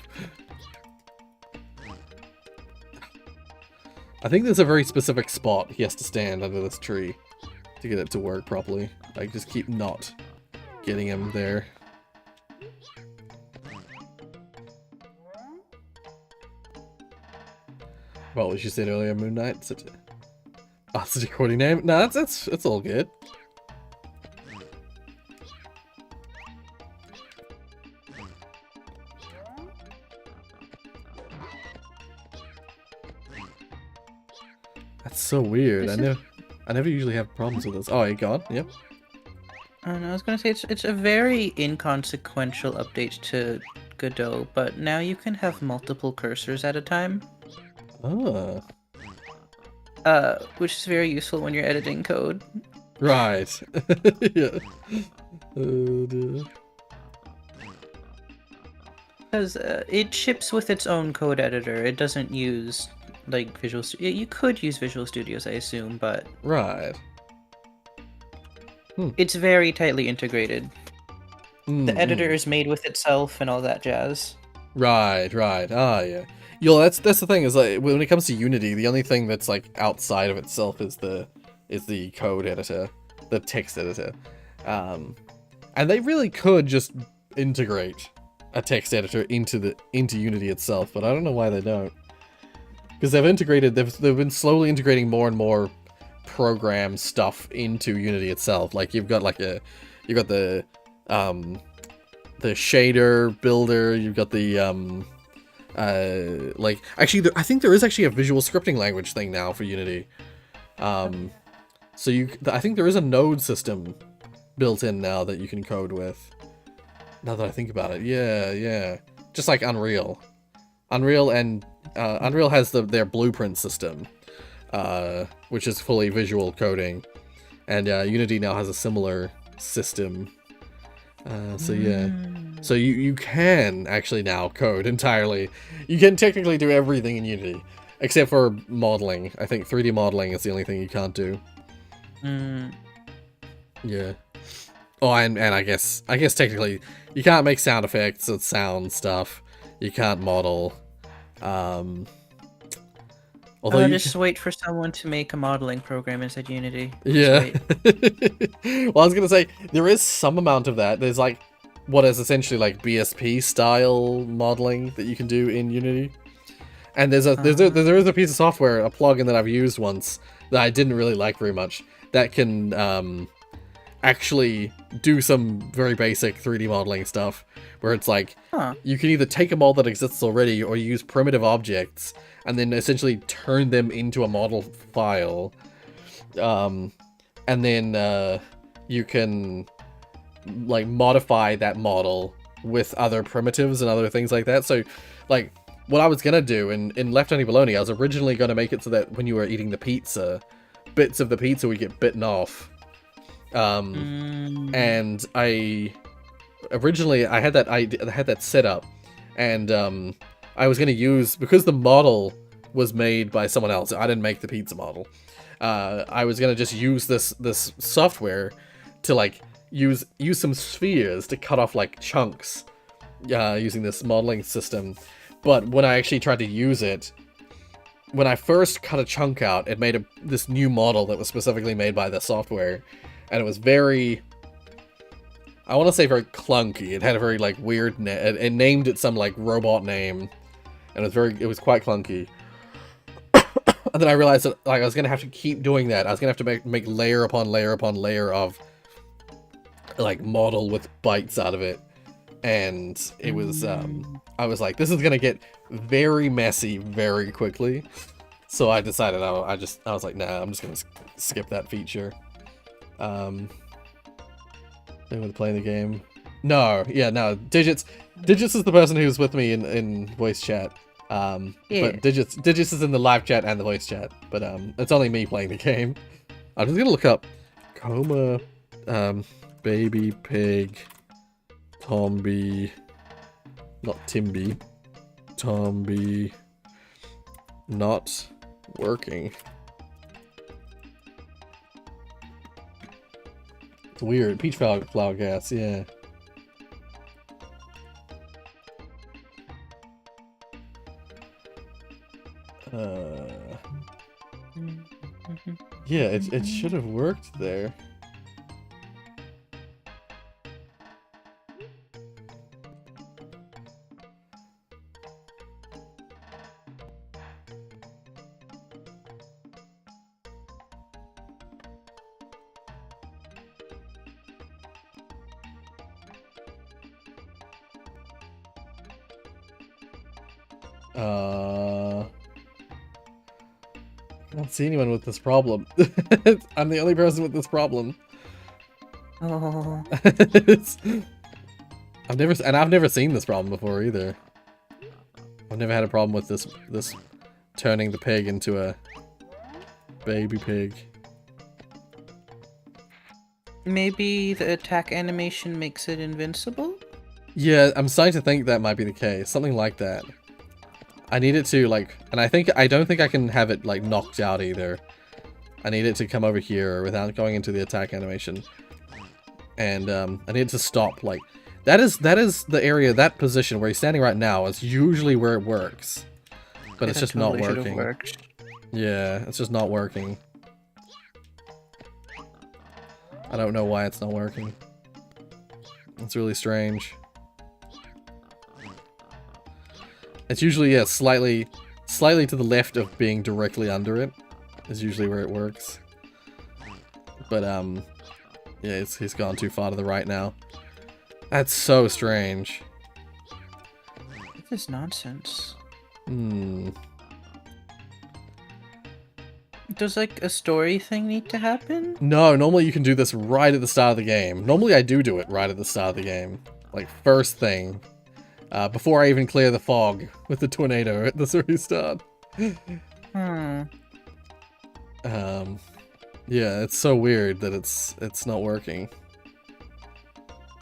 I think there's a very specific spot he has to stand under this tree to get it to work properly. I just keep not getting him there. Well, what you said earlier, Moon Knight. Such a corny name. No, that's all good. That's so weird. I never usually have problems with this. Oh, you gone? Yep. I was gonna say it's a very inconsequential update to Godot, but now you can have multiple cursors at a time. Oh. Which is very useful when you're editing code. Right. Yeah. Oh dear. Because it ships with its own code editor. It doesn't use, like, Visual Studio. You could use Visual Studios, I assume, but... Right. It's very tightly integrated. The editor is made with itself and all that jazz. Right. Ah, yeah. Yo, that's the thing, is like when it comes to Unity, the only thing that's like outside of itself is the code editor, the text editor. And they really could just integrate a text editor into Unity itself, but I don't know why they don't. Because they've been slowly integrating more and more program stuff into Unity itself. Like you've got the shader builder, you've got the I think there is actually a visual scripting language thing now for Unity. So I think there is a node system built in now that you can code with. Now that I think about it, yeah. Just like Unreal. Unreal has their blueprint system, which is fully visual coding, and Unity now has a similar system. So yeah. So you can actually now code entirely. You can technically do everything in Unity, except for modeling. I think 3D modeling is the only thing you can't do. Yeah. Oh, and I guess technically you can't make sound effects and sound stuff. You can't model. Although just wait for someone to make a modeling program inside Unity. Yeah. Well, I was gonna say there is some amount of that. There's like what is essentially like BSP style modeling that you can do in Unity. And there is a piece of software, a plugin that I've used once that I didn't really like very much, that can actually do some very basic 3D modeling stuff, where it's like you can either take a model that exists already or use primitive objects and then essentially turn them into a model file, and then you can like modify that model with other primitives and other things like that. So like what I was gonna do in Left Honey Bologna, I was originally gonna make it so that when you were eating the pizza, bits of the pizza would get bitten off. And originally I had that idea, I had that set up, and I was gonna use, because the model was made by someone else. I didn't make the pizza model. I was gonna just use this software to like use some spheres to cut off like chunks using this modeling system. But when I actually tried to use it, when I first cut a chunk out, it made this new model that was specifically made by the software, and it was very, I want to say very clunky. It had a very like weird it named it some like robot name, and it was quite clunky. And then I realized that like I was gonna have to keep doing that. I was gonna have to make layer upon layer upon layer of like model with bytes out of it, and it was I was like, this is gonna get very messy very quickly. So I decided I was like, nah, I'm just gonna skip that feature. Anyone playing the game? No, yeah, no. Digits is the person who's with me in voice chat. Yeah. But Digits is in the live chat and the voice chat. But it's only me playing the game. I'm just gonna look up Coma Baby Pig Tomby, not Timby. Tomby not working. It's weird. Peach flower gas, yeah. Yeah, it should have worked there. I don't see anyone with this problem. I'm the only person with this problem. Oh. I've never seen this problem before either. I've never had a problem with this turning the pig into a baby pig. Maybe the attack animation makes it invincible? Yeah, I'm starting to think that might be the case. Something like that. I need it to, like, and I don't think I can have it, like, knocked out either. I need it to come over here without going into the attack animation. And, I need it to stop, like, that is the area, that position where he's standing right now is usually where it works. But it's just not working. Yeah, it's just not working. I don't know why it's not working. It's really strange. It's usually, yeah, slightly to the left of being directly under it is usually where it works. But, yeah, he's gone too far to the right now. That's so strange. This is nonsense. Does, like, a story thing need to happen? No, normally you can do this right at the start of the game. Normally I do it right at the start of the game. Like, first thing. Before I even clear the fog with the tornado at the very start. Yeah, it's so weird that it's not working.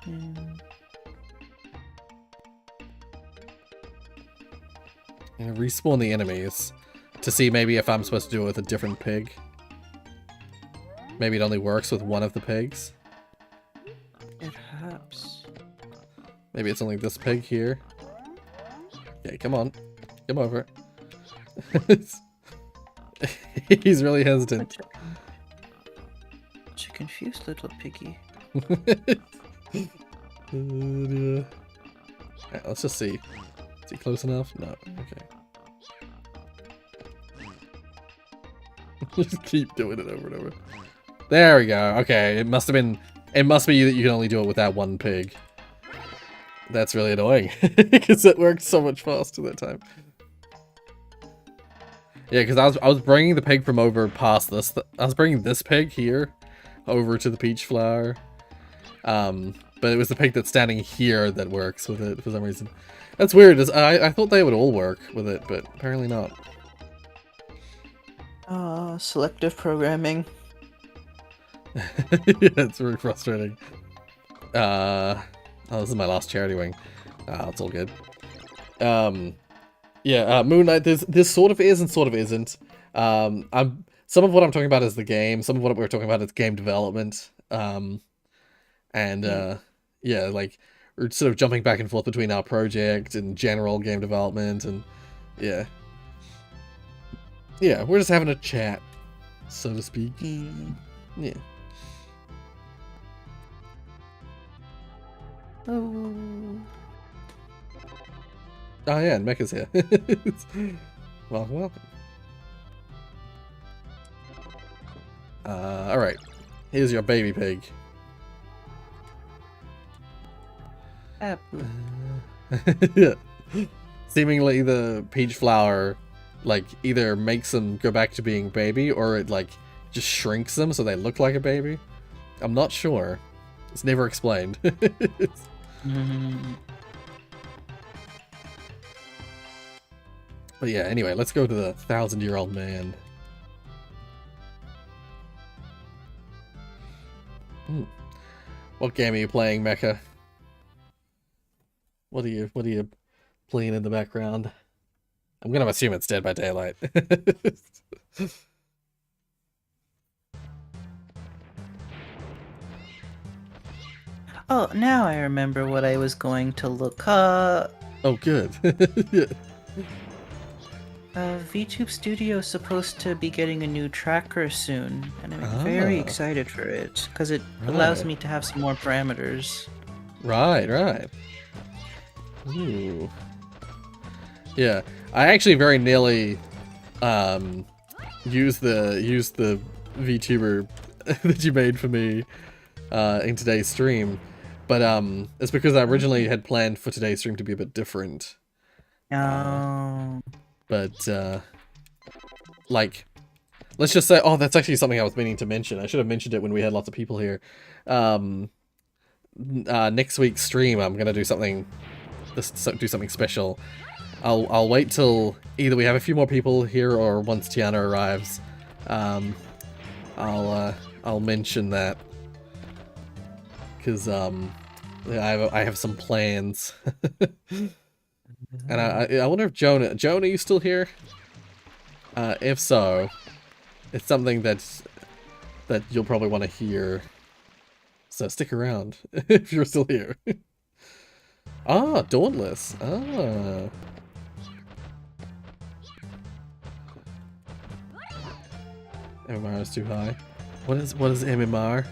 I'm gonna respawn the enemies to see maybe if I'm supposed to do it with a different pig. Maybe it only works with one of the pigs. Perhaps. Maybe it's only this pig here. Yeah, come on. Come over. He's really hesitant. Such a confused little piggy. Yeah, let's just see. Is he close enough? No. Okay. Just keep doing it over and over. There we go. Okay, it must be that you can only do it with that one pig. That's really annoying, because it worked so much faster that time. Yeah, because I was bringing the pig from over past this. I was bringing this pig here over to the peach flower. But it was the pig that's standing here that works with it for some reason. That's weird. I thought they would all work with it, but apparently not. Selective programming. Yeah, it's really frustrating. Oh, this is my last charity wing. It's all good. Moon Knight, this sort of is and sort of isn't. Some of what I'm talking about is the game. Some of what we're talking about is game development. Like we're sort of jumping back and forth between our project and general game development, and yeah, we're just having a chat, so to speak. Yeah. Oh yeah, and Mecha's here. Welcome. Alright. Here's your baby pig. Yeah. Seemingly the peach flower, like, either makes them go back to being baby, or it, like, just shrinks them so they look like a baby. I'm not sure. It's never explained. But yeah, anyway, let's go to the 1,000-year-old man. What game are you playing, Mecha? What are you playing in the background? I'm gonna assume it's Dead by Daylight. Oh, now I remember what I was going to look up. Oh, good. Yeah. VTube Studio is supposed to be getting a new tracker soon, and I'm very excited for it, because it allows me to have some more parameters. Right. Ooh. Yeah, I actually very nearly used the VTuber that you made for me in today's stream, but it's because I originally had planned for today's stream to be a bit different. But like, let's just say, oh, that's actually something I was meaning to mention. I should have mentioned it when we had lots of people here. Next week's stream, I'm gonna do something special. I'll wait till either we have a few more people here or once Tiana arrives. I'll mention that, because I have some plans. And I wonder if Jonah, are you still here? If so, it's something that you'll probably want to hear. So stick around if you're still here. Ah, Dauntless. Ah. MMR is too high. What is MMR?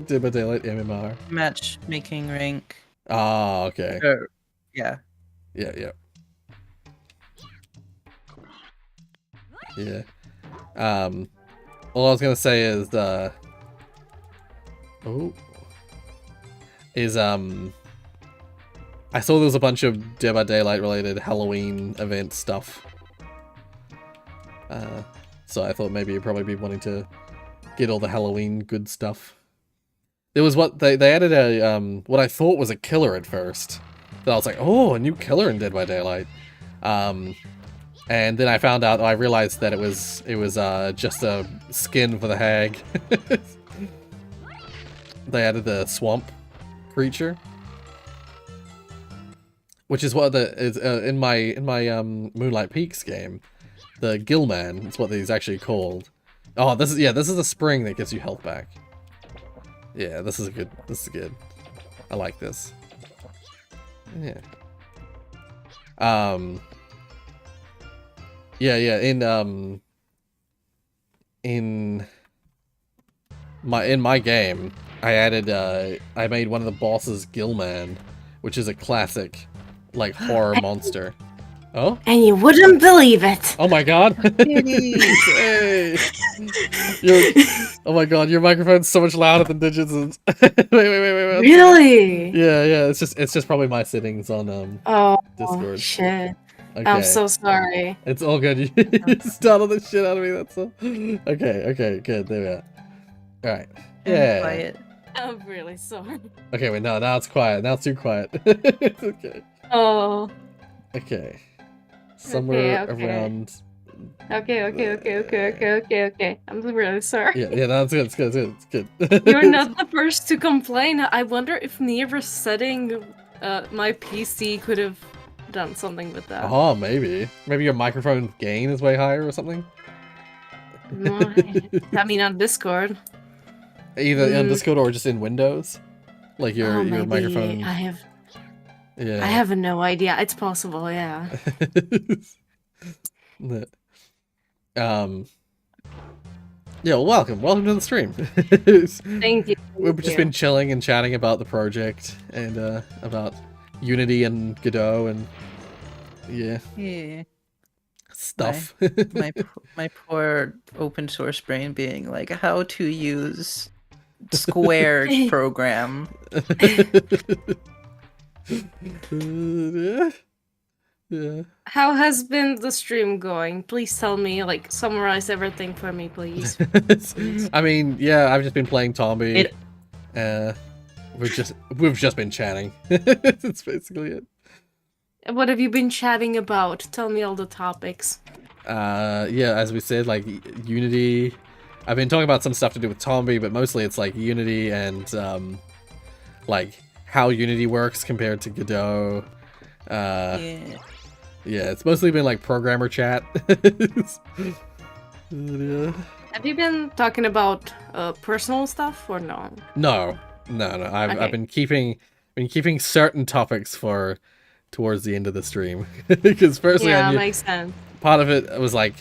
Dead by Daylight MMR. Matchmaking rank. Ah, okay. Yeah. Yeah. All I was gonna say is I saw there was a bunch of Dead by Daylight related Halloween event stuff. So I thought maybe you'd probably be wanting to get all the Halloween good stuff. There was what they added a what I thought was a killer at first. That I was like, oh, a new killer in Dead by Daylight. And then I found out, I realized that it was just a skin for the hag. They added the swamp creature, which is what is in my Moonlight Peaks game. The Gillman is what he's actually called. Oh, this is a spring that gives you health back. Yeah, this is good. I like this. Yeah. In my game, I added I made one of the bosses Gillman, which is a classic like horror monster. Oh? And you wouldn't believe it. Oh my god. Hey. Oh my god, your microphone's so much louder than Digits'. Wait. Really? Yeah, it's just probably my settings on Discord. Oh shit. Okay. I'm so sorry. It's all good. You startled the shit out of me, that's all. Okay, good, there we are. Alright. Yeah. Quiet. I'm really sorry. Okay, wait, no, now it's quiet. Now it's too quiet. It's okay. Oh. Okay. Somewhere Okay. around Okay. I'm really sorry. Yeah, no, it's good, it's good. You're not the first to complain. I wonder if near setting my PC could have done something with that. Oh, maybe your microphone gain is way higher or something. I mean, on Discord. Either on Discord or just in Windows, like your maybe. microphone. I have no idea. It's possible, yeah. Yeah, well, welcome to the stream. Thank you. We've just been chilling and chatting about the project and about Unity and Godot and stuff. My poor open source brain being like, how to use squared program. Yeah. How has been the stream going? Please tell me, like, summarize everything for me, please. I mean, yeah, I've just been playing Tombi. We've just been chatting. That's basically it. What have you been chatting about? Tell me all the topics. Yeah, as we said, like Unity. I've been talking about some stuff to do with Tombi, but mostly it's like Unity and like how Unity works compared to Godot. Yeah, it's mostly been like programmer chat. Have you been talking about personal stuff or no? No. I've been keeping certain topics for towards the end of the stream because personally, I knew, makes sense. Part of it was like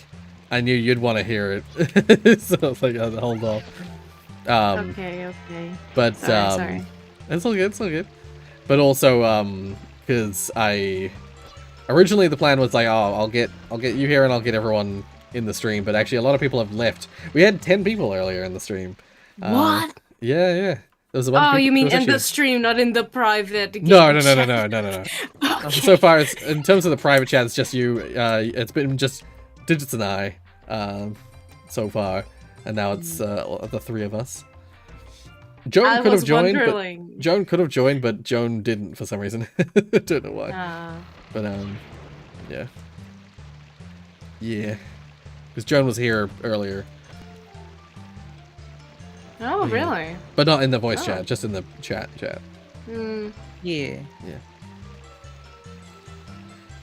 I knew you'd want to hear it, so I was like, I'll hold off. Okay. But sorry. It's all good. But also, because originally the plan was like, oh, I'll get you here and I'll get everyone in the stream, but actually a lot of people have left. We had 10 people earlier in the stream. What? Yeah. There was a bunch of people, you mean in the stream, not in the private game No. chat. Okay. So far, in terms of the private chat, it's just you. It's been just Digits and I so far, and now it's the three of us. Joan could have joined, but Joan didn't for some reason. Don't know why. But yeah, because Joan was here earlier. Oh, really? But not in the voice chat, just in the chat. Yeah.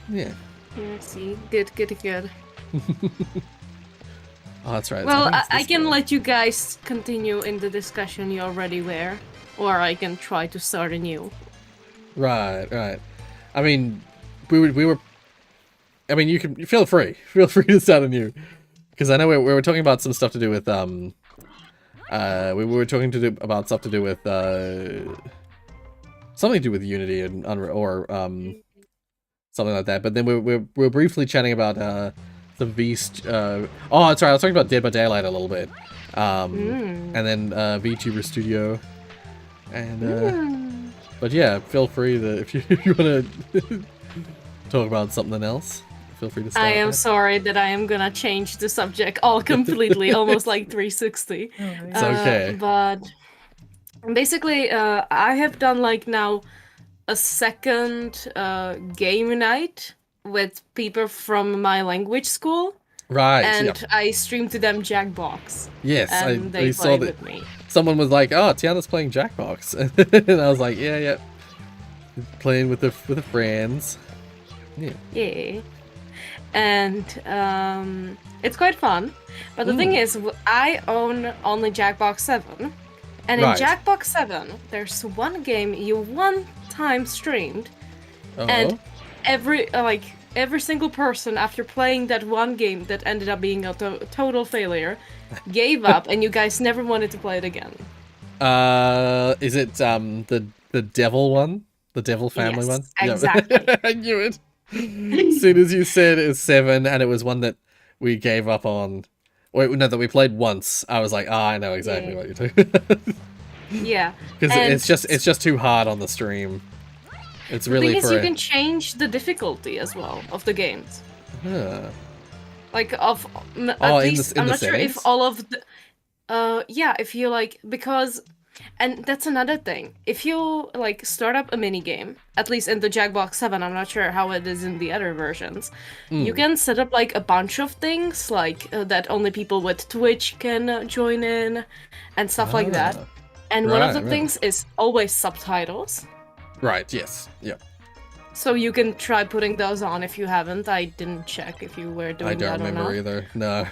Yeah, see. Good. Oh, that's right. Well, I can let you guys continue in the discussion you already were, or I can try to start anew. Right. I mean, we were. I mean, you can feel free to start anew, because I know we were talking about some stuff to do with we were talking about stuff to do with something to do with Unity and Unreal or something like that. But then we were briefly chatting about the Beast. Oh, that's right. I was talking about Dead by Daylight a little bit, and then VTuber Studio, and but yeah, feel free to if you want to talk about something else. Feel free to start. I am sorry that I am gonna change the subject all completely, almost like 360. It's okay. But basically, I have done like now a second game night with people from my language school. Right. And I streamed to them Jackbox. Yes, and I saw that. With me. Someone was like, "Oh, Tiana's playing Jackbox," and I was like, "Yeah, playing with the friends." Yeah. And it's quite fun. But the thing is, I own only Jackbox 7. And in Jackbox 7, there's one game you one time streamed. And every single person after playing that one game that ended up being a total failure gave up, and you guys never wanted to play it again. Is it the devil one? The devil family one? Exactly. Yep. I knew it. As soon as you said it's 7, and it was one that we gave up on. Wait, no, that we played once. I was like, I know exactly what you're talking about. Yeah. Because it's just too hard on the stream. It's really the thing is, you can change the difficulty as well of the games. Like at least I'm not sure if all of the. If you like, because And that's another thing. If you like start up a mini game, at least in the Jackbox 7, I'm not sure how it is in the other versions. You can set up like a bunch of things, like that only people with Twitch can join in, and stuff like that. And one of the things is always subtitles. Right. Yes. Yeah. So you can try putting those on if you haven't. I didn't check if you were doing that or not. I don't remember either. No.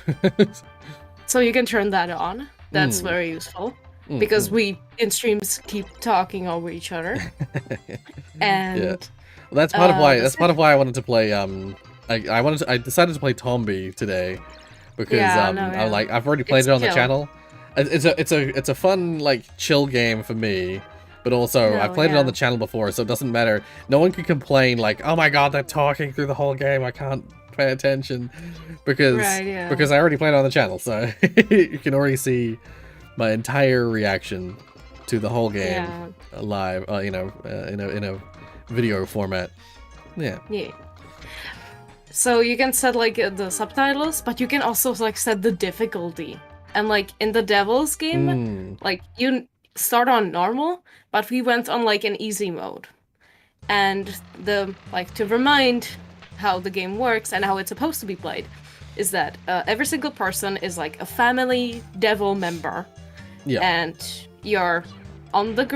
So you can turn that on. That's very useful. Because we in streams keep talking over each other. And well, that's part of why I wanted to play I decided to play Tombi today because I've already played it on the channel. It's a fun like chill game for me. But also, I've played it on the channel before, so it doesn't matter. No one can complain like, "Oh my god, they're talking through the whole game. I can't pay attention," because I already played it on the channel, so you can already see my entire reaction to the whole game live, in a video format. Yeah. Yeah. So you can set like the subtitles, but you can also like set the difficulty. And like in the Devil's game, like you start on normal, but we went on like an easy mode. And to remind how the game works and how it's supposed to be played is that every single person is like a family devil member. Yeah. And you're on the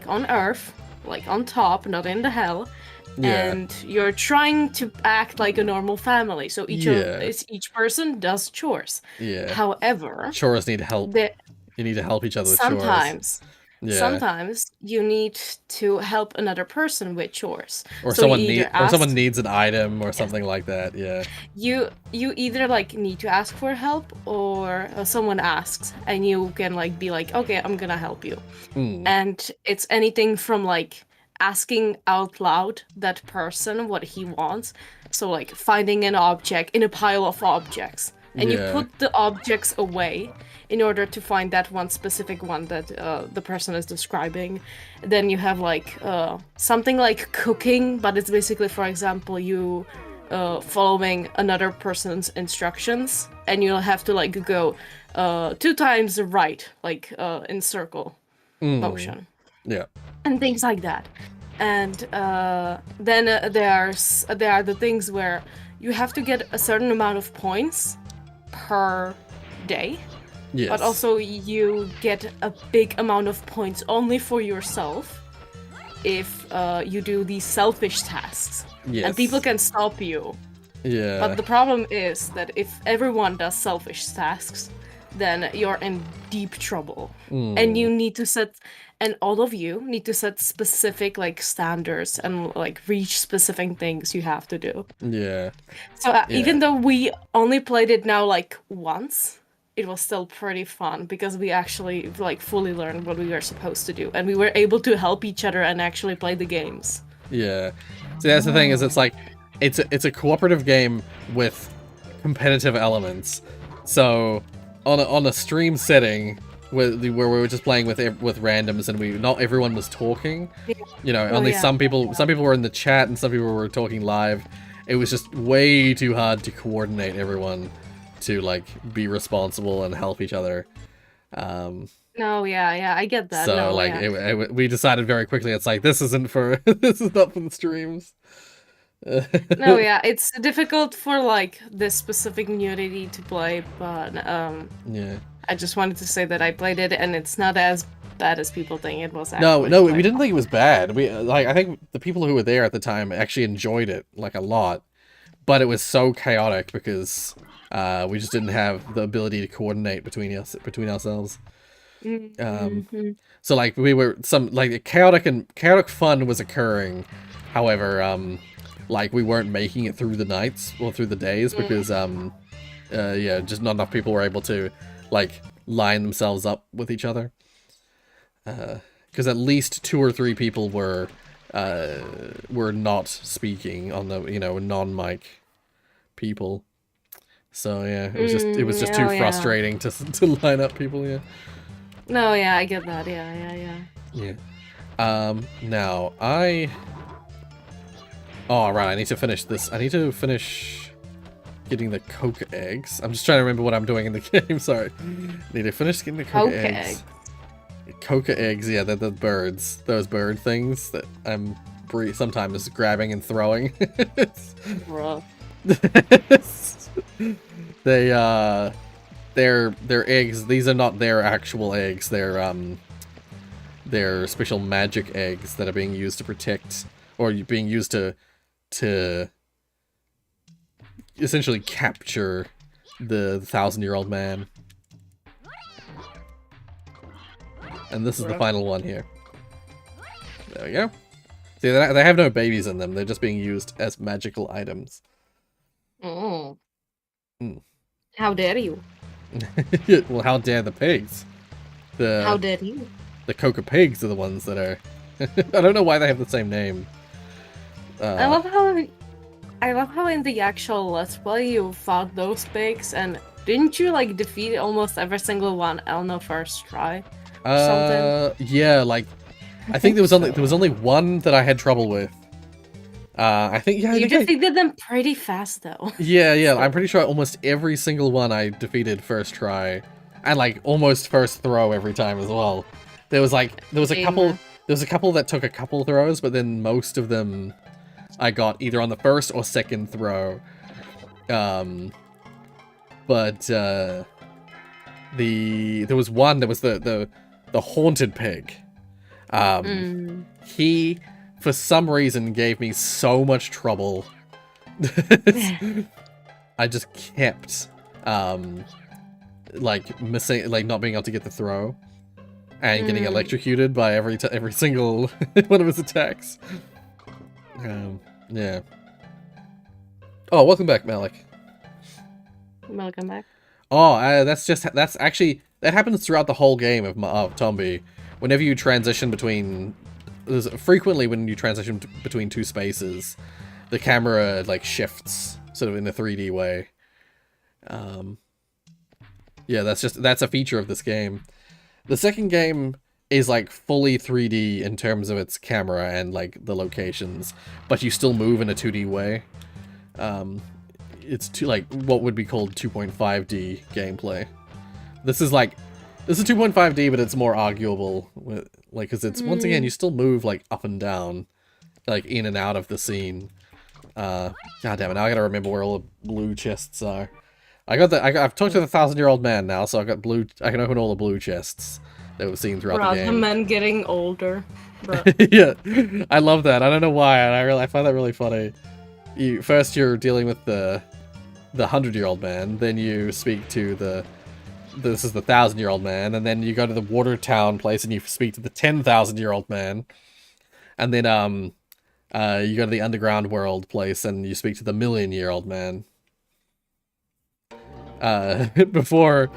on Earth, like on top, not in the hell. Yeah. And you're trying to act like a normal family. So each person does chores. Yeah. However, chores need help. You need to help each other with chores. Sometimes you need to help another person with chores. Or someone needs an item or something like that. Yeah. You either like need to ask for help or someone asks and you can like be like, okay, I'm gonna help you. And it's anything from like asking out loud that person what he wants. So like finding an object in a pile of objects. And you put the objects away in order to find that one specific one that the person is describing. Then you have like something like cooking, but it's basically, for example, you following another person's instructions, and you'll have to like go 2 times right, like in circle motion. Yeah. And things like that. And then there are the things where you have to get a certain amount of points per day. Yes. But also you get a big amount of points only for yourself if you do these selfish tasks. Yes. And people can stop you. Yeah. But the problem is that if everyone does selfish tasks, then you're in deep trouble. And you need to set, and all of you need to set specific like standards and like reach specific things you have to do. Yeah. So even though we only played it now like once, it was still pretty fun because we actually like fully learned what we were supposed to do, and we were able to help each other and actually play the games. Yeah. See, that's the thing, is it's like it's a cooperative game with competitive elements. So on a stream setting where we were just playing with randoms and not everyone was talking, only some people were in the chat and some people were talking live. It was just way too hard to coordinate everyone to like be responsible and help each other. No, I get that. So we decided very quickly, it's like, this is not for the streams. No, it's difficult for like this specific community to play, but I just wanted to say that I played it and it's not as bad as people think it was. No, we didn't think it was bad. I think the people who were there at the time actually enjoyed it like a lot, but it was so chaotic because we just didn't have the ability to coordinate between ourselves. So like we were chaotic fun was occurring. However, like we weren't making it through the nights or through the days because just not enough people were able to like line themselves up with each other. Because at least 2 or 3 people were not speaking on the non-mic people. So yeah, it was just too frustrating to line up people. Yeah. No, I get that. Yeah. Now oh right, I need to finish this. I need to finish getting the coke eggs. I'm just trying to remember what I'm doing in the game. Sorry. I need to finish getting the coke eggs. Coca eggs, yeah, they're the birds. Those bird things that I'm sometimes grabbing and throwing. Bruh. They're eggs. These are not their actual eggs. They're special magic eggs that are being used to protect, or being used to essentially capture the 1,000-year-old man. And this is the final one here. There we go. See, they have no babies in them. They're just being used as magical items. Oh. Mm. How dare you? Well, how dare the pigs? How dare you? The Coca pigs are the ones that are... I don't know why they have the same name. I love how in the actual Let's Play you fought those pigs, and didn't you like defeat almost every single one on the first try? Something? Yeah, like I think there was only one that I had trouble with. I think you defeated them pretty fast though. Yeah, so. I'm pretty sure almost every single one I defeated first try, and like almost first throw every time as well. There was a couple that took a couple throws, but then most of them I got either on the first or second throw. But there was one that was the haunted pig. He, for some reason, gave me so much trouble. I just kept, like, missing, like, not being able to get the throw. And getting electrocuted by every single one of his attacks. Yeah. Oh, welcome back, Malik. Welcome back. Oh, that happens throughout the whole game of Tombi. Whenever you transition between, frequently when you transition between two spaces, the camera like shifts sort of in a 3D way. Yeah, that's a feature of this game. The second game is like fully 3D in terms of its camera and like the locations, but you still move in a 2D way. It's like what would be called 2.5D gameplay. This is 2.5D, but it's more arguable, like, because it's once again you still move like up and down, like in and out of the scene. God damn it! Now I gotta remember where all the blue chests are. I've talked to the 1,000-year-old man now, so I can open all the blue chests that we've seen throughout the game. The men getting older. Yeah, I love that. I don't know why, and I find that really funny. First you're dealing with the 100-year-old man, then you speak to this is the 1,000-year-old man, and then you go to the Watertown place and you speak to the 10,000-year-old man, and then you go to the Underground World place and you speak to the 1,000,000-year-old man. Before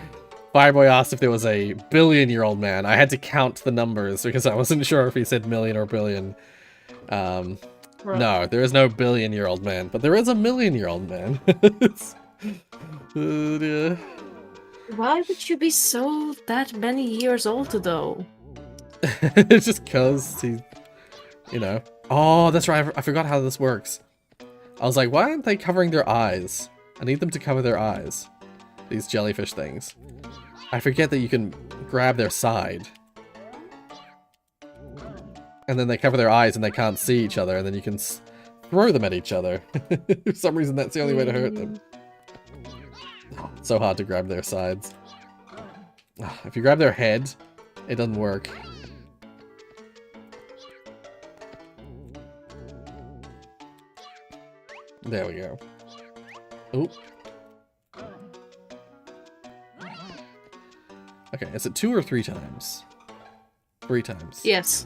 Fireboy asked if there was a 1,000,000,000-year-old man, I had to count the numbers because I wasn't sure if he said million or billion. No, there is no 1,000,000,000-year-old man, but there is a 1,000,000-year-old man. Yeah. Why would you be so that many years old though? It's just cause he, you know. Oh, that's right. I forgot how this works. I was like, why aren't they covering their eyes? I need them to cover their eyes. These jellyfish things. I forget that you can grab their side. And then they cover their eyes and they can't see each other, and then you can throw them at each other. For some reason, that's the only way to hurt them. Oh, it's so hard to grab their sides. Oh, if you grab their head, it doesn't work. There we go. Oop. Okay, is it 2 or 3 times? 3 times. Yes.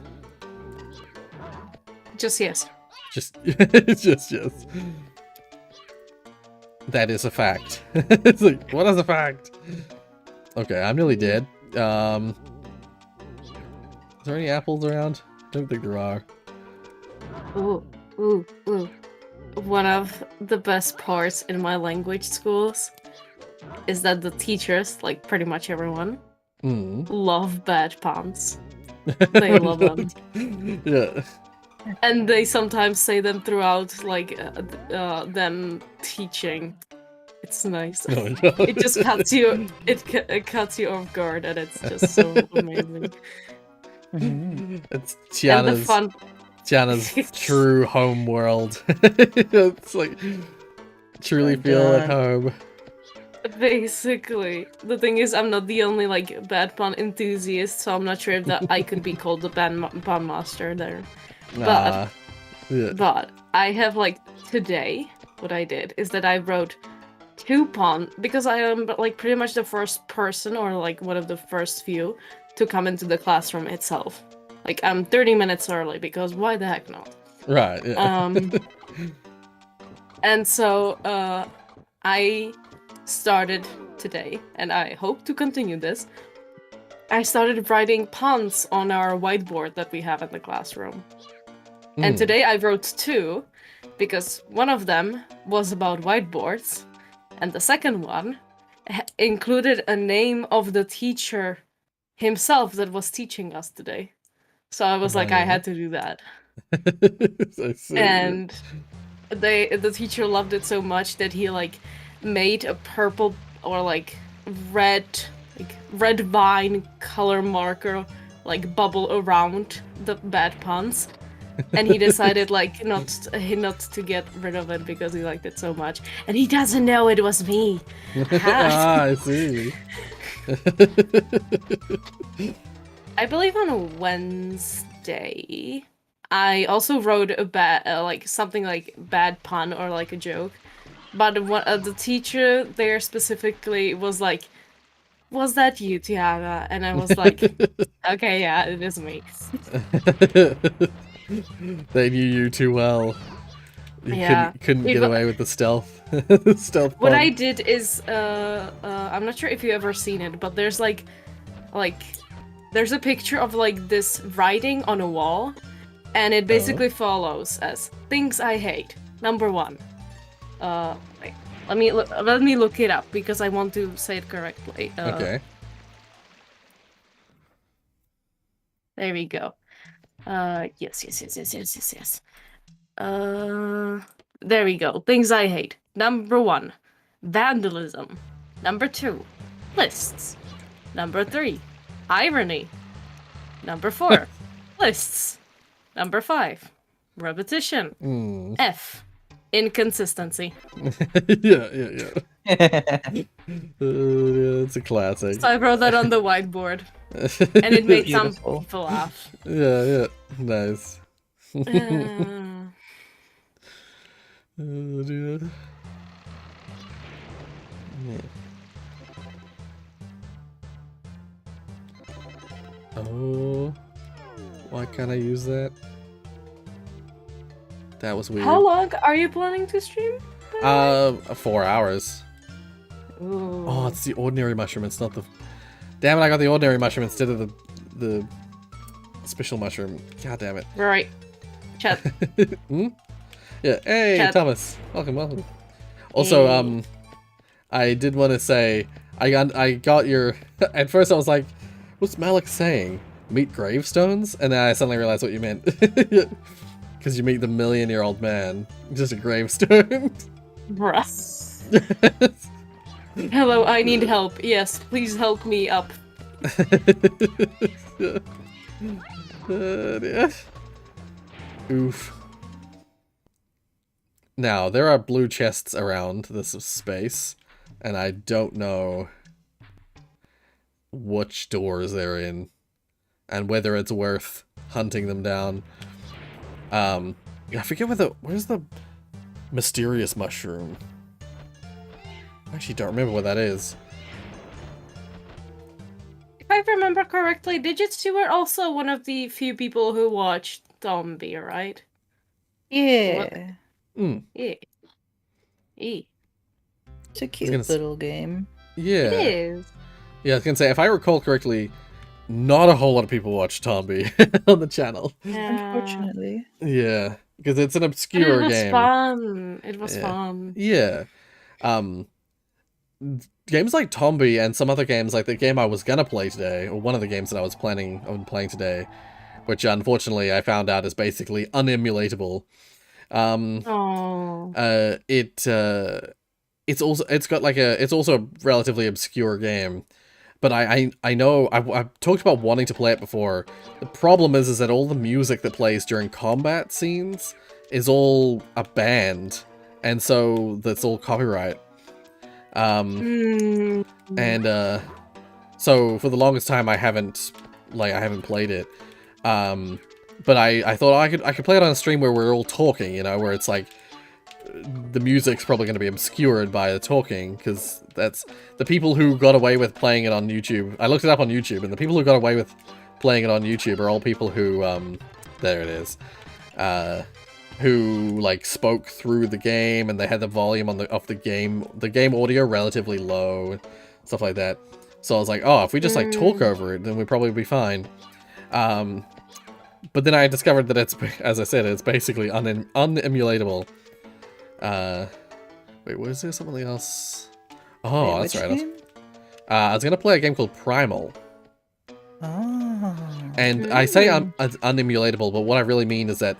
Just yes. Just yes. That is a fact. It's like, what is a fact? Okay, I'm nearly dead. Is there any apples around? I don't think there are. Ooh. One of the best parts in my language schools is that the teachers, like pretty much everyone, love bad puns. They love them. Yeah. And they sometimes say them throughout, like, them teaching. It's nice. No. It just cuts you. It cuts you off guard, and it's just so amazing. It's And the fun. Tiana's true home world. It's like truly feel at home. Basically, the thing is, I'm not the only like bad pun enthusiast, so I'm not sure if that I could be called the pun master there. Nah. But I have like today. What I did is that I wrote 2 pun because I am like pretty much the first person or like one of the first few to come into the classroom itself. Like I'm 30 minutes early because why the heck not? Right. Yeah. And so I started today, and I hope to continue this. I started writing puns on our whiteboard that we have in the classroom. And today I wrote 2, because one of them was about whiteboards, and the second one included a name of the teacher himself that was teaching us today. So I was like, I had to do that. And the teacher loved it so much that he like made a purple or like red vine color marker like bubble around the bad puns. And he decided like not to get rid of it because he liked it so much. And he doesn't know it was me. I see. I believe on a Wednesday, I also wrote a bad, like something like bad pun or like a joke. But the teacher there specifically was like, "Was that you, Tiara?" And I was like, "Okay, yeah, it is me." They knew you too well. You couldn't get away with the stealth. Stealth What pun. I did is, I'm not sure if you've ever seen it, but there's like, there's a picture of like this writing on a wall, and it basically follows as things I hate. Number 1. Wait, let me look it up because I want to say it correctly. Okay. There we go. Yes. There we go. Things I hate. Number 1, vandalism. Number 2, lists. Number 3, irony. Number 4, lists. Number 5, repetition. F, inconsistency. Yeah. It's a classic. So I wrote that on the whiteboard, and it made some people laugh. Yeah. Nice. Oh, dear. Oh, why can't I use that? That was weird. How long are you planning to stream? 4 hours. Ooh. Oh, it's the ordinary mushroom. It's not the. Damn it! I got the ordinary mushroom instead of the special mushroom. God damn it. Right. Chat. Yeah. Hey, Chat. Thomas. Welcome. Also, Hey. I did want to say I got your. At first, I was like, "What's Malik saying? Meet gravestones?" And then I suddenly realized what you meant. Because you meet the million-year-old man, just a gravestone. Bruh. Hello, I need help. Yes, please help me up. Yeah. Oof. Now, there are blue chests around this space, and I don't know which doors they're in, and whether it's worth hunting them down. I forget where's the mysterious mushroom? I actually don't remember what that is. If I remember correctly, Digits, you were also one of the few people who watched Zombie, right? Yeah. Mm. Yeah. Yeah. It's a cute little game. Yeah. It is. Yeah, I was gonna say, if I recall correctly, not a whole lot of people watch Tombi on the channel. Unfortunately. Yeah, because it's an obscure It was game. fun. It was fun. Yeah. Games like Tombi and some other games, like the game I was gonna play today, or one of the games that I was planning on playing today, which unfortunately I found out is basically unemulatable. It's also a relatively obscure game. But I know, I've talked about wanting to play it before. The problem is that all the music that plays during combat scenes is all a band. And so that's all copyright. And so for the longest time I haven't played it. But I thought I could play it on a stream where we're all talking, you know, where it's like the music's probably going to be obscured by the talking, because that's the people who got away with playing it on YouTube. I looked it up on YouTube, and the people who got away with playing it on YouTube are all people who there it is, who like spoke through the game, and they had the volume on of the game audio relatively low, stuff like that. So I was like, oh, if we just like talk over it, then we'd probably be fine. But then I discovered that it's, as I said, it's basically unemulatable. Wait, was there something else? Oh, Wait, that's right. game? I was gonna play a game called Primal. Oh. And I say unemulatable, but what I really mean is that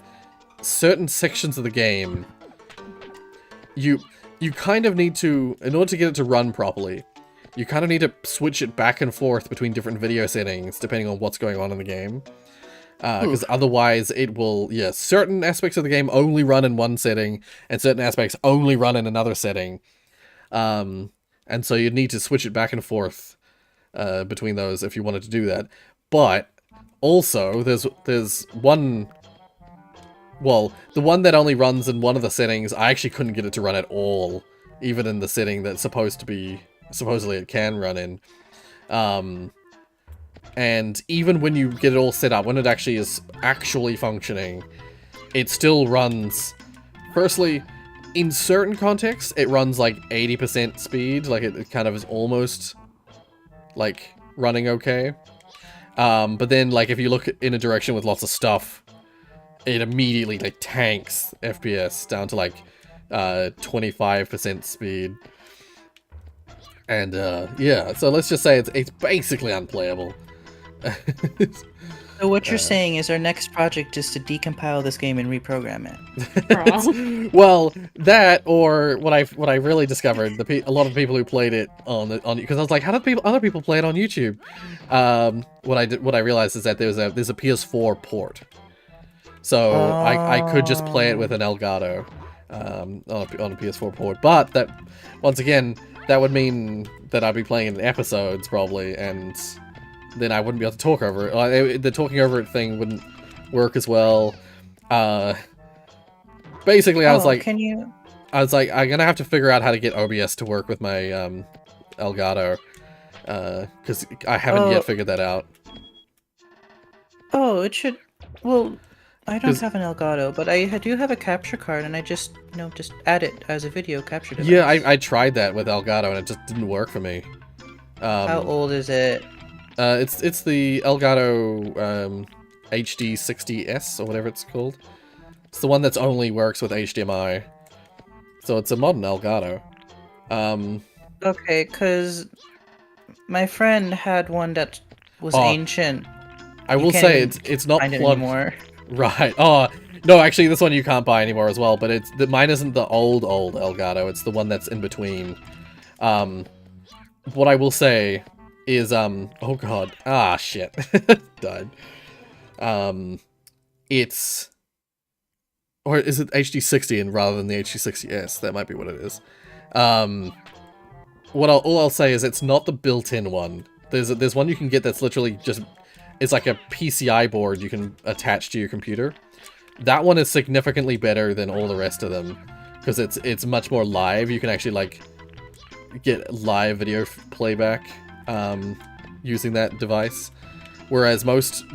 certain sections of the game, you kind of need to, in order to get it to run properly, you kind of need to switch it back and forth between different video settings, depending on what's going on in the game. Because otherwise it will, certain aspects of the game only run in one setting, and certain aspects only run in another setting. And so you'd need to switch it back and forth between those if you wanted to do that. But also, there's one... Well, the one that only runs in one of the settings, I actually couldn't get it to run at all, even in the setting that's supposedly it can run in. And even when you get it all set up, when it actually is functioning, it still runs... Firstly, in certain contexts, it runs like 80% speed, like it kind of is almost like running okay. But then like if you look in a direction with lots of stuff, it immediately like tanks FPS down to like 25% speed. And yeah, so let's just say it's basically unplayable. So what you're saying is our next project is to decompile this game and reprogram it. Well, that, or what I really discovered, a lot of people who played it on because I was like, how do other people play it on YouTube? What I realized is that there's a PS4 port, so I could just play it with an Elgato on a PS4 port. But that, once again, that would mean that I'd be playing it in episodes probably, and then I wouldn't be able to talk over it. The talking over it thing wouldn't work as well. Basically, I was like, I'm gonna have to figure out how to get OBS to work with my Elgato, because I haven't yet figured that out. Oh, it should. Well, I don't have an Elgato, but I do have a capture card, and I just add it as a video capture device. Yeah, I tried that with Elgato, and it just didn't work for me. How old is it? It's the Elgato HD60S or whatever it's called. It's the one that's only works with HDMI. So it's a modern Elgato. Okay, because my friend had one that was ancient. I will say it's not plugged anymore. Right. Oh, no, actually this one you can't buy anymore as well, but mine isn't the old Elgato, it's the one that's in between. What I will say is, oh god, shit, died. It's, or is it HD60 and rather than the HD60S? That might be what it is. All I'll say is it's not the built-in one. There's one you can get that's literally just, it's like a PCI board you can attach to your computer. That one is significantly better than all the rest of them, because it's much more live. You can actually like get live video playback using that device, whereas most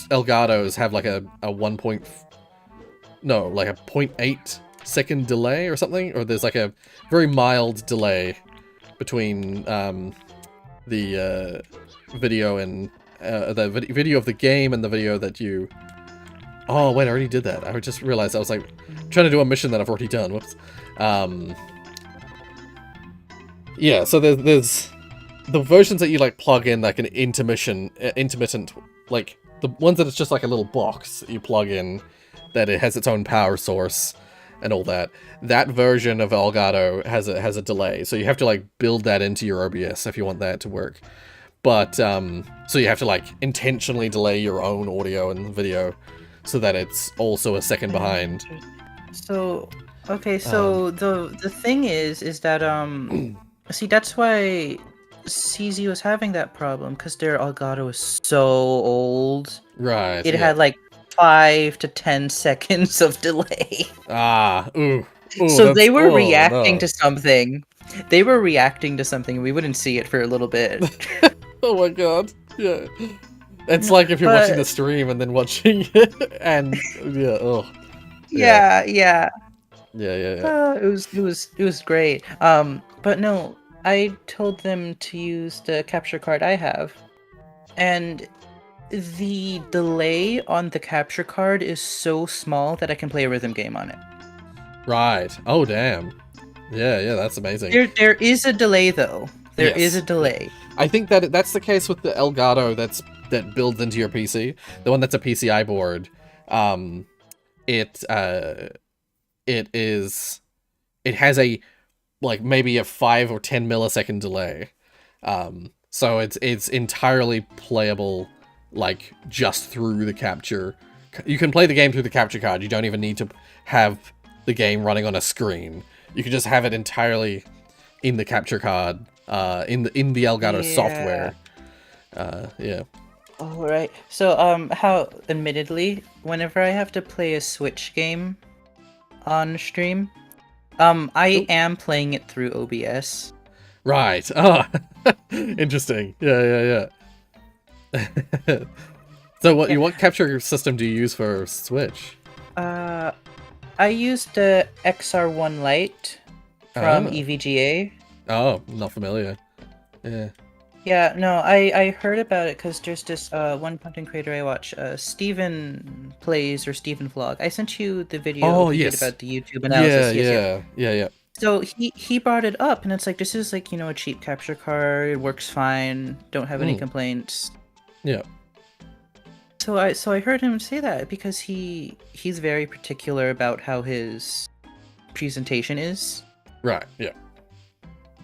Elgatos have like a 0.8 second delay or something, or there's like a very mild delay between the video and the video of the game and the video that you... Oh wait, I already did that. I just realized I was like trying to do a mission that I've already done. Whoops. Yeah, so there's the versions that you like plug in like an intermittent, like the ones that it's just like a little box that you plug in, that it has its own power source and all that. That version of Elgato has a delay, so you have to like build that into your OBS if you want that to work. But so you have to like intentionally delay your own audio and video so that it's also a second behind. So okay, so the thing is that see, that's why CZ was having that problem, because their Elgato is so old. Right. It yeah. had like 5 to 10 seconds of delay. Ooh, So they were reacting no. to something. They were reacting to something. We wouldn't see it for a little bit. Oh my god. Yeah. It's like if you're watching the stream and then watching it, and yeah. Oh. Yeah. Yeah. It was great. But no, I told them to use the capture card I have, and the delay on the capture card is so small that I can play a rhythm game on it. Right. Oh damn. Yeah, that's amazing. There is a delay though. There is a delay. I think that's the case with the Elgato that builds into your PC. The one that's a PCI board. It has a like maybe a 5 or 10 millisecond delay. So it's entirely playable like just through the capture. You can play the game through the capture card. You don't even need to have the game running on a screen. You can just have it entirely in the capture card, in the Elgato software. Yeah. All right. So how admittedly, whenever I have to play a Switch game on stream, I am playing it through OBS. Right. Interesting. Yeah. So what capture system do you use for Switch? I used the XR1 Lite from EVGA. Oh, not familiar. Yeah. Yeah, no, I heard about it because there's this one content creator I watch, Steven Plays or Steven Vlog. I sent you the video he did about the YouTube analysis. Yeah. So he brought it up, and it's like, this is like, a cheap capture card. It works fine. Don't have any complaints. Yeah. So I heard him say that because he's very particular about how his presentation is. Right. Yeah.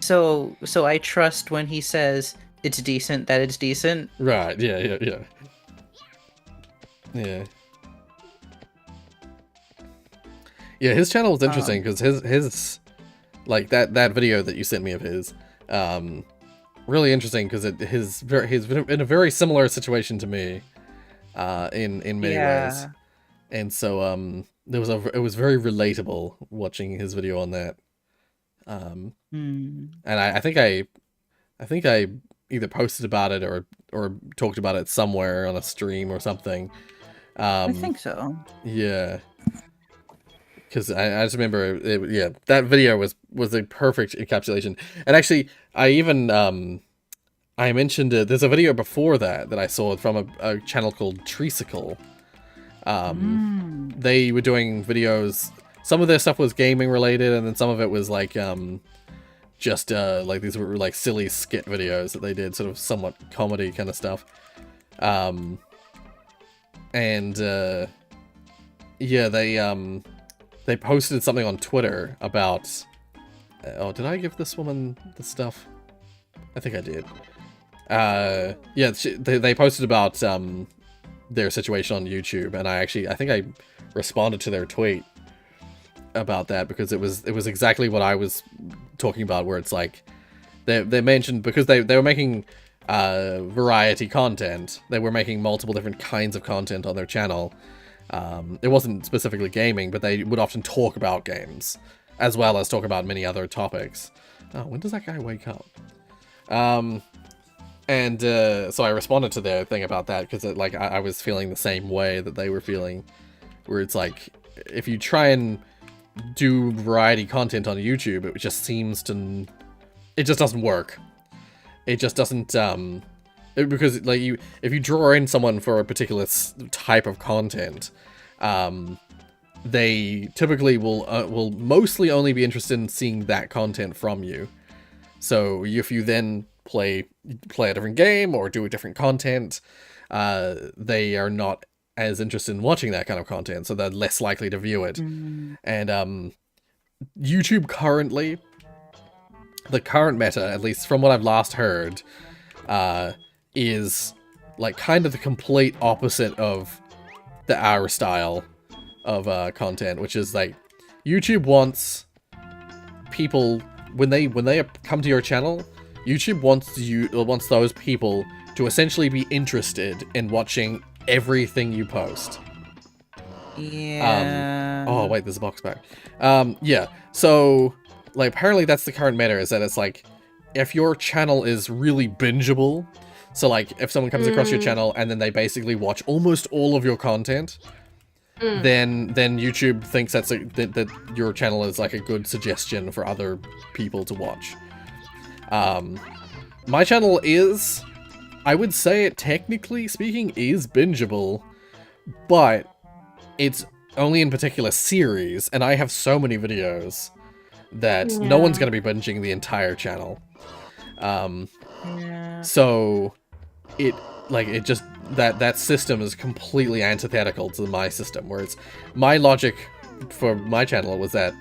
So I trust when he says it's decent that it's decent. Right. Yeah. Yeah, his channel was interesting because his like that video that you sent me of his, really interesting because he's in a very similar situation to me, in many ways, and so it was very relatable watching his video on that, and I think I either posted about it or talked about it somewhere on a stream or something. I think so. Yeah. Because I just remember, that video was a perfect encapsulation. And actually, I even, I mentioned, there's a video before that I saw from a channel called Treesicle. They were doing videos, some of their stuff was gaming related, and then some of it was like, just, like these were like silly skit videos that they did, sort of somewhat comedy kind of stuff. They posted something on Twitter about... did I give this woman the stuff? I think I did. They posted about their situation on YouTube, and I think I responded to their tweet about that because it was exactly what I was talking about, where it's like they mentioned, because they were making variety content. They were making multiple different kinds of content on their channel. It wasn't specifically gaming, but they would often talk about games, as well as talk about many other topics. Oh, when does that guy wake up? So I responded to their thing about that, because I was feeling the same way that they were feeling, where it's like, if you try and do variety content on YouTube, it just seems to... It just doesn't work. It just doesn't, because like if you draw in someone for a particular type of content, they typically will mostly only be interested in seeing that content from you. So if you then play a different game or do a different content, they are not as interested in watching that kind of content, so they're less likely to view it. And YouTube currently, the current meta, at least from what I've last heard, is like kind of the complete opposite of our style of content, which is like YouTube wants people when they come to your channel, YouTube wants those people to essentially be interested in watching everything you post. Yeah. Oh wait, there's a box back. Yeah. So like apparently that's the current meta, is that it's like if your channel is really bingeable, so like if someone comes across your channel and then they basically watch almost all of your content, then YouTube thinks that your channel is like a good suggestion for other people to watch. My channel is, I would say it technically speaking is bingeable, but it's only in particular series, and I have so many videos that no one's going to be binging the entire channel. So it just that system is completely antithetical to my system, where it's my logic for my channel was that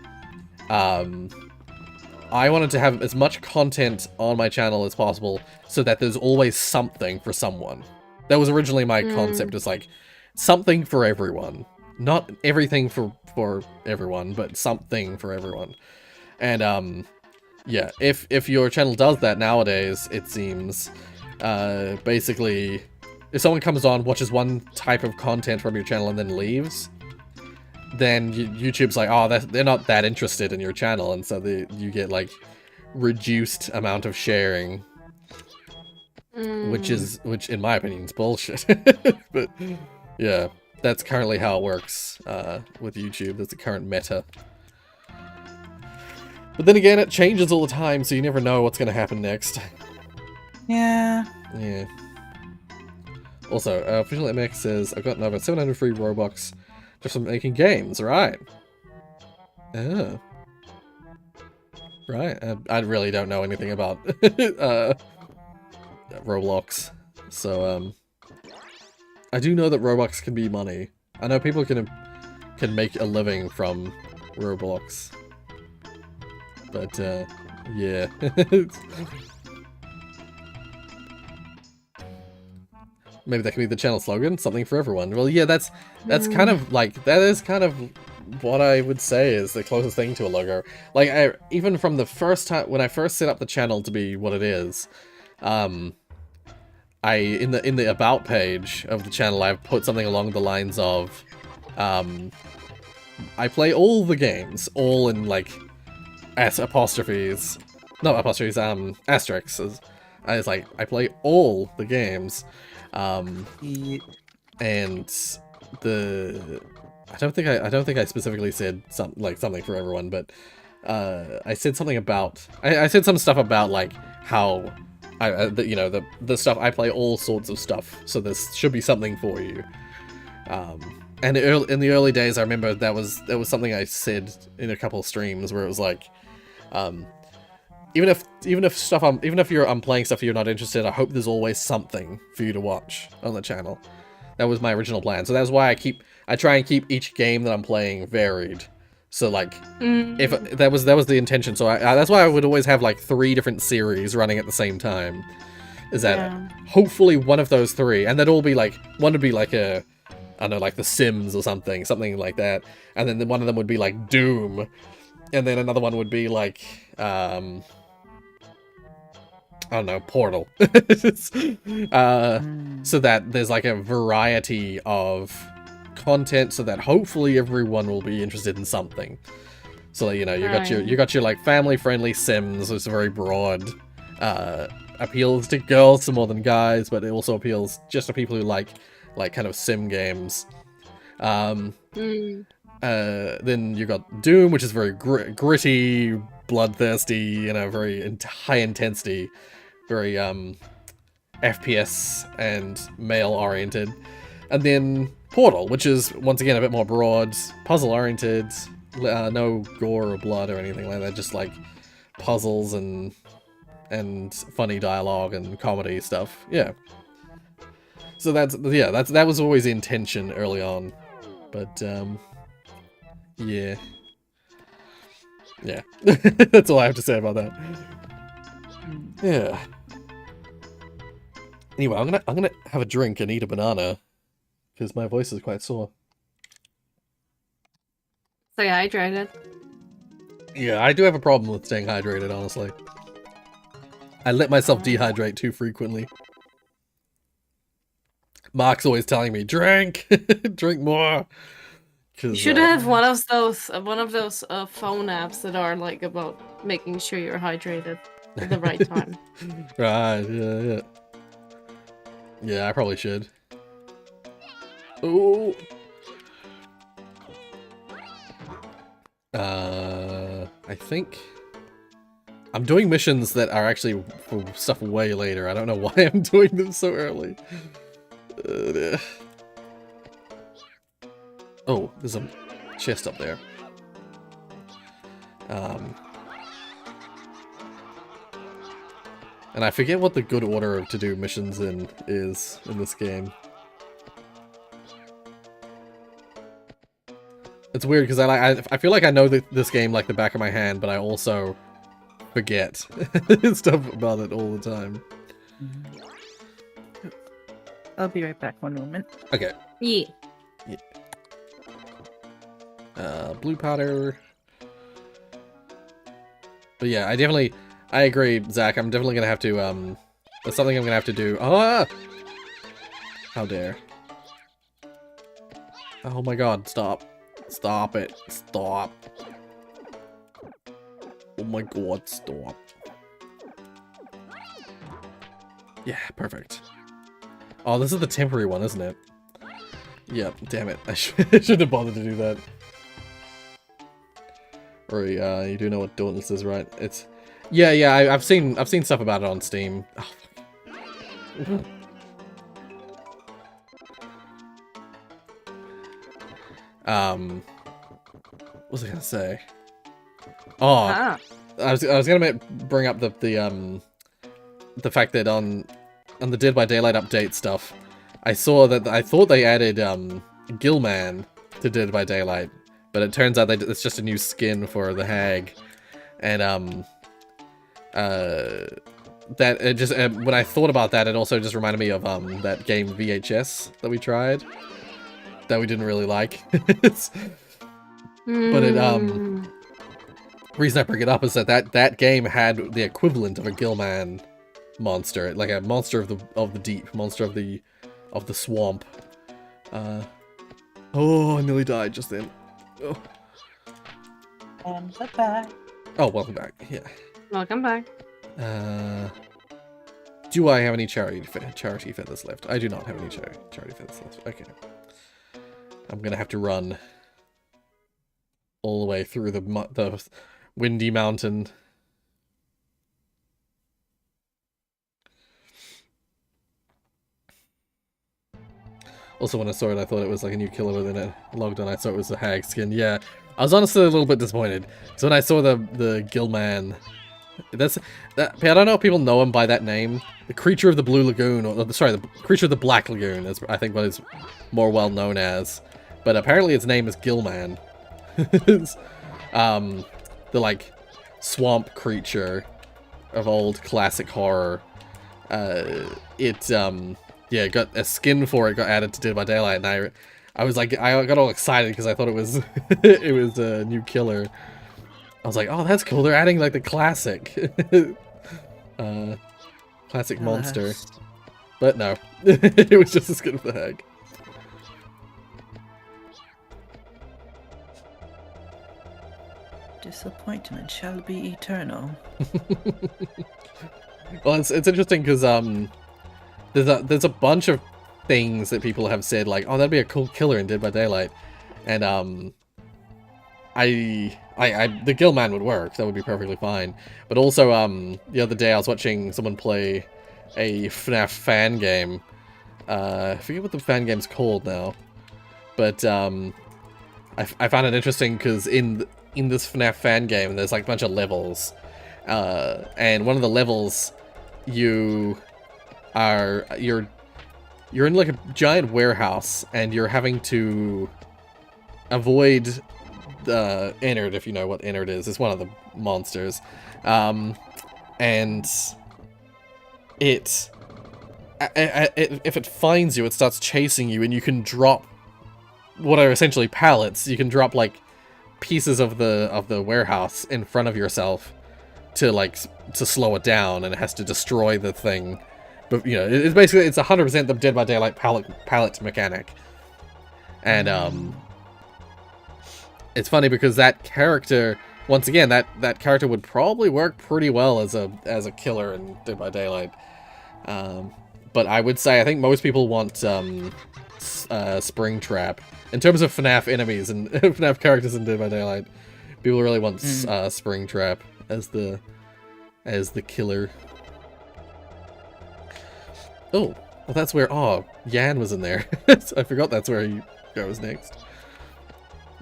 I wanted to have as much content on my channel as possible so that there's always something for someone. That was originally my concept, is like something for everyone. Not everything for everyone, but something for everyone. And yeah, if your channel does that nowadays, it seems, basically, if someone comes on, watches one type of content from your channel and then leaves, then YouTube's like, oh, they're not that interested in your channel, and so you get like reduced amount of sharing, which in my opinion is bullshit. But yeah, that's currently how it works with YouTube. That's the current meta. But then again, it changes all the time, so you never know what's going to happen next. Yeah. Yeah. Also, Official MX says, I've gotten over 700 free Robux just from making games, right? Oh. Right, I really don't know anything about Roblox, so I do know that Robux can be money. I know people can make a living from Roblox, but yeah. Maybe that can be the channel slogan, something for everyone. Well, yeah, that's kind of like, that is kind of what I would say is the closest thing to a logo. Like, even from the first time, when I first set up the channel to be what it is, in the about page of the channel, I've put something along the lines of, I play all the games, all in like, asterisks. I was like, I play all the games. And I don't think I specifically said something for everyone, but I said something about I said some stuff about like how the stuff I play, all sorts of stuff, so there should be something for you. And in the early days, I remember that was something I said in a couple of streams where it was like, even if I'm playing stuff you're not interested, I hope there's always something for you to watch on the channel. That was my original plan. So that's why I try and keep each game that I'm playing varied. So like, if that was the intention. So that's why I would always have like 3 different series running at the same time. Is that hopefully one of those 3, and they'd all be like, one would be like I don't know, like The Sims or something like that, and then one of them would be like Doom, and then another one would be like I don't know, Portal. So that there's like a variety of content, so that hopefully everyone will be interested in something. So you know, you got your like family friendly Sims. It's very broad, appeals to girls more than guys, but it also appeals just to people who like kind of sim games. Then you got Doom, which is very gritty, bloodthirsty, you know, very high intensity, very FPS and male oriented. And then Portal, which is once again a bit more broad, puzzle oriented, no gore or blood or anything like that, just like puzzles and funny dialogue and comedy stuff. Yeah. So that was always the intention early on, but yeah. That's all I have to say about that. Yeah. Anyway, I'm gonna have a drink and eat a banana because my voice is quite sore. Stay hydrated. Yeah, I do have a problem with staying hydrated, honestly. I let myself dehydrate too frequently. Mark's always telling me, drink! Drink more! You should have one of those phone apps that are like about making sure you're hydrated at the right time. Right, yeah. Yeah, I probably should. Oh! I think I'm doing missions that are actually for stuff way later. I don't know why I'm doing them so early. Oh, there's a chest up there. And I forget what the good order to do missions in is in this game. It's weird because I feel like I know this game like the back of my hand, but I also forget stuff about it all the time. I'll be right back. 1 moment. Okay. Yeah. Blue powder. But yeah, I agree, Zach. I'm definitely gonna have to that's something I'm gonna have to do. Ah! How dare. Oh my god, stop. Stop it. Stop. Oh my god, stop. Yeah, perfect. Oh, this is the temporary one, isn't it? Yep, damn it. I shouldn't have bothered to do that. Rory, you do know what Dauntless is, right? It's... Yeah, I've seen stuff about it on Steam. Oh, fuck. What was I gonna say? Oh, I was gonna bring up the fact that on the Dead by Daylight update stuff, I thought they added Gillman to Dead by Daylight, but it turns out it's just a new skin for the Hag, and that it just when I thought about that, it also just reminded me of that game VHS that we tried that we didn't really like. But it reason I bring it up is that game had the equivalent of a Gillman monster, like a monster of the deep, monster of the swamp. Oh, I nearly died just then. Oh. And back. Oh, welcome back. Yeah. Welcome back. Do I have any charity feathers left? I do not have any charity feathers left. Okay. I'm gonna have to run all the way through the windy mountain. Also, when I saw it, I thought it was like a new killer, but then I logged on, I saw it was a hag skin. Yeah, I was honestly a little bit disappointed. So when I saw the Gillman, I don't know if people know him by that name. The Creature of the Blue Lagoon, or sorry, the Creature of the Black Lagoon is I think what is more well known as. But apparently its name is Gillman. The like swamp creature of old classic horror. Yeah, got a skin for it, got added to Dead by Daylight, and I was like, I got all excited because I thought it was it was a new killer. I was like, oh, that's cool. They're adding like the classic classic monster. But no, it was just a skin of the Hag. Disappointment shall be eternal. Well, it's interesting because there's a bunch of things that people have said like, oh, that'd be a cool killer in Dead by Daylight, and the Gillman would work. That would be perfectly fine. But also the other day I was watching someone play a FNAF fan game. I forget what the fan game's called now, but I found it interesting because in this FNAF fan game there's like a bunch of levels, and one of the levels you're in like a giant warehouse and you're having to avoid the Ennard, if you know what Ennard is. It's one of the monsters, and if it finds you, it starts chasing you, and you can drop what are essentially pallets. You can drop like pieces of the warehouse in front of yourself to slow it down, and it has to destroy the thing. But you know, it's basically 100% the Dead by Daylight pallet mechanic. And it's funny because that character, once again, that character would probably work pretty well as a killer in Dead by Daylight. But I would say I think most people want Springtrap. In terms of FNAF enemies and FNAF characters in Dead by Daylight, people really want Springtrap as the killer. Oh, well that's where, Yan was in there. I forgot that's where he goes next.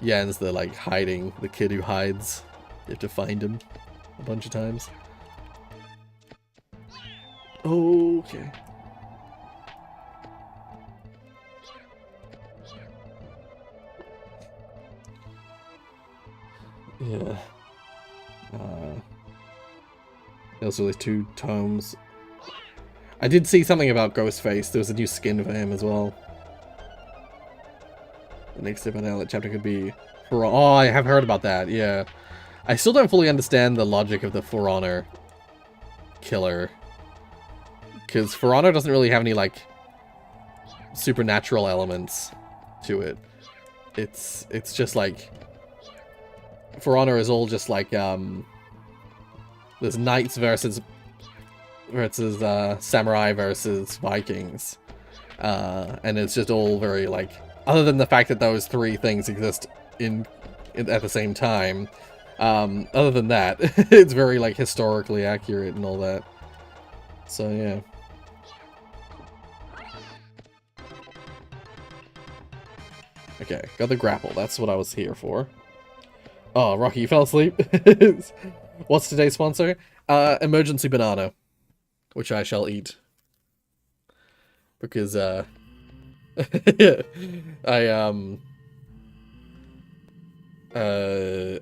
Yan's the, like, the kid who hides. You have to find him a bunch of times. Okay. Yeah. There's really 2 tomes. I did see something about Ghostface. There was a new skin for him as well. The next Dead by Daylight chapter could be... Oh, I have heard about that, yeah. I still don't fully understand the logic of the For Honor killer. Because For Honor doesn't really have any, like, supernatural elements to it. It's just like... For Honor is all just like, there's knights versus samurai versus Vikings. And it's just all very, like, other than the fact that those 3 things exist at the same time, other than that, it's very, like, historically accurate and all that. So, yeah. Okay, got the grapple. That's what I was here for. Oh, Rocky, you fell asleep? What's today's sponsor? Emergency banana. Which I shall eat. Because, I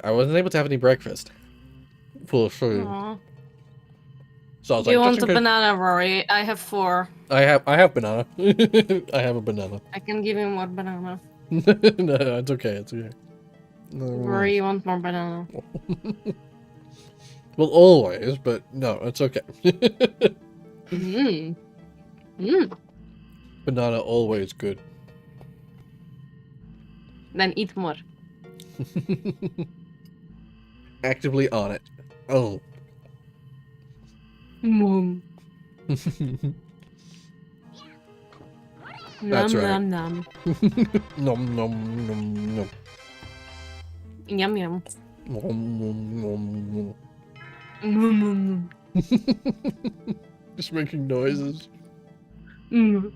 wasn't able to have any breakfast. Full of food. Aww. So I was you like, want a banana, Rory? I have 4. I have banana. I have a banana. I can give you more banana. No, it's okay, it's okay. No. Rory, you want more banana? Well, always, but no, it's okay. Banana always good. Then eat more. Actively on it. Oh. Mom. That's right. Nom nom Nom nom nom nom. Yum yum. Nom nom nom Mm. nom. Just making noises. Mm.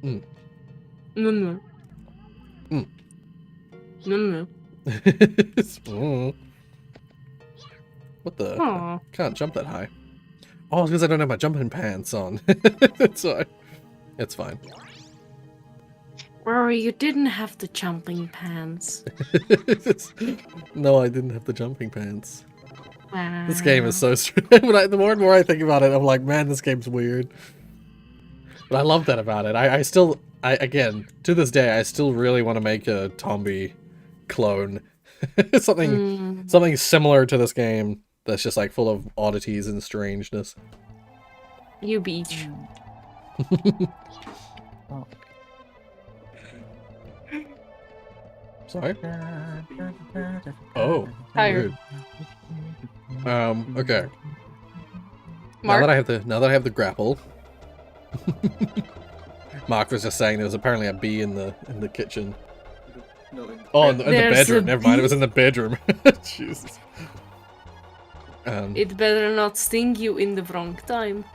Mm. Mm. Mm. Mm. What the? Aw. Can't jump that high. Oh, it's because I don't have my jumping pants on. So, it's fine. Rory, you didn't have the jumping pants. No, I didn't have the jumping pants. Wow. This game is so strange. The more and more I think about it, I'm like, man, this game's weird. But I love that about it. I still, again, to this day, I still really want to make a Tombi clone. Something similar to this game that's just like full of oddities and strangeness. You beach. Oh. Sorry? Oh, Tired. weird. Okay. Mark? Now that I have the grapple. Mark was just saying there was apparently a bee in the kitchen. No, In the bedroom. Never mind, it was in the bedroom. Jesus. It better not sting you in the wrong time.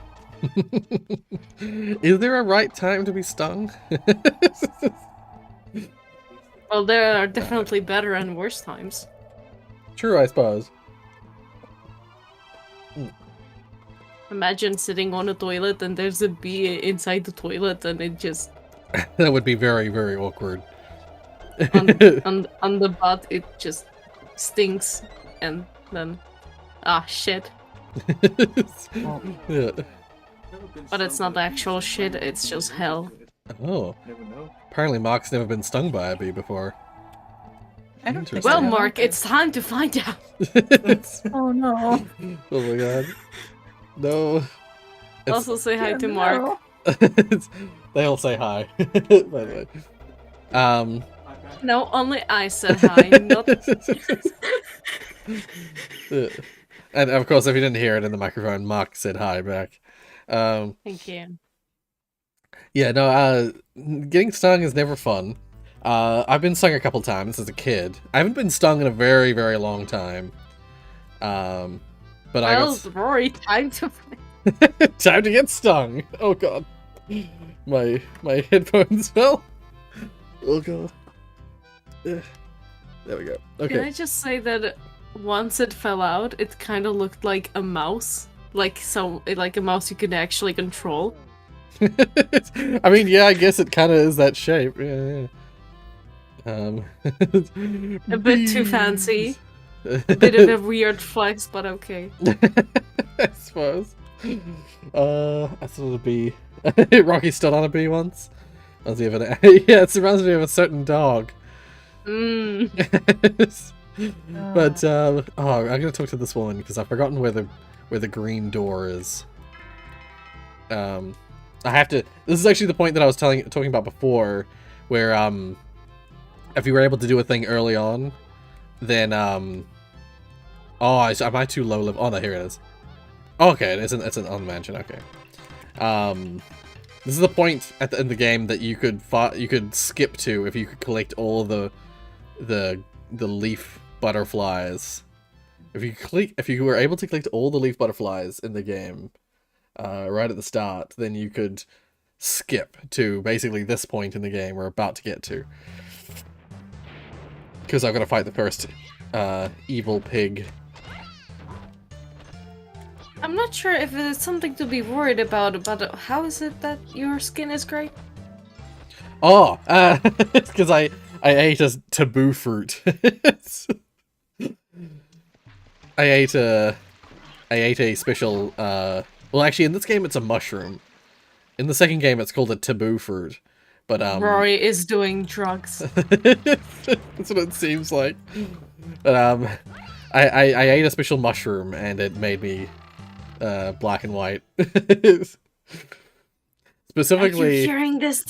Is there a right time to be stung? Well, there are definitely better and worse times. True, I suppose. Imagine sitting on a toilet and there's a bee inside the toilet and it just... That would be very, very awkward. on the butt, it just stinks. And then... Ah, shit. Yeah. But it's not actual shit, it's just hell. Oh. Apparently Mark's never been stung by a bee before. I don't think Well, so. Mark, it's time to find out. Oh no. Oh my god. No. It's- Also say hi to Mark. They all say hi, by the way. No, only I said hi, not... And of course, if you didn't hear it in the microphone, Mark said hi back. Thank you. Yeah, no, getting stung is never fun. I've been stung a couple times as a kid. I haven't been stung in a very, very long time. But Well, Rory, time to... time to get stung. Oh god. My headphones fell. Oh god. There we go. Okay. Can I just say that once it fell out, it kind of looked like a mouse, like a mouse you could actually control. I mean, yeah, I guess it kind of is that shape. Yeah. A bit too fancy. A bit of a weird flex, but okay. I suppose. I saw a bee. Rocky stood on a bee once. Yeah, it reminds me of a certain dog. But oh, I'm gonna talk to this woman because I've forgotten where the green door is. I have to. This is actually the point that I was talking about before, where if you were able to do a thing early on, then oh, am I too low level? Oh no, here it is. Oh, okay, it's an unmentioned. Okay. This is the point at the end of the game that you could skip to if you could collect all the leaf butterflies. If you were able to collect all the leaf butterflies in the game, right at the start, then you could skip to basically this point in the game we're about to get to. Because I've got to fight the first evil pig. I'm not sure if it's something to be worried about, but how is it that your skin is grey? Oh, it's because I ate a taboo fruit. I ate a special, well actually in this game it's a mushroom. In the second game it's called a taboo fruit. But Rory is doing drugs. That's what it seems like. But I ate a special mushroom and it made me black and white. Specifically, are you hearing this?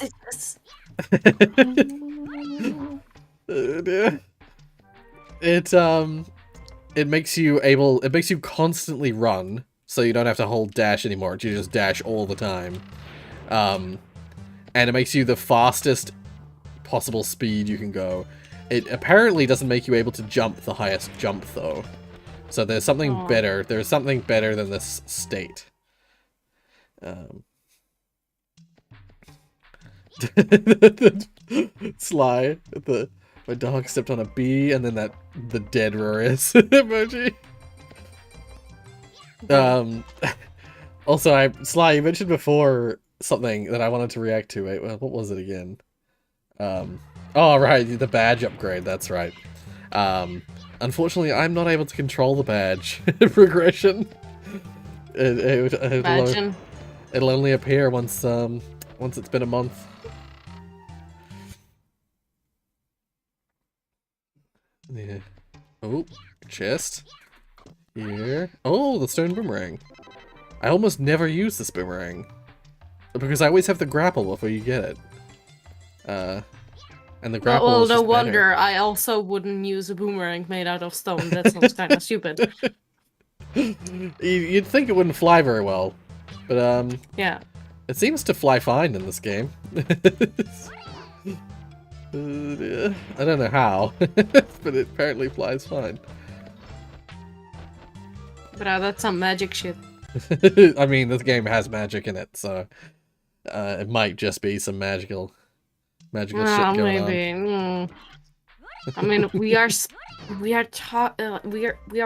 It makes you constantly run, so you don't have to hold dash anymore. You just dash all the time. And it makes you the fastest possible speed you can go. It apparently doesn't make you able to jump the highest jump though. So there's something better. There's something better than this state. Sly. My dog stepped on a bee, and then the dead Rorius emoji. Also, Sly, you mentioned before something that I wanted to react to. Wait, what was it again? Oh right, the badge upgrade. That's right. Unfortunately, I'm not able to control the badge progression. It'll only appear once it's been a month. Yeah. Oh, chest. Here. Oh, the stone boomerang. I almost never use this boomerang. Because I always have the grapple before you get it. And the grapple is just no wonder better. I also wouldn't use a boomerang made out of stone. That sounds kind of stupid. You'd think it wouldn't fly very well. But, yeah. It seems to fly fine in this game. I don't know how, but it apparently flies fine. But that's some magic shit. I mean, this game has magic in it, so it might just be some magical shit going on. I mean, we are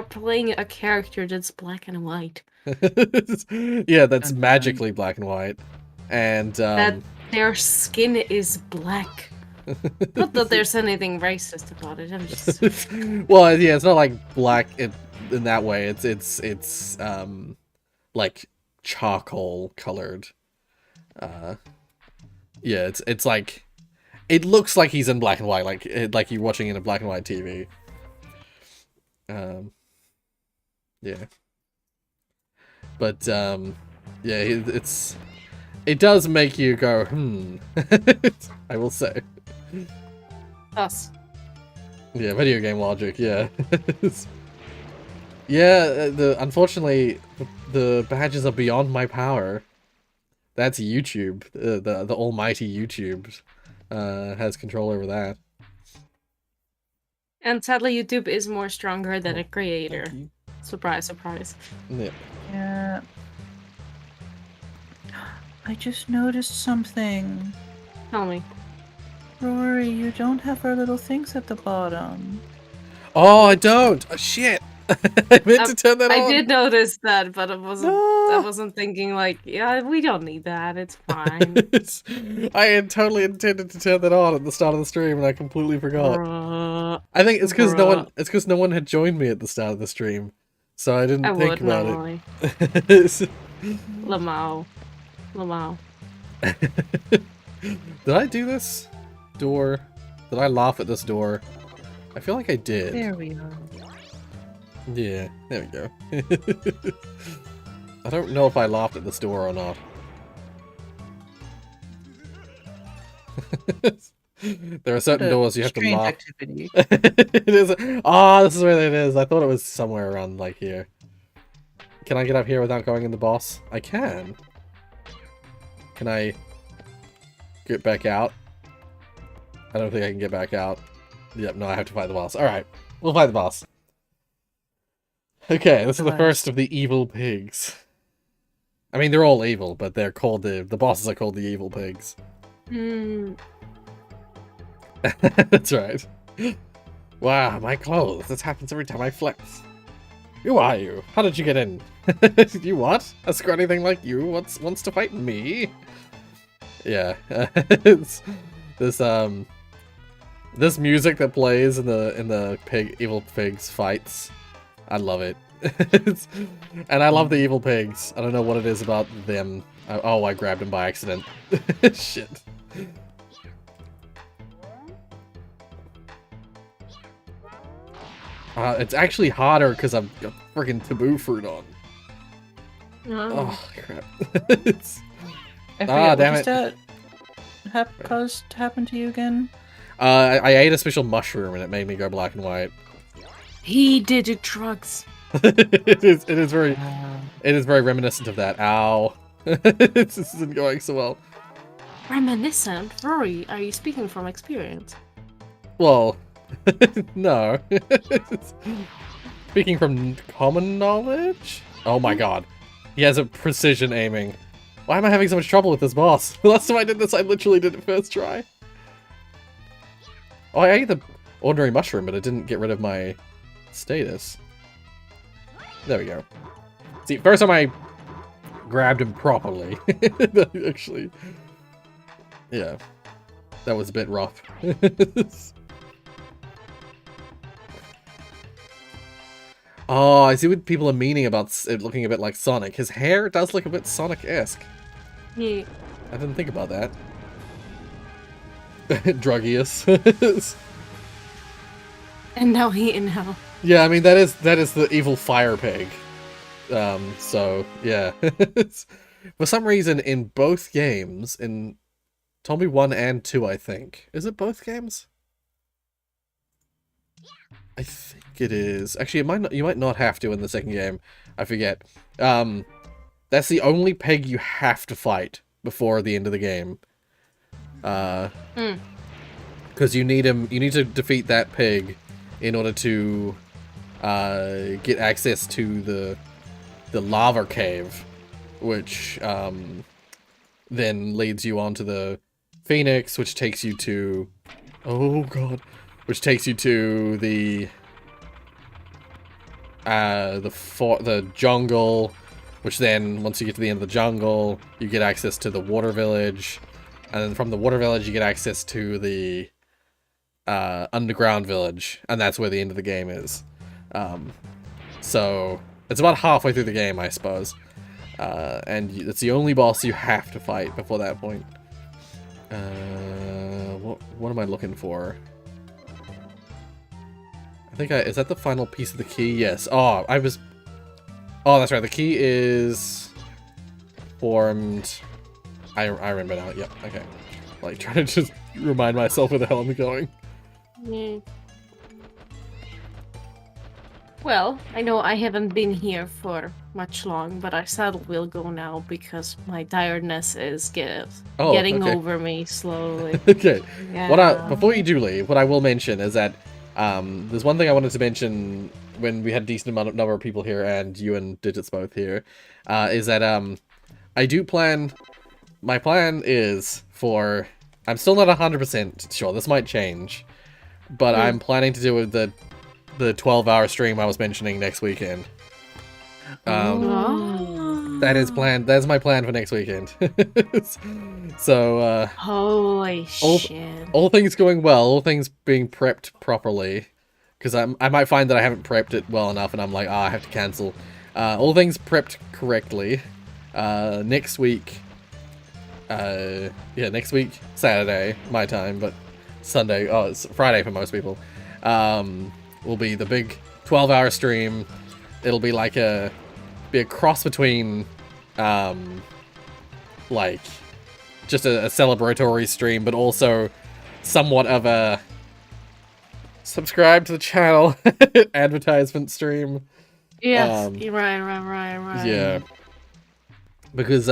playing a character that's black and white. Yeah, that's magically black and white, and that their skin is black. Not that there's anything racist about it. I'm just well, yeah, it's not like black in that way. It's like charcoal colored. Yeah, it's like, it looks like he's in black and white, like you're watching in a black and white TV. Yeah. But yeah, it does make you go, I will say. Us. Yeah, video game logic, yeah. Yeah, unfortunately, the badges are beyond my power. That's YouTube. The almighty YouTube has control over that. And sadly, YouTube is more stronger than a creator. Surprise, surprise. Yeah. Yeah. I just noticed something. Tell me. Rory, you don't have our little things at the bottom. Oh, I don't! Oh, shit! I meant to turn that on! I did notice that, but I wasn't thinking like, yeah, we don't need that, it's fine. I had totally intended to turn that on at the start of the stream and I completely forgot. I think it's because no one had joined me at the start of the stream. So I didn't think about normally. it. Lamau. Did I do this? Door? Did I laugh at this door? I feel like I did. There we are. Yeah, there we go. I don't know if I laughed at this door or not. There are certain doors you have to laugh. Activity. It is. Ah, this is where it is. I thought it was somewhere around like here. Can I get up here without going in the boss? I can. Can I get back out? I don't think I can get back out. Yep, no, I have to fight the boss. Alright, we'll fight the boss. Okay, this is the first of the evil pigs. I mean, they're all evil, but they're called the bosses are called the evil pigs. That's right. Wow, my clothes. This happens every time I flex. Who are you? How did you get in? You what? A scrawny thing like you wants to fight me? Yeah. This music that plays in the evil pigs fights. I love it. And I love the evil pigs. I don't know what it is about them. Oh, I grabbed him by accident. Shit. It's actually harder because I've got freaking taboo fruit on. Oh, crap. Damn it. That caused to happen to you again? I ate a special mushroom and it made me go black and white. He did drugs. It is very reminiscent of that. Ow. This isn't going so well. Reminiscent? Rory, are you speaking from experience? Well, no. Speaking from common knowledge? Oh my god. He has a precision aiming. Why am I having so much trouble with this boss? The last time I did this, I literally did it first try. Oh, I ate the ordinary mushroom, but it didn't get rid of my status. There we go. See, first time I grabbed him properly. Actually, yeah. That was a bit rough. Oh, I see what people are meaning about it looking a bit like Sonic. His hair does look a bit Sonic-esque. Yeah. I didn't think about that. Druggius. And now he in hell. Yeah, I mean that is the evil fire pig. So yeah. For some reason in both games, in Tommy 1 and 2, I think. Is it both games? I think it is. Actually, it might not, you might not have to in the second game. I forget. That's the only pig you have to fight before the end of the game. Because you need him. You need to defeat that pig in order to get access to the lava cave, which then leads you on to the Phoenix, which takes you to which takes you to the jungle, which then once you get to the end of the jungle, you get access to the water village, and then from the water village you get access to the underground village, and that's where the end of the game is. So it's about halfway through the game, I suppose. And it's the only boss you have to fight before that point. What am I looking for? I think is that the final piece of the key? Yes. Oh, that's right. The key is formed. I remember now. Yep. Okay. Like trying to just remind myself where the hell I'm going. Mm. Well, I know I haven't been here for much long, but I sadly will go now because my tiredness is getting over me slowly. Okay. Yeah. Before you do leave, what I will mention is that there's one thing I wanted to mention when we had a decent number of people here, and you and Digits both here, is that I do plan. My plan is for. I'm still not 100% sure. This might change, but I'm planning to do the 12-hour stream I was mentioning next weekend. That is planned. That's my plan for next weekend. So, holy shit. All things going well, all things being prepped properly, because I might find that I haven't prepped it well enough, and I'm like, I have to cancel. All things prepped correctly. Next week. Next week, Saturday, my time, but Sunday. Oh, it's Friday for most people. Will be the big 12-hour stream. It'll be like a cross between like just a celebratory stream, but also somewhat of a subscribe to the channel advertisement stream. Yes, right. Yeah, because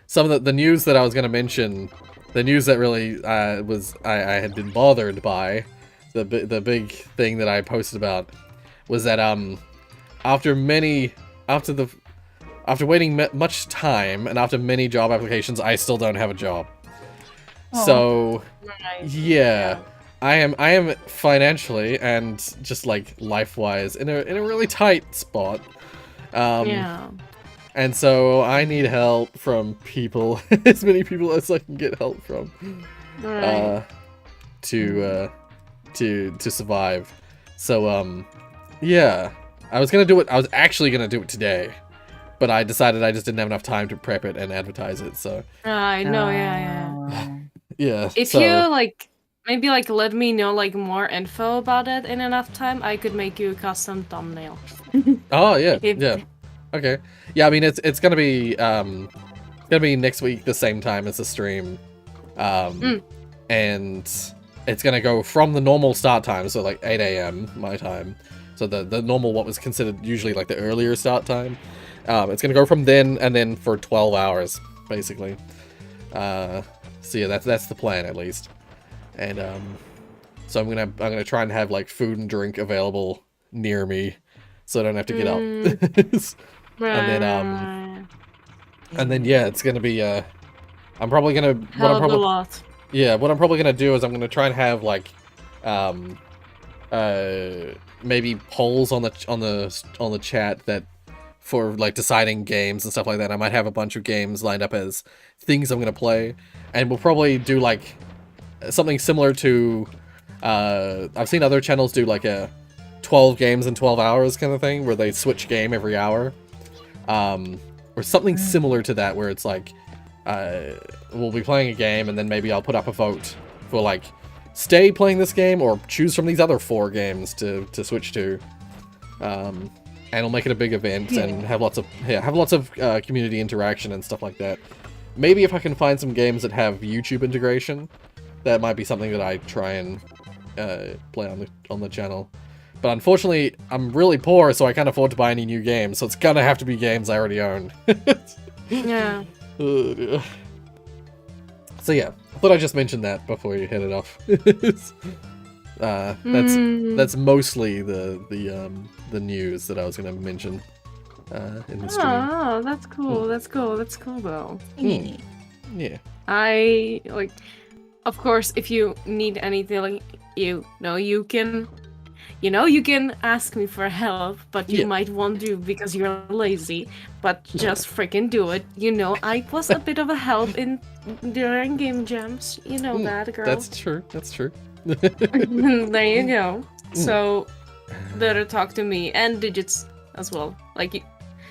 some of the news that I was going to mention, the news that really I had been bothered by, the big thing that I posted about was that after waiting much time and after many job applications, I still don't have a job. Aww. So yeah, I am financially and just like life-wise in a really tight spot. Yeah. And so I need help from people, as many people as I can get help from, to survive. So yeah, I was actually gonna do it today, but I decided I just didn't have enough time to prep it and advertise it. So I know, yeah. Yeah. If you maybe let me know more info about it in enough time, I could make you a custom thumbnail. Oh yeah, yeah. Okay. Yeah, I mean it's gonna be next week the same time as the stream, and it's gonna go from the normal start time, so 8 AM my time, so the normal what was considered usually the earlier start time. It's gonna go from then and then for 12 hours basically. So yeah, that's the plan at least, and so I'm gonna try and have food and drink available near me, so I don't have to get up. And then yeah, it's gonna be I'm probably gonna what I'm probably gonna do is I'm gonna try and have maybe polls on the chat that for deciding games and stuff like that. I might have a bunch of games lined up as things I'm gonna play, and we'll probably do something similar to I've seen other channels do a 12 games in 12 hours kind of thing where they switch game every hour. Or something similar to that, where it's we'll be playing a game and then maybe I'll put up a vote for stay playing this game or choose from these other 4 games to switch to. And we'll make it a big event and have lots of community interaction and stuff like that. Maybe if I can find some games that have YouTube integration, that might be something that I try and play on the channel. But unfortunately, I'm really poor, so I can't afford to buy any new games, so it's gonna have to be games I already own. Yeah. Oh, dear. So yeah, I thought I'd just mention that before you head it off. That's mostly the news that I was gonna mention in the stream. Oh, that's cool. That's cool though. Yeah. I of course, if you need anything, you can ask me for help, but you might want to because you're lazy. But just freaking do it. I was a bit of a help during game jams. That, girl. That's true. There you go. So, better talk to me and Digits as well.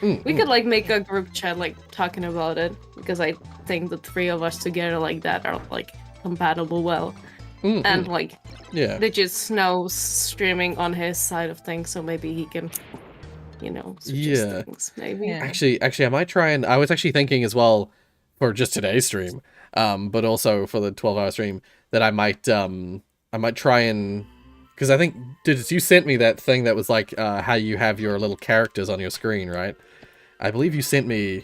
We could like make a group chat like talking about it because I think the three of us together like that are like compatible well. And like they just know streaming on his side of things, so maybe he can, you know, suggest things. Maybe. Yeah. Actually, I might try and I was actually thinking as well for just today's stream, but also for the 12-hour stream that I might try and because I think you sent me that thing that was like how you have your little characters on your screen, right? I believe you sent me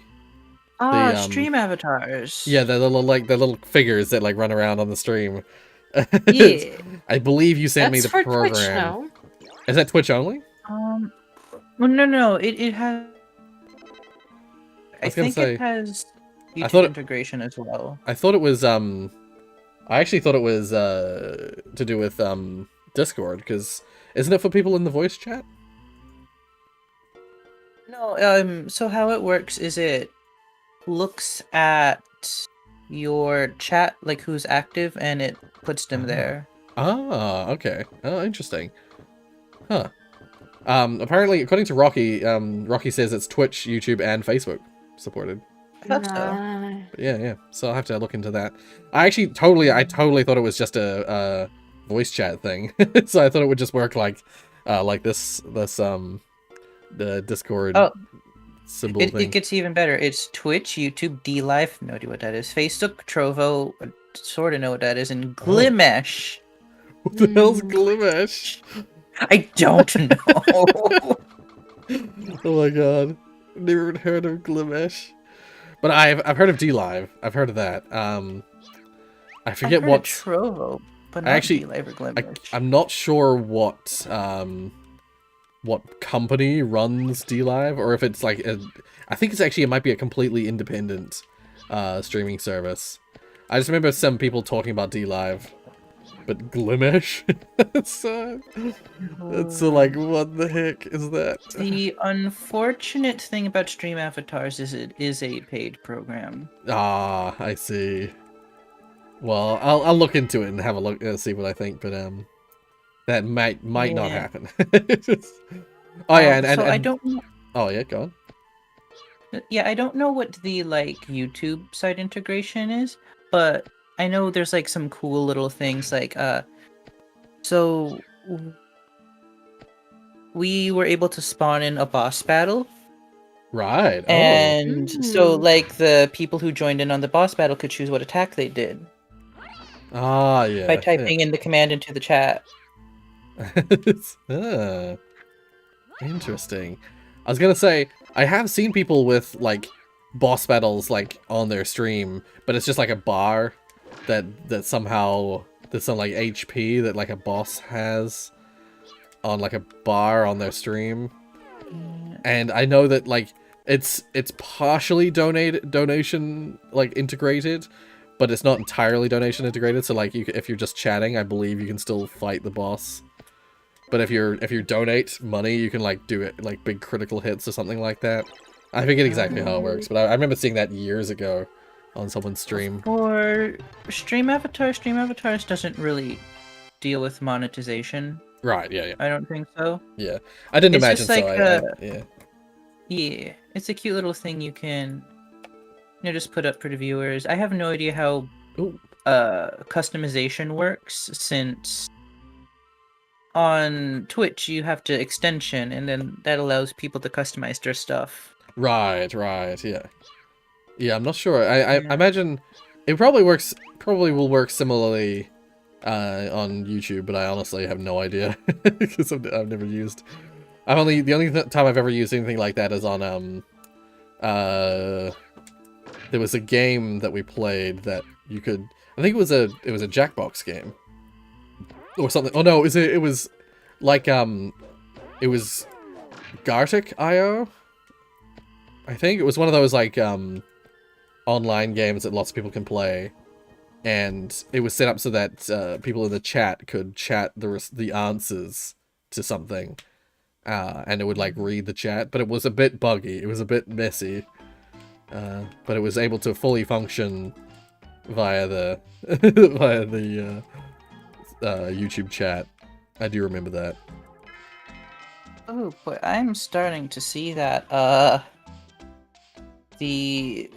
the stream avatars. Yeah, the little figures that like run around on the stream. Yeah. I believe you sent me the for program. Twitch now. Is that Twitch only? Well, no, it has. I think say, it has I YouTube thought integration as well. I thought it was I actually thought it was to do with Discord, because isn't it for people in the voice chat? No, so how it works is it looks at your chat, like who's active, and it puts them there. Ah, okay. Oh, interesting. Huh. Apparently, according to Rocky, Rocky says it's Twitch, YouTube, and Facebook supported. I thought so. But yeah. So I'll have to look into that. I totally thought it was just a voice chat thing. So I thought it would just work like this the Discord symbol thing. It gets even better. It's Twitch, YouTube, DLive, no idea what that is. Facebook, Trovo, sort of know what that is, and Glimesh. What the hell's Glimesh? I don't know. Oh my god, never even heard of Glimesh. But I've heard of DLive. I've heard of that. I forget what Trovo, but not DLive or Glimesh. I'm not sure what company runs DLive, or if it's like I think it might be a completely independent streaming service. I just remember some people talking about DLive, but Glimesh. it's like, what the heck is that? The unfortunate thing about Stream Avatars is it is a paid program. Ah, I see. Well, I'll look into it and have a look and see what I think, but that might not happen. Oh yeah, and I don't know. Oh yeah, go on. Yeah, I don't know what the like YouTube side integration is, but I know there's like some cool little things like so we were able to spawn in a boss battle. Right. And so like the people who joined in on the boss battle could choose what attack they did. Ah, yeah. By typing in the command into the chat. Interesting. I was gonna say, I have seen people with like boss battles like on their stream, but it's just like a bar that somehow there's some like HP that like a boss has on like a bar on their stream. And I know that like it's partially donation like integrated, but it's not entirely donation integrated. So like if you're just chatting, I believe you can still fight the boss. But if you donate money, you can like do it like big critical hits or something like that. I forget exactly how it works, but I remember seeing that years ago on someone's stream. For Stream Avatars doesn't really deal with monetization. Right, yeah. I don't think so. Yeah. I didn't imagine just like, so. Yeah. Yeah, it's a cute little thing you can just put up for the viewers. I have no idea how customization works, since on Twitch you have to extension, and then that allows people to customize their stuff. Right, yeah. Yeah, I'm not sure. I imagine it probably will work similarly on YouTube, but I honestly have no idea because I've never used. The only time I've ever used anything like that is on there was a game that we played that you could, I think it was a Jackbox game or something. Oh no, it was like it was Gartic.io. I think it was one of those like online games that lots of people can play, and it was set up so that people in the chat could chat the answers to something, and it would like read the chat, but it was a bit buggy, it was a bit messy, but it was able to fully function via the YouTube chat. I do remember that. Oh boy, I'm starting to see that the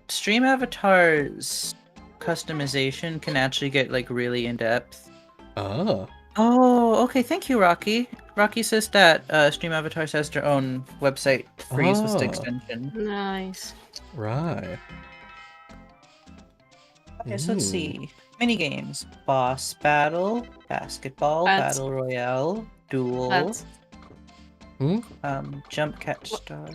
stream avatars customization can actually get like really in depth. Oh. Oh, okay. Thank you, Rocky. Rocky says that Stream Avatars has their own website for use with the extension. Nice. Right. Okay, so let's see. Mini games: boss battle, basketball, That's- battle royale, duel, That's jump catch star.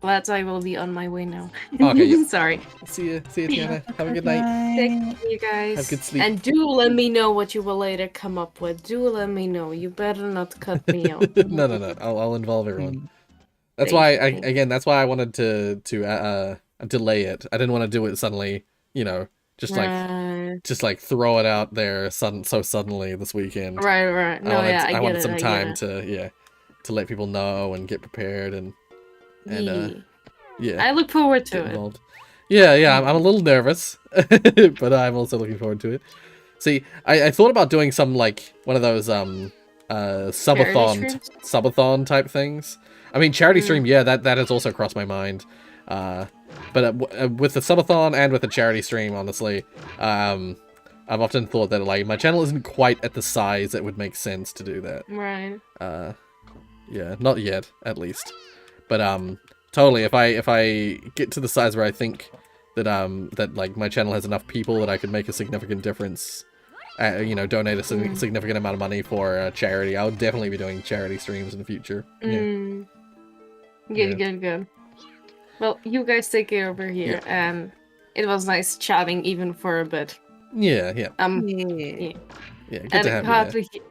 lads, I will be on my way now. Okay, yeah. Sorry. See you, Tiana. Have a good night. Thank you guys. Have good sleep. And do let me know what you will later come up with. Do let me know. You better not cut me out. No. I'll involve everyone. That's Thank why you. that's why I wanted to delay it. I didn't want to do it suddenly, just like throw it out there so suddenly this weekend. Right. No, I wanted it, some I get time it. to let people know and get prepared and Yeah. I look forward to get it. involved. Yeah, I'm a little nervous, but I'm also looking forward to it. See, I thought about doing some like one of those subathon type things. I mean, charity stream, yeah, that has also crossed my mind. But with the subathon and with the charity stream, honestly, I've often thought that like my channel isn't quite at the size that would make sense to do that. Right. Yeah, not yet, at least. But totally, if I get to the size where I think that that like my channel has enough people that I could make a significant difference, donate a significant amount of money for charity, I would definitely be doing charity streams in the future. Yeah. Good. Well, you guys take care over here, and it was nice chatting even for a bit. Yeah. Yeah. Good to have you there.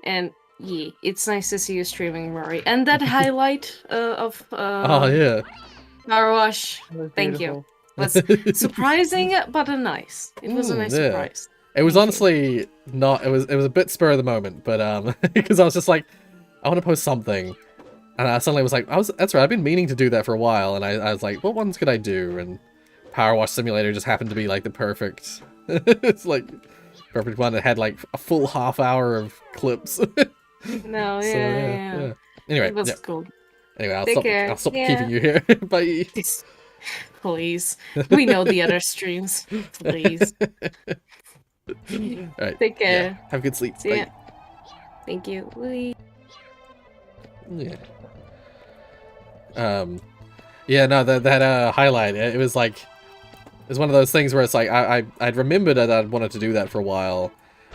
And yeah, it's nice to see you streaming, Rory. And that highlight of Oh yeah. Power Wash, thank you. Was surprising but nice. It was a nice surprise. It was honestly not. It was a bit spur of the moment, but because I was just like, I want to post something, and I suddenly was like, that's right. I've been meaning to do that for a while, and I was like, what ones could I do? And Power Wash Simulator just happened to be like the perfect. It's like perfect one. It had like a full half hour of clips. No, So, yeah. Anyway, It was cool. Anyway, Take I'll stop care. keeping you here. Bye. Please. We know the other streams. Please. All right. Take care. Yeah. Have a good sleep. See Bye. ya. Thank you. Bye. Yeah. Yeah, no, that highlight, it was like, it's one of those things where it's like, I'd remembered that I'd wanted to do that for a while,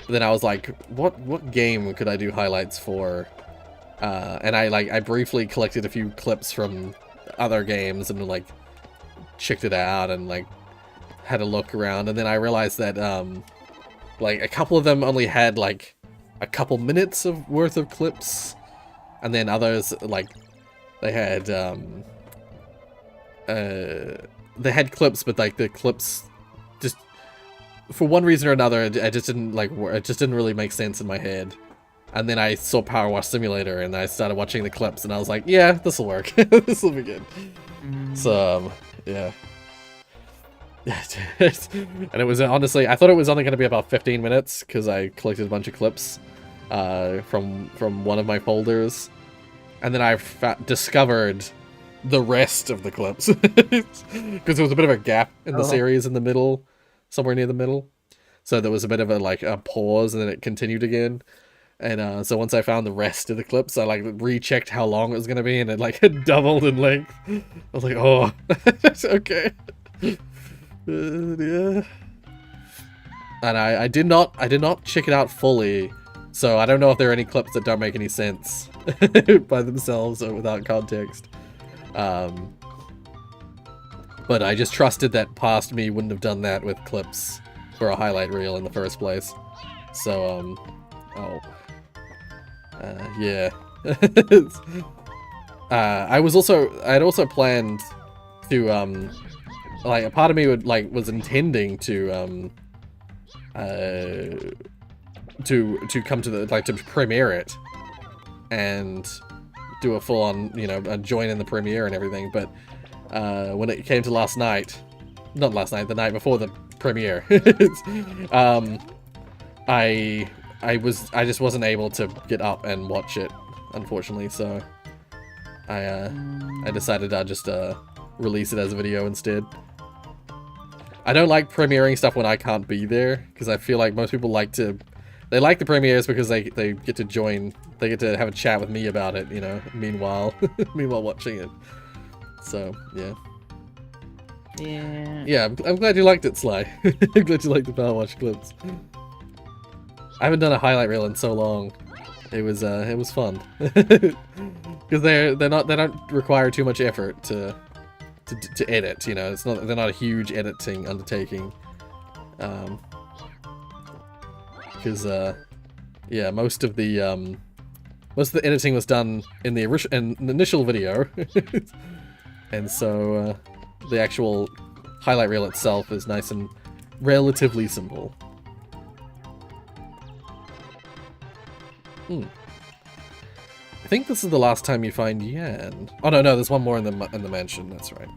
but then I was like, what game could I do highlights for? And I briefly collected a few clips from other games and like, checked it out and like, had a look around, and then I realized that, like, a couple of them only had like, a couple minutes worth of clips, and then others, like, they had clips, but like the clips just for one reason or another, it just didn't like it just didn't really make sense in my head. And then I saw Power Wash Simulator and I started watching the clips and I was like, yeah, this will work. This will be good. So yeah. And it was honestly, I thought it was only going to be about 15 minutes because I collected a bunch of clips from one of my folders, and then I discovered the rest of the clips because there was a bit of a gap in the series in the middle, somewhere near the middle. So there was a bit of a pause, and then it continued again. And so once I found the rest of the clips, I like rechecked how long it was gonna be, and it like doubled in length. I was like, oh, okay. Yeah. And I did not check it out fully, so I don't know if there are any clips that don't make any sense by themselves or without context. But I just trusted that past me wouldn't have done that with clips for a highlight reel in the first place. So, yeah. I had also planned to, like, a part of me was intending to come to to premiere it and do a full-on, join in the premiere and everything, but when it came to the night before the premiere, I just wasn't able to get up and watch it, unfortunately, so I decided I'd just release it as a video instead. I don't like premiering stuff when I can't be there, because I feel like most people like the premieres because they get to join, they get to have a chat with me about it, you know, meanwhile watching it. So, yeah. Yeah, I'm glad you liked it, Sly. I'm glad you liked the Power Wash clips. I haven't done a highlight reel in so long. It was fun. Because they don't require too much effort to edit, you know. They're not a huge editing undertaking. Because yeah, most of the editing was done in the initial video. And so the actual highlight reel itself is nice and relatively simple. I think this is the last time you find Yan. Oh no, there's one more in the mansion. That's right.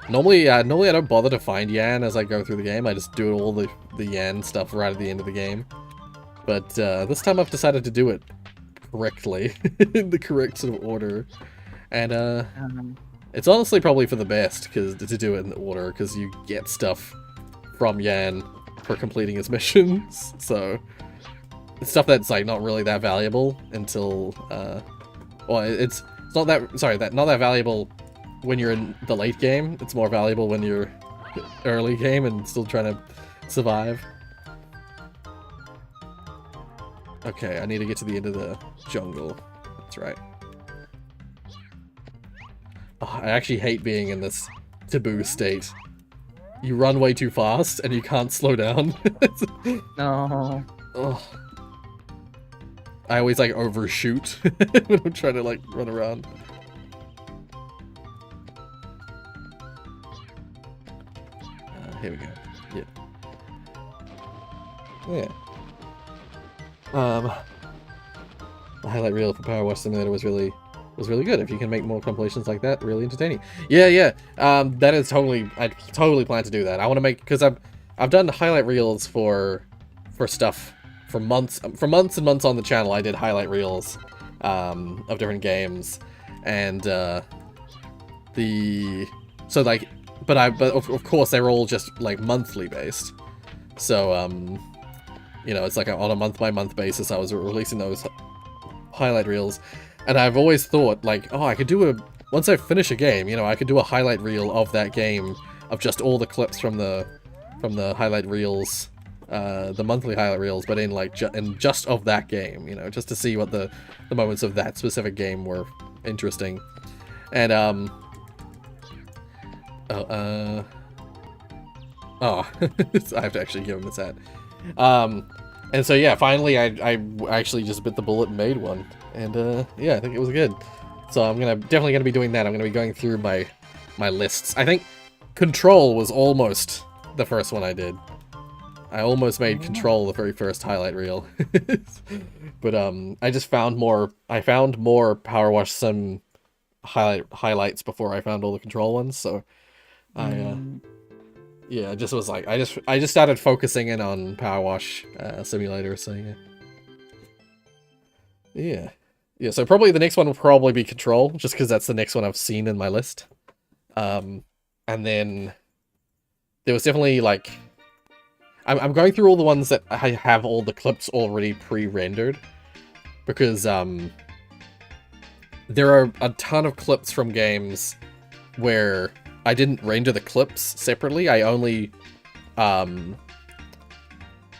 Normally I don't bother to find Yan as I go through the game. I just do all the Yan stuff right at the end of the game. But this time I've decided to do it correctly, in the correct sort of order, and it's honestly probably for the best to do it in the order, because you get stuff from Yan for completing his missions. So. Stuff that's like not really that valuable until well, it's not that not that valuable when you're in the late game. It's more valuable when you're early game and still trying to survive. Okay, I need to get to the end of the jungle. That's right. Oh, I actually hate being in this taboo state. You run way too fast and you can't slow down. No. Oh. I always like overshoot when I'm trying to like run around. Here we go. Yeah. The highlight reel for Power Wash Simulator was really good. If you can make more compilations like that, really entertaining. Yeah. That is I totally plan to do that. I want to make, because I've done highlight reels for stuff. For months and months on the channel, I did highlight reels of different games, and but of course they were all just like monthly based. So you know, it's like on a month-by-month basis I was releasing those highlight reels, and I've always thought like, oh, I could do once I finish a game, you know, I could do a highlight reel of that game, of just all the clips from the highlight reels. The monthly highlight reels, but in like just of that game, you know, just to see what the moments of that specific game were interesting. And I have to actually give him this hat. And so yeah, finally I actually just bit the bullet and made one, and yeah, I think it was good. So I'm definitely gonna be doing that. I'm gonna be going through my lists. I think Control was almost the first one I did. I almost made Control the very first highlight reel. But I found more Power Wash Sim highlights before I found all the Control ones, so yeah, it just was like I just started focusing in on Power Wash Simulator, so yeah, so probably the next one will probably be Control, just because that's the next one I've seen in my list. And then there was definitely like, I'm going through all the ones that I have all the clips already pre-rendered, because there are a ton of clips from games where I didn't render the clips separately. I only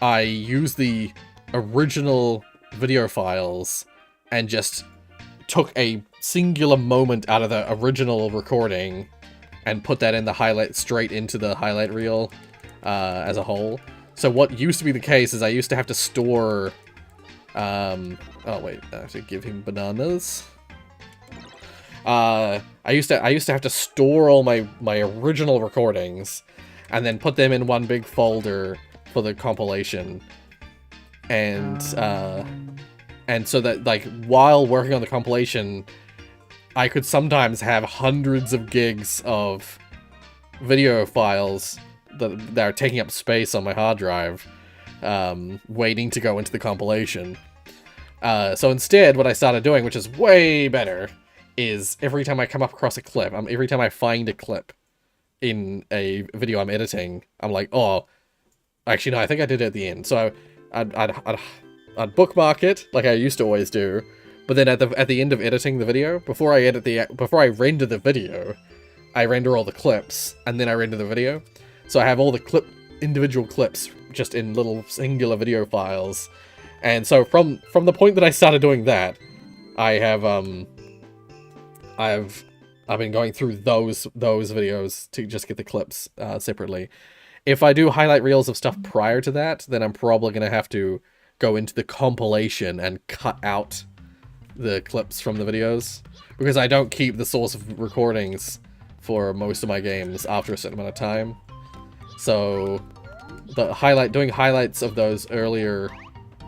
I used the original video files and just took a singular moment out of the original recording and put that in the highlight, straight into the highlight reel as a whole. So what used to be the case is I used to have to store oh wait, I have to give him bananas. I used to have to store all my original recordings and then put them in one big folder for the compilation. And so that, like, while working on the compilation, I could sometimes have hundreds of gigs of video files that are taking up space on my hard drive, waiting to go into the compilation. So instead, what I started doing, which is way better, is every time I come up across a clip, every time I find a clip in a video I'm editing, I'm like, oh, actually no, I think I did it at the end. So I'd bookmark it like I used to always do, but then at the end of editing the video, before I render the video, I render all the clips and then I render the video. So I have all the individual clips just in little singular video files. And so from the point that I started doing that, I've been going through those videos to just get the clips separately. If I do highlight reels of stuff prior to that, then I'm probably going to have to go into the compilation and cut out the clips from the videos, because I don't keep the source of recordings for most of my games after a certain amount of time. So doing highlights of those earlier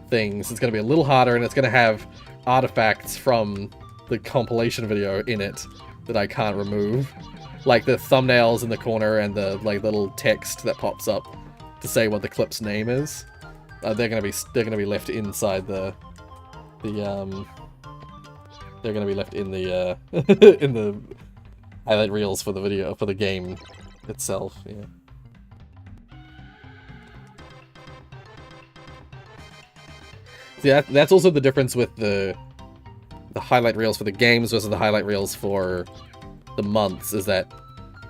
things is going to be a little harder, and it's going to have artifacts from the compilation video in it that I can't remove, like the thumbnails in the corner and the little text that pops up to say what the clip's name is. They're gonna be left inside they're gonna be left in the in the highlight reels for the video for the game itself. Yeah. See, that's also the difference with the highlight reels for the games versus the highlight reels for the months, is that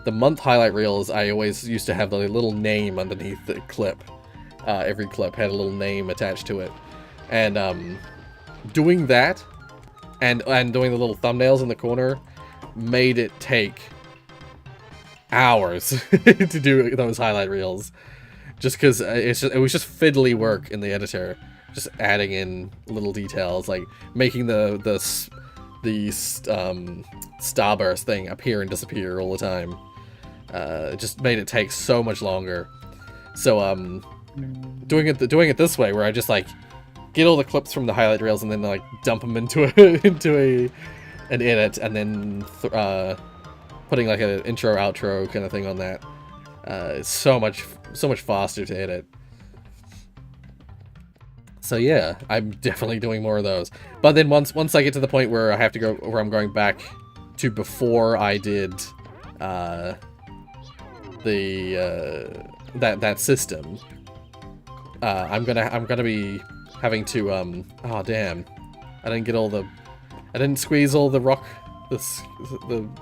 the month highlight reels, I always used to have the little name underneath the clip. Every clip had a little name attached to it. And doing that and doing the little thumbnails in the corner made it take hours to do those highlight reels. Just because it was just fiddly work in the editor. Just adding in little details, like making the starburst thing appear and disappear all the time. It just made it take so much longer. So doing it this way, where I just like get all the clips from the highlight reels and then like dump them into an edit, and then putting like an intro outro kind of thing on that. It's so much faster to edit. So yeah, I'm definitely doing more of those. But then once I get to the point where I'm going back to before I did that system, I'm gonna be having to oh damn, I didn't squeeze all the rock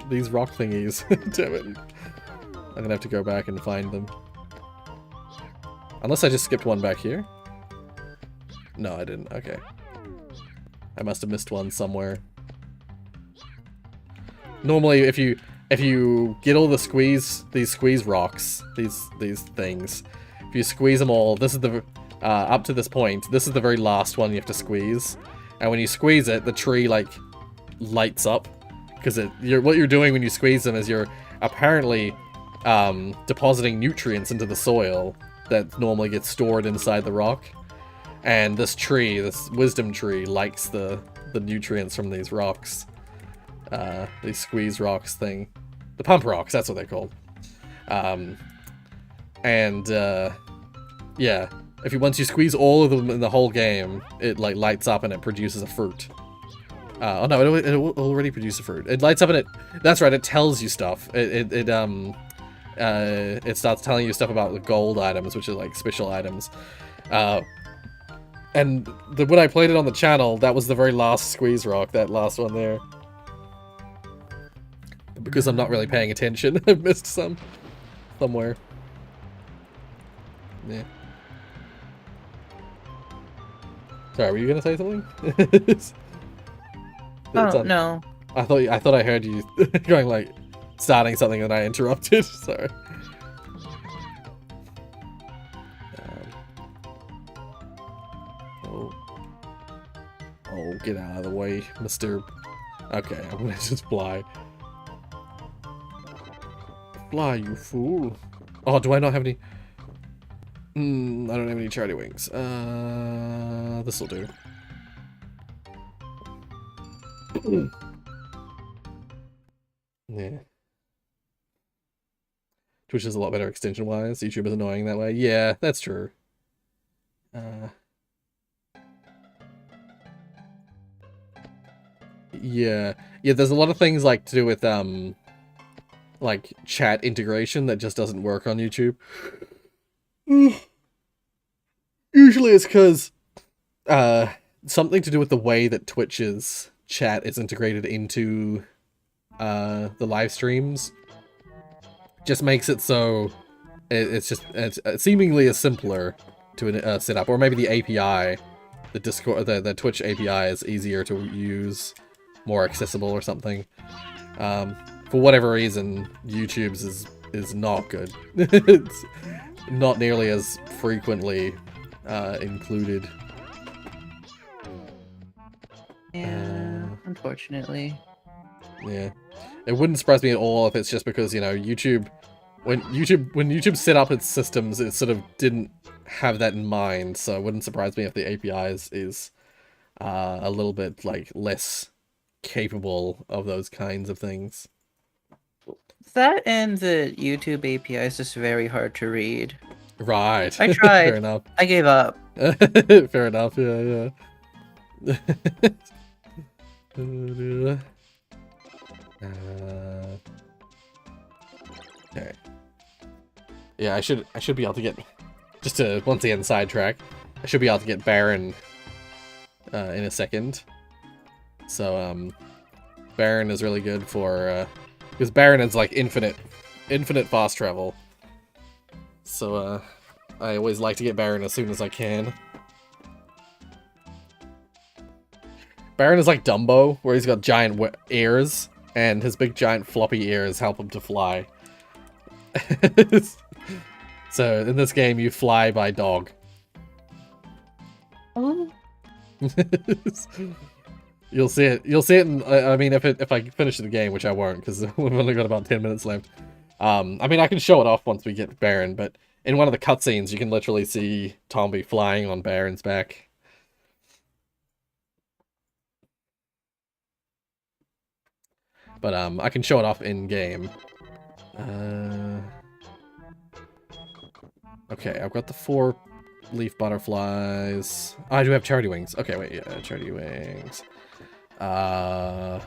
these rock thingies. Damn it. I'm gonna have to go back and find them. Unless I just skipped one back here. No, I didn't. Okay. I must have missed one somewhere. Normally, if you get all these squeeze rocks, these things, if you squeeze them all, this is the up to this point, this is the very last one you have to squeeze. And when you squeeze it, the tree like lights up, because what you're doing when you squeeze them is you're apparently depositing nutrients into the soil that normally gets stored inside the rock. And this tree, this wisdom tree, likes the nutrients from these rocks. These squeeze rocks thing. The pump rocks, that's what they're called. Yeah. Once you squeeze all of them in the whole game, it like lights up and it produces a fruit. Oh no, it already produced a fruit. It lights up and that's right, it tells you stuff. It starts telling you stuff about the gold items, which are like special items. And when I played it on the channel, that was the very last squeeze rock, that last one there. Because I'm not really paying attention, I've missed somewhere. Yeah. Sorry, were you gonna say something? Oh, no. I thought I heard you going like starting something and I interrupted. Sorry. Oh, get out of the way, Mr. Okay, I'm gonna just fly. Fly, you fool. Oh, do I not have any? I don't have any charity wings. This'll do. Yeah. Twitch is a lot better extension-wise. YouTube is annoying that way. Yeah, that's true. Yeah. Yeah, there's a lot of things like to do with like chat integration that just doesn't work on YouTube. Usually it's because something to do with the way that Twitch's chat is integrated into the live streams just makes it so it's seemingly a simpler to set up, or maybe the API, the Discord, the Twitch API is easier to use, more accessible or something. For whatever reason, YouTube's is not good. It's not nearly as frequently included. Yeah, unfortunately. Yeah, it wouldn't surprise me at all if it's just because, you know, YouTube, when YouTube set up its systems, it sort of didn't have that in mind. So it wouldn't surprise me if the API is a little bit like less capable of those kinds of things. That and the YouTube API is just very hard to read. Right. I tried. Fair enough. I gave up. Fair enough. Yeah. Okay. Yeah, I should be able to get, just to once again sidetrack, I should be able to get Baron in a second. So Baron is really good for because Baron is like infinite fast travel. So I always like to get Baron as soon as I can. Baron is like Dumbo, where he's got giant ears, and his big giant floppy ears help him to fly. So in this game, you fly by dog. Oh. You'll see it. You'll see it. I mean, if I finish the game, which I won't, because we've only got about 10 minutes left. I mean, I can show it off once we get Baron, but in one of the cutscenes, you can literally see Tombi flying on Baron's back. But I can show it off in game. Okay, I've got the 4 leaf butterflies. Oh, I do have charity wings. Okay, wait, yeah, charity wings. I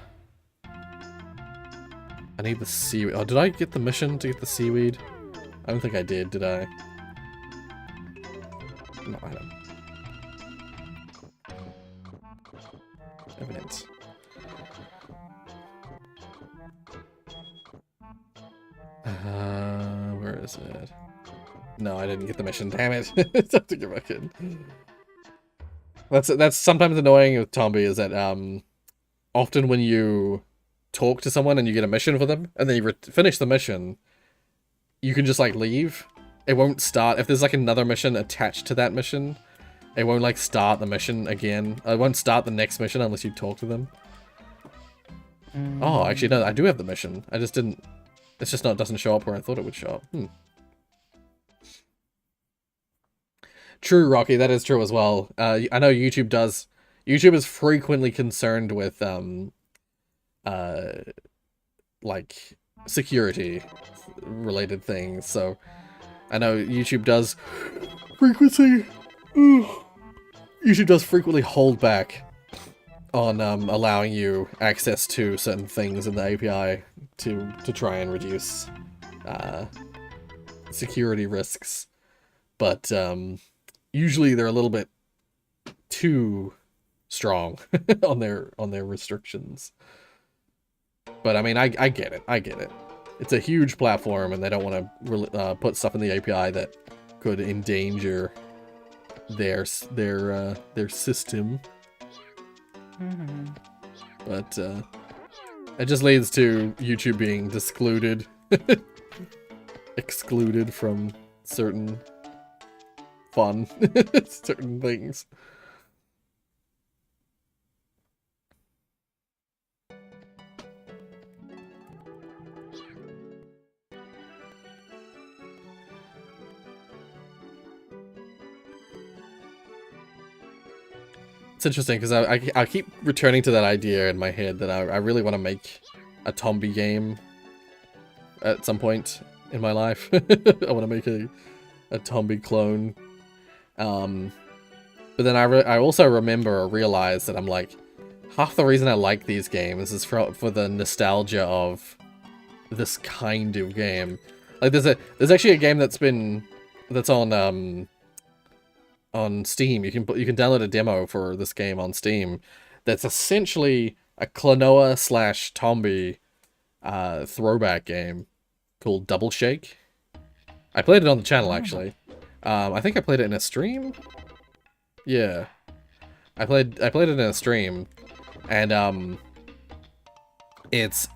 need the seaweed. Oh, did I get the mission to get the seaweed? I don't think I did I? No, I don't. Evidence. Where is it? No, I didn't get the mission. Damn it! I have to get back in. That's sometimes annoying with Tombi, is that often when you talk to someone and you get a mission for them, and then you finish the mission, you can just like leave. It won't start if there's like another mission attached to that mission. It won't like start the mission again. It won't start the next mission unless you talk to them. Oh, actually no, I do have the mission. I just didn't. It's just not, it doesn't show up where I thought it would show up. True, Rocky, that is true as well. I know YouTube does. YouTube is frequently concerned with, like, security-related things, so I know YouTube does frequently hold back on allowing you access to certain things in the API to try and reduce security risks, but usually they're a little bit too strong on their restrictions. But I mean, I get it. It's a huge platform, and they don't want to put stuff in the API that could endanger their system. But it just leads to YouTube being excluded from certain fun, certain things. It's interesting because I keep returning to that idea in my head that I really want to make a Tombi game at some point in my life. I want to make a Tombi clone. But then I also remember or realize that I'm like, half the reason I like these games is for the nostalgia of this kind of game. Like there's actually a game that's on Steam. You can download a demo for this game on Steam. That's essentially a Klonoa / Tombi throwback game called Double Shake. I played it on the channel actually. I think I played it in a stream. Yeah, I played it in a stream, and it's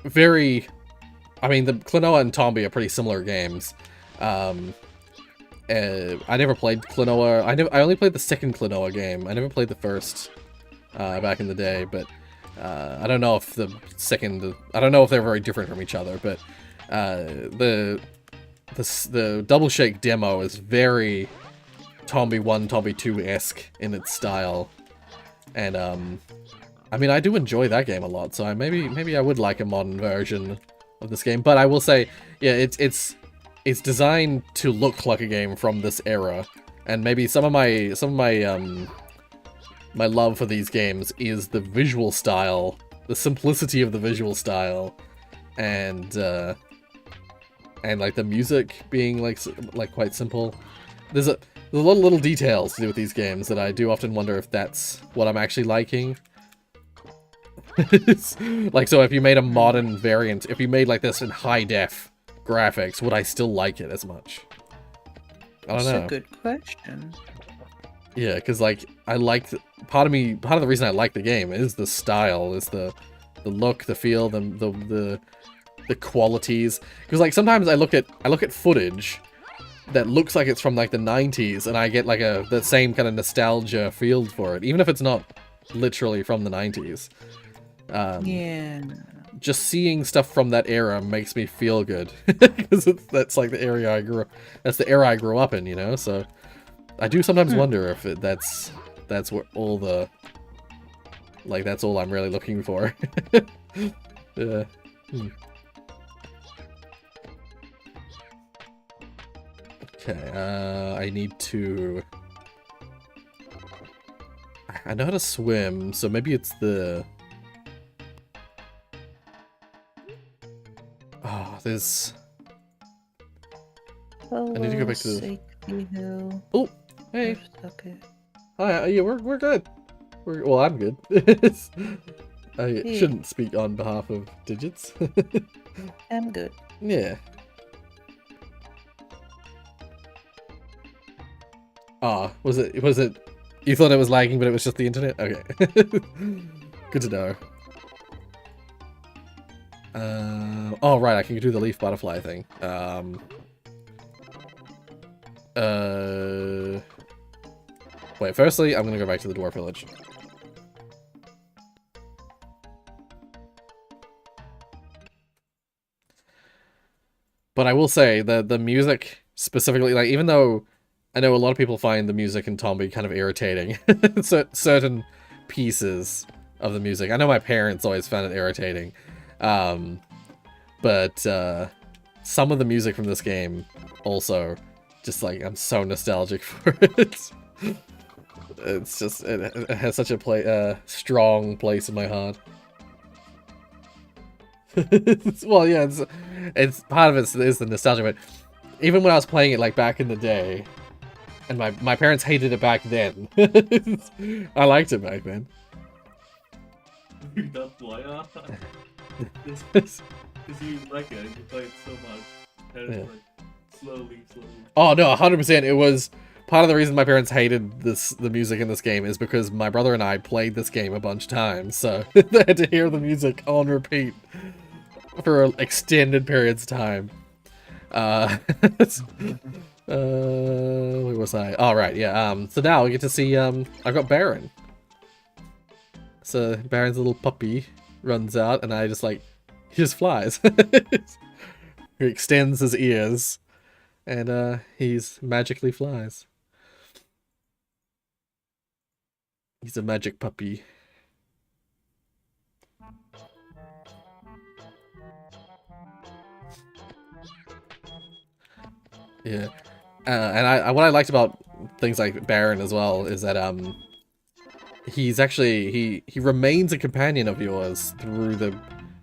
very. I mean, the Klonoa and Tombi are pretty similar games. I never played Klonoa. I only played the second Klonoa game. I never played the first back in the day, but I don't know if the second. I don't know if they're very different from each other, but the Double Shake demo is very Tombi 1, Tombi 2-esque in its style, and I mean, I do enjoy that game a lot, so maybe I would like a modern version of this game. But I will say, yeah, it's designed to look like a game from this era, and maybe some of my my love for these games is the visual style, the simplicity of the visual style, and like the music being like quite simple. There's a lot of little details to do with these games that I do often wonder if that's what I'm actually liking. Like, so if you made a modern variant, if you made like this in high def graphics, would I still like it as much? I don't know. That's a good question. Yeah, because like I liked part of the reason I like the game is the style, is the look, the feel, the qualities. Because like sometimes I look at footage that looks like it's from like the 90s, and I get like the same kind of nostalgia feel for it, even if it's not literally from the 90s. Yeah. Just seeing stuff from that era makes me feel good, because that's like the era I grew up in, you know. So I do sometimes wonder if that's what all the that's all I'm really looking for. Yeah. Okay, I need to... I know how to swim, so maybe it's the... Oh, there's... I need to go back to the... Oh, hey! Hi, yeah, we're good. Well, I'm good. I shouldn't speak on behalf of Digits. I'm good. Yeah. Ah, was it, you thought it was lagging, but it was just the internet? Okay. Good to know. Oh, right, I can do the leaf butterfly thing. Wait, firstly, I'm gonna go back to the dwarf village. But I will say, the music, specifically, like, even though I know a lot of people find the music in Tombi kind of irritating, certain pieces of the music. I know my parents always found it irritating. But some of the music from this game also, just like, I'm so nostalgic for it. It's just, it has such a strong place in my heart. Well, yeah, it's part of it is the nostalgia, but even when I was playing it like back in the day, and my parents hated it back then, I liked it back then. That's why. Because you like it, you play it so much, and it's like slowly. Oh no, 100%. It was part of the reason my parents hated the music in this game is because my brother and I played this game a bunch of times, so they had to hear the music on repeat for extended periods of time. Where was I? Oh, right, yeah. So now we get to see, I've got Baron. So Baron's little puppy runs out, and he just flies. He extends his ears, and he's magically flies. He's a magic puppy. Yeah. And what I liked about things like Baron as well is that he's actually he remains a companion of yours through the,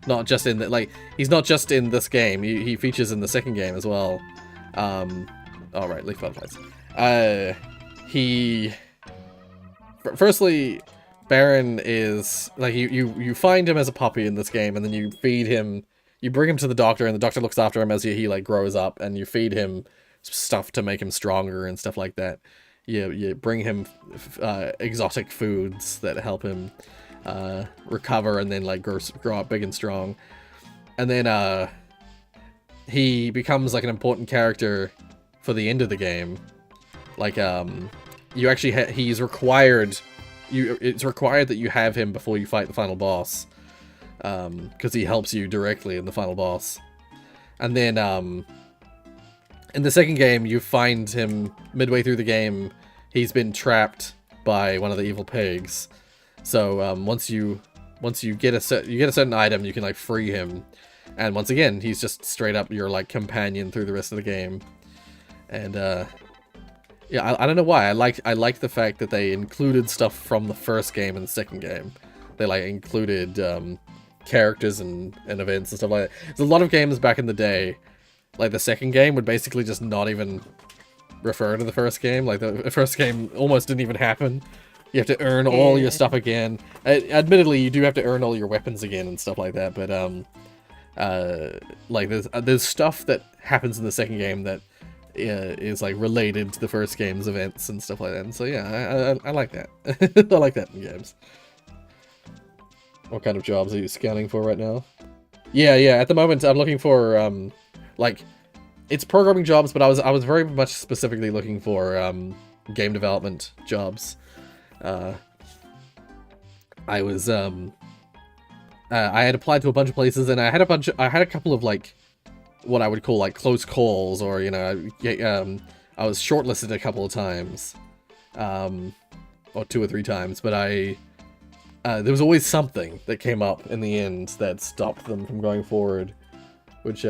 not just in the, like, he's not just in this game. He features in the second game as well. All right, leaf butterflies. Firstly, Baron is like you find him as a puppy in this game, and then you feed him. You bring him to the doctor, and the doctor looks after him as he like grows up, and you feed him stuff to make him stronger and stuff like that. You bring him exotic foods that help him recover and then like grow up big and strong. And then he becomes like an important character for the end of the game. Like you actually he's required. It's required that you have him before you fight the final boss, because he helps you directly in the final boss. And then in the second game, you find him midway through the game. He's been trapped by one of the evil pigs. So once you get a certain item, you can like free him. And once again, he's just straight up your like companion through the rest of the game. And yeah, I don't know why. I liked the fact that they included stuff from the first game and the second game. They like included characters and events and stuff like that. There's a lot of games back in the day, like the second game would basically just not even refer to the first game. Like the first game almost didn't even happen. You have to earn all your stuff again. Admittedly, you do have to earn all your weapons again and stuff like that. But like there's stuff that happens in the second game that is like related to the first game's events and stuff like that. And so yeah, I like that. I like that in games. What kind of jobs are you scouting for right now? Yeah. At the moment, I'm looking for like it's programming jobs, but I was very much specifically looking for game development jobs. I was I had applied to a bunch of places, and I had a couple of like what I would call like close calls, or you know, I was shortlisted a couple of times, or 2 or 3 times, but there was always something that came up in the end that stopped them from going forward, which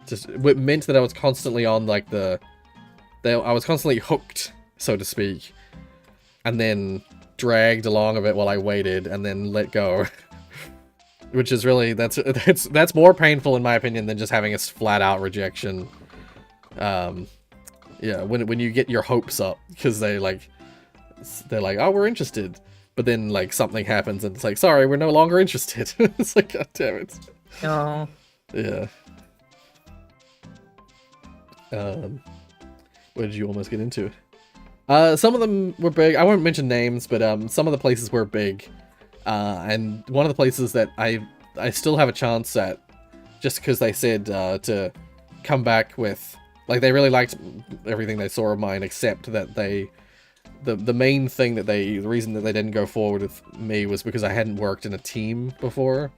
just meant that I was constantly on like I was constantly hooked, so to speak, and then dragged along a bit while I waited, and then let go. Which is really, that's more painful in my opinion than just having a flat out rejection. Yeah, when you get your hopes up because they're like, oh, we're interested, but then like something happens and it's like, sorry, we're no longer interested. It's like, god damn it. No. Yeah. What did you almost get into? Some of them were big. I won't mention names, but some of the places were big. And one of the places that I still have a chance at, just because they said to come back with, like, they really liked everything they saw of mine, except that the main thing that the reason that they didn't go forward with me was because I hadn't worked in a team before.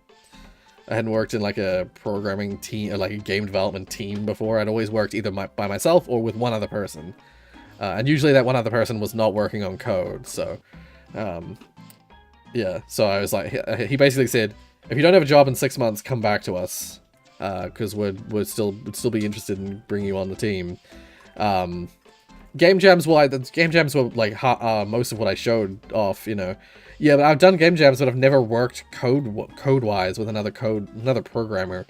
I hadn't worked in like a programming team, or like a game development team before. I'd always worked either by myself or with one other person. And usually that one other person was not working on code, so yeah, so I was like, he basically said, if you don't have a job in 6 months, come back to us, because we'd still be interested in bringing you on the team. Game jams, well, the game jams were like most of what I showed off, you know. Yeah, but I've done game jams, but I've never worked code-wise with another programmer.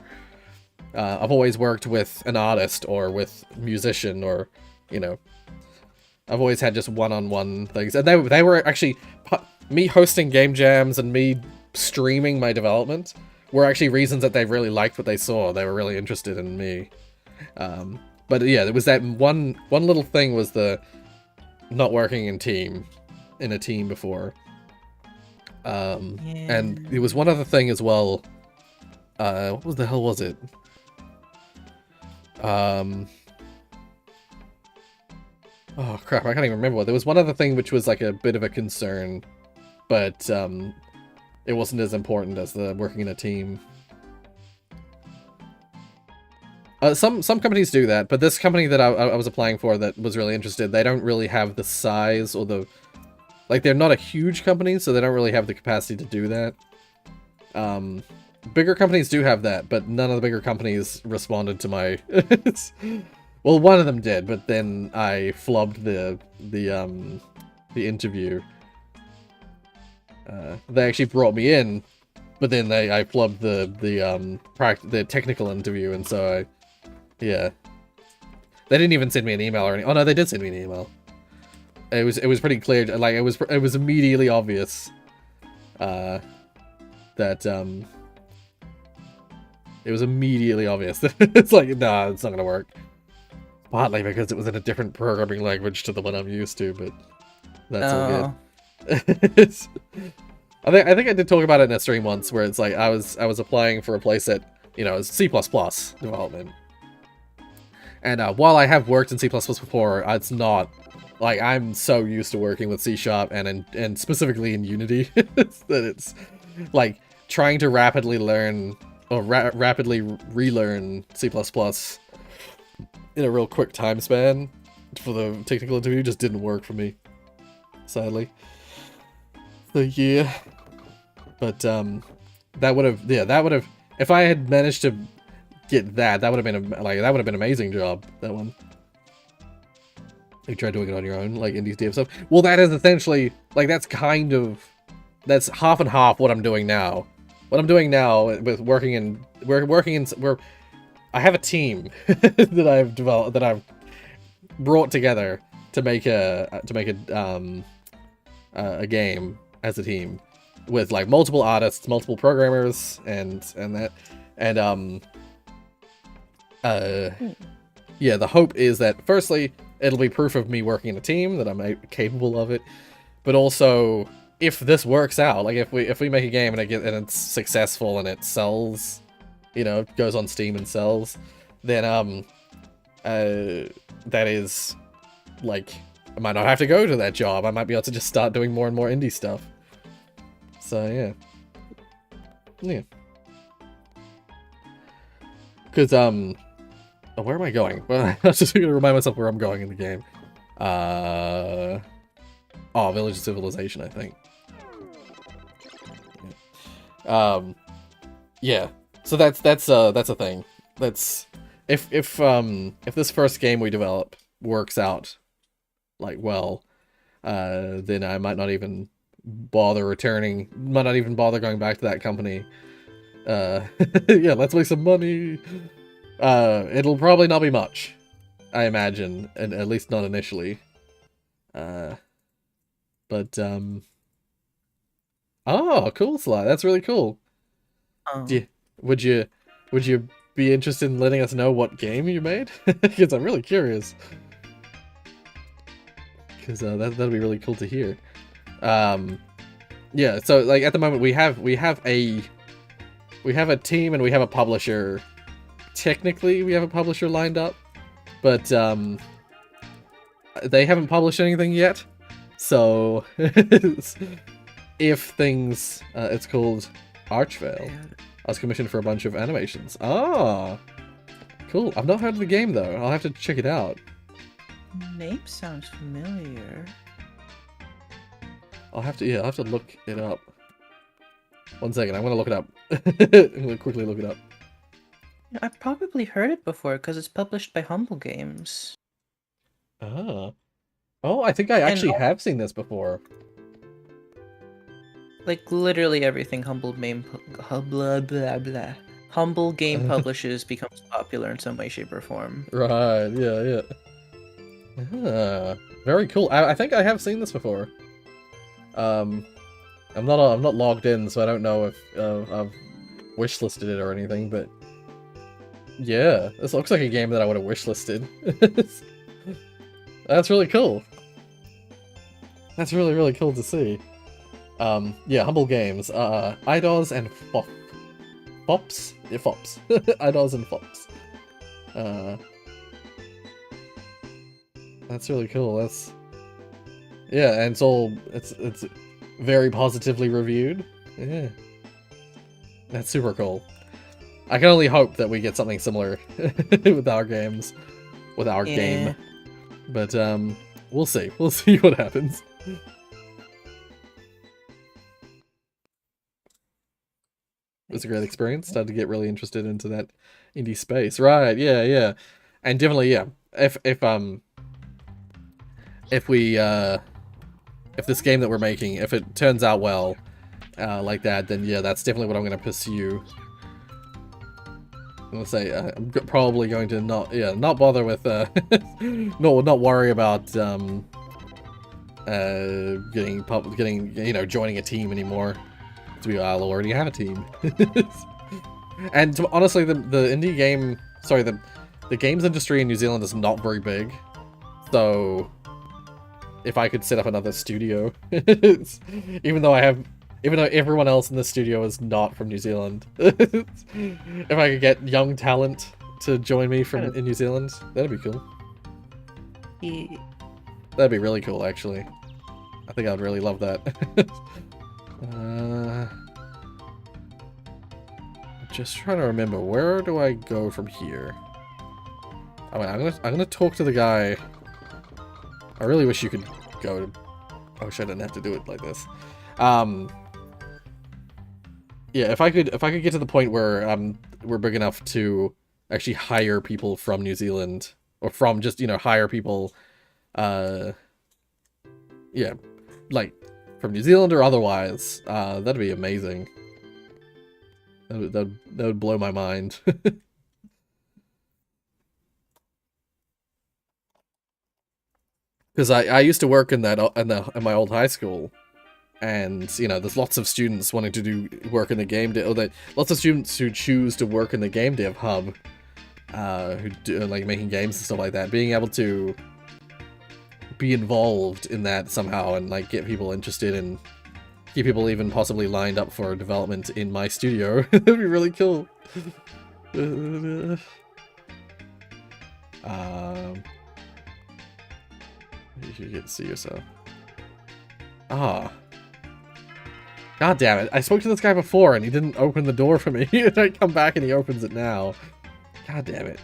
I've always worked with an artist or with a musician, or, you know, I've always had just one-on-one things, and they were actually, me hosting game jams and me streaming my development were actually reasons that they really liked what they saw. They were really interested in me. But yeah, there was that one little thing, was the not working in a team before. And there was one other thing as well. What the hell was it? Oh crap, I can't even remember what. There was one other thing which was like a bit of a concern, but it wasn't as important as the working in a team. Some companies do that, but this company that I was applying for that was really interested, they don't really have the size or the... Like, they're not a huge company, so they don't really have the capacity to do that. Bigger companies do have that, but none of the bigger companies responded to my... Well, one of them did, but then I flubbed the interview. They actually brought me in, but then I flubbed the technical interview, and so yeah. They didn't even send me an email or anything. Oh no, they did send me an email. It was pretty clear, like it was immediately obvious that it was immediately obvious that it's like, nah, it's not gonna work. Partly because it was in a different programming language to the one I'm used to, but that's all good. I think I did talk about it in a stream once where it's like I was applying for a place that, you know, is C++ development. And while I have worked in C++ before, it's not like I'm so used to working with C# and specifically in Unity that it's like trying to rapidly learn or rapidly relearn C++ in a real quick time span for the technical interview just didn't work for me, sadly. So yeah, but that would have if I had managed to get that would have been amazing job, that one. You try doing it on your own, like indie dev stuff. Well, that is essentially like that's half and half what I'm doing now. What I'm doing now with I have a team that I've developed, that I've brought together to make a game as a team with like multiple artists, multiple programmers, yeah, the hope is that firstly it'll be proof of me working in a team that I'm capable of it, but also if this works out, like if we make a game and it's successful and it sells, you know, goes on Steam and sells, then that is like I might not have to go to that job. I might be able to just start doing more and more indie stuff. So yeah. Because where am I going? Well, I was just gonna remind myself where I'm going in the game. Village of Civilization, I think. Yeah. So that's a thing. That's if this first game we develop works out like well, then I might not even bother going back to that company. Yeah, let's make some money. It'll probably not be much, I imagine, and at least not initially. Oh, cool, Sly. That's really cool. Would you be interested in letting us know what game you made? Because I'm really curious. Because that'd be really cool to hear. Yeah. So like at the moment we have a team and we have a publisher. Technically, we have a publisher lined up, but they haven't published anything yet. So if things, it's called Archvale. I was commissioned for a bunch of animations. Ah, cool. I've not heard of the game though. I'll have to check it out. Name sounds familiar. I'll have to look it up. One second, I'm gonna look it up. I'm gonna quickly look it up. I've probably heard it before because it's published by Humble Games. Ah. Oh, I think I actually have seen this before. Like literally everything Humble Game publishes becomes popular in some way, shape, or form. Right. Yeah. Very cool. I think I have seen this before. I'm not logged in, so I don't know if I've wishlisted it or anything, but yeah, this looks like a game that I would have wishlisted. That's really cool. That's really, really cool to see. Yeah, Humble Games. IDOS and Fops? Yeah, Fops. IDOS and Fops. That's really cool. Yeah, and it's very positively reviewed. Yeah. That's super cool. I can only hope that we get something similar with our games, with our game. But we'll see. We'll see what happens. It's a great experience. Started to get really interested into that indie space. Right? Yeah. And definitely, yeah. If this game that we're making, if it turns out well, like that, then yeah, that's definitely what I'm going to pursue. I'm going to say I'm probably going to not bother with not worry about getting joining a team anymore. I'll already have a team. And honestly, the indie game, sorry, the games industry in New Zealand is not very big. So if I could set up another studio, even though everyone else in the studio is not from New Zealand, if I could get young talent to join me in New Zealand, that'd be cool. Yeah. That'd be really cool, actually. I think I'd really love that. Just trying to remember, where do I go from here? Oh, wait, I'm gonna talk to the guy. I really wish you could go. I wish I didn't have to do it like this. Yeah, if I could get to the point where we're big enough to actually hire people from New Zealand, or from just hire people, yeah, like from New Zealand or otherwise, that'd be amazing. That would blow my mind. Because I used to work in my old high school, and there's lots of students wanting to work in the game lots of students who choose to work in the game dev hub, who do like making games and stuff like that. Being able to be involved in that somehow and like get people interested and get people even possibly lined up for development in my studio, that'd be really cool. You should get to see yourself. Ah. God damn it. I spoke to this guy before and he didn't open the door for me. I come back and he opens it now. God damn it.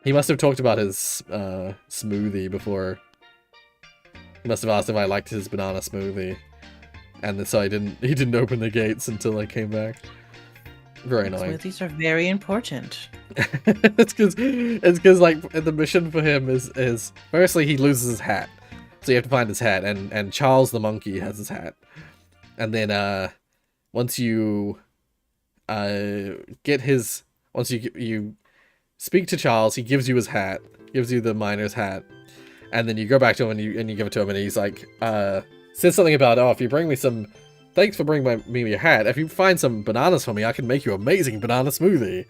He must have talked about his smoothie before. He must have asked if I liked his banana smoothie. And so he didn't open the gates until I came back. Very annoying. Smoothies are very important. it's because like the mission for him is firstly he loses his hat, so you have to find his hat, and Charles the monkey has his hat, and then once you you speak to Charles, he gives you his hat, gives you the miner's hat, and then you go back to him and you give it to him, and he's like says something about, oh, if you bring me some. Thanks for bringing me your hat. If you find some bananas for me, I can make you an amazing banana smoothie.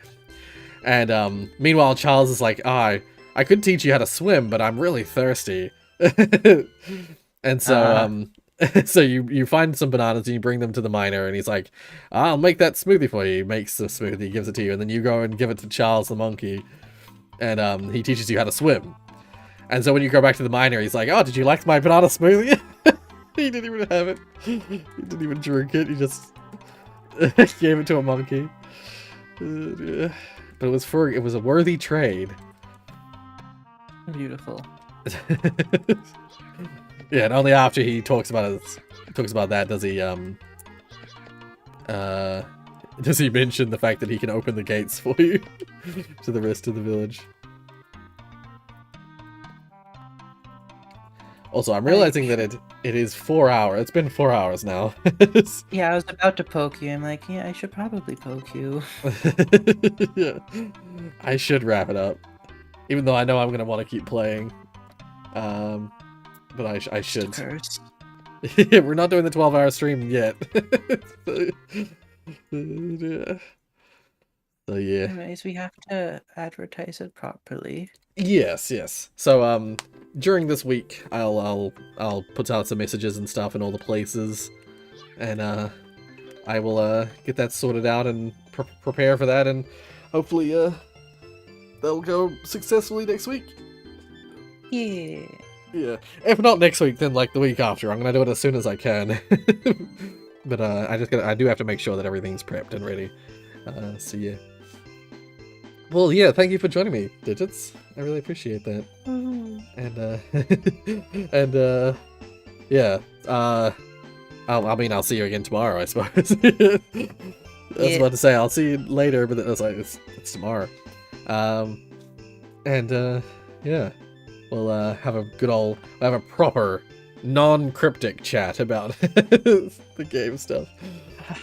And meanwhile, Charles is like, I could teach you how to swim, but I'm really thirsty. And so so you find some bananas and you bring them to the miner, and he's like, I'll make that smoothie for you. He makes the smoothie, gives it to you, and then you go and give it to Charles the monkey, and he teaches you how to swim. And so when you go back to the miner, he's like, oh, did you like my banana smoothie? He didn't even have it. He didn't even drink it. He just gave it to a monkey. But it was a worthy trade. Beautiful. Yeah, and only after he talks about that does he mention the fact that he can open the gates for you to the rest of the village. Also, I'm realizing that it is 4 hours. It's been 4 hours now. Yeah, I was about to poke you. I'm like, yeah, I should probably poke you. Yeah. I should wrap it up. Even though I know I'm going to want to keep playing. But I should. We're not doing the 12-hour stream yet. So yeah. Anyways, we have to advertise it properly. Yes. So during this week, I'll put out some messages and stuff in all the places, and I will get that sorted out and prepare for that, and hopefully they'll go successfully next week. Yeah. Yeah. If not next week, then like the week after. I'm gonna do it as soon as I can. But I do have to make sure that everything's prepped and ready. So yeah. Well, yeah, thank you for joining me, Digits. I really appreciate that. And yeah. I'll see you again tomorrow, I suppose. I was about to say I'll see you later, but it's like it's tomorrow. Yeah. We'll have a proper non-cryptic chat about the game stuff.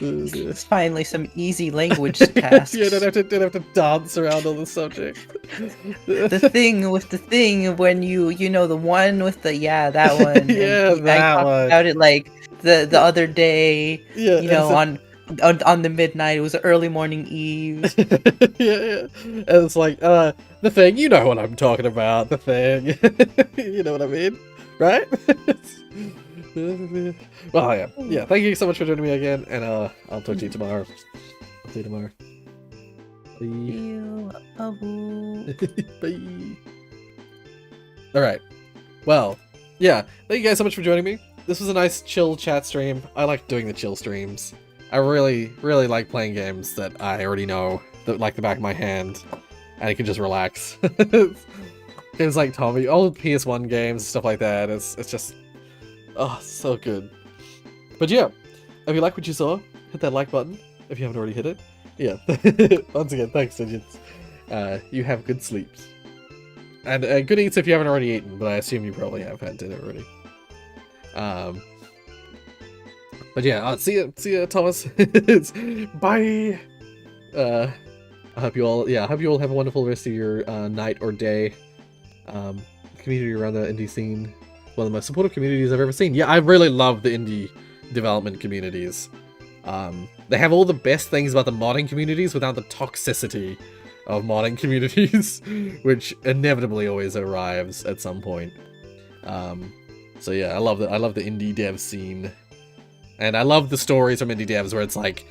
It's finally some easy language tasks. Yeah, don't have to dance around on the subject. The thing when you know the one with the that one. Yeah, and I that talked one. about it like the other day. Yeah, you know, and on the midnight. It was early morning eve. yeah. And it's like, the thing, you know what I'm talking about, the thing. You know what I mean? Right? Well, yeah. Yeah, thank you so much for joining me again, and I'll talk to you tomorrow. I'll see you tomorrow. Bye. Bye. Alright. Well, yeah, thank you guys so much for joining me. This was a nice chill chat stream. I like doing the chill streams. I really, really like playing games that I already know, that like the back of my hand, and I can just relax. Games like Tommy, old PS1 games, stuff like that. It's just, oh, so good. But yeah, if you like what you saw, hit that like button if you haven't already hit it. Yeah. Once again, thanks, Digits. You have good sleeps. And good eats if you haven't already eaten, but I assume you probably have had dinner already. But yeah, see ya, Thomas. Bye. I hope you all have a wonderful rest of your night or day. Community around the indie scene, one of the most supportive communities I've ever seen. Yeah, I really love the indie development communities. They have all the best things about the modding communities without the toxicity of modding communities, which inevitably always arrives at some point. So yeah, I love the indie dev scene. And I love the stories from indie devs where it's like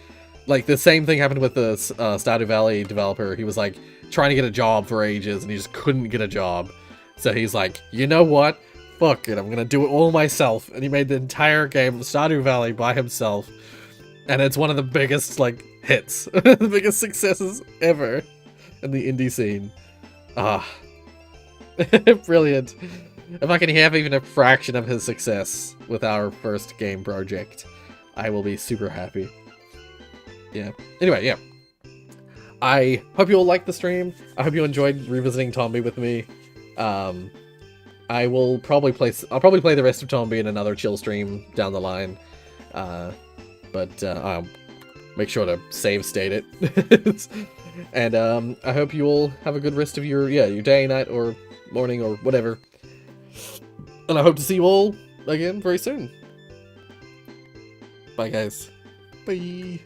the same thing happened with the Stardew Valley developer. He was like trying to get a job for ages and he just couldn't get a job. So he's like, you know what? Fuck it, I'm gonna do it all myself. And he made the entire game of Stardew Valley by himself. And it's one of the biggest, like, hits. The biggest successes ever in the indie scene. Ah. Brilliant. If I can have even a fraction of his success with our first game project, I will be super happy. Yeah. Anyway, yeah. I hope you all liked the stream. I hope you enjoyed revisiting Tombi with me. I'll probably play the rest of Tombi in another chill stream down the line. But I'll make sure to save state it. And I hope you all have a good rest of your day, night, or morning, or whatever. And I hope to see you all again very soon. Bye, guys. Bye.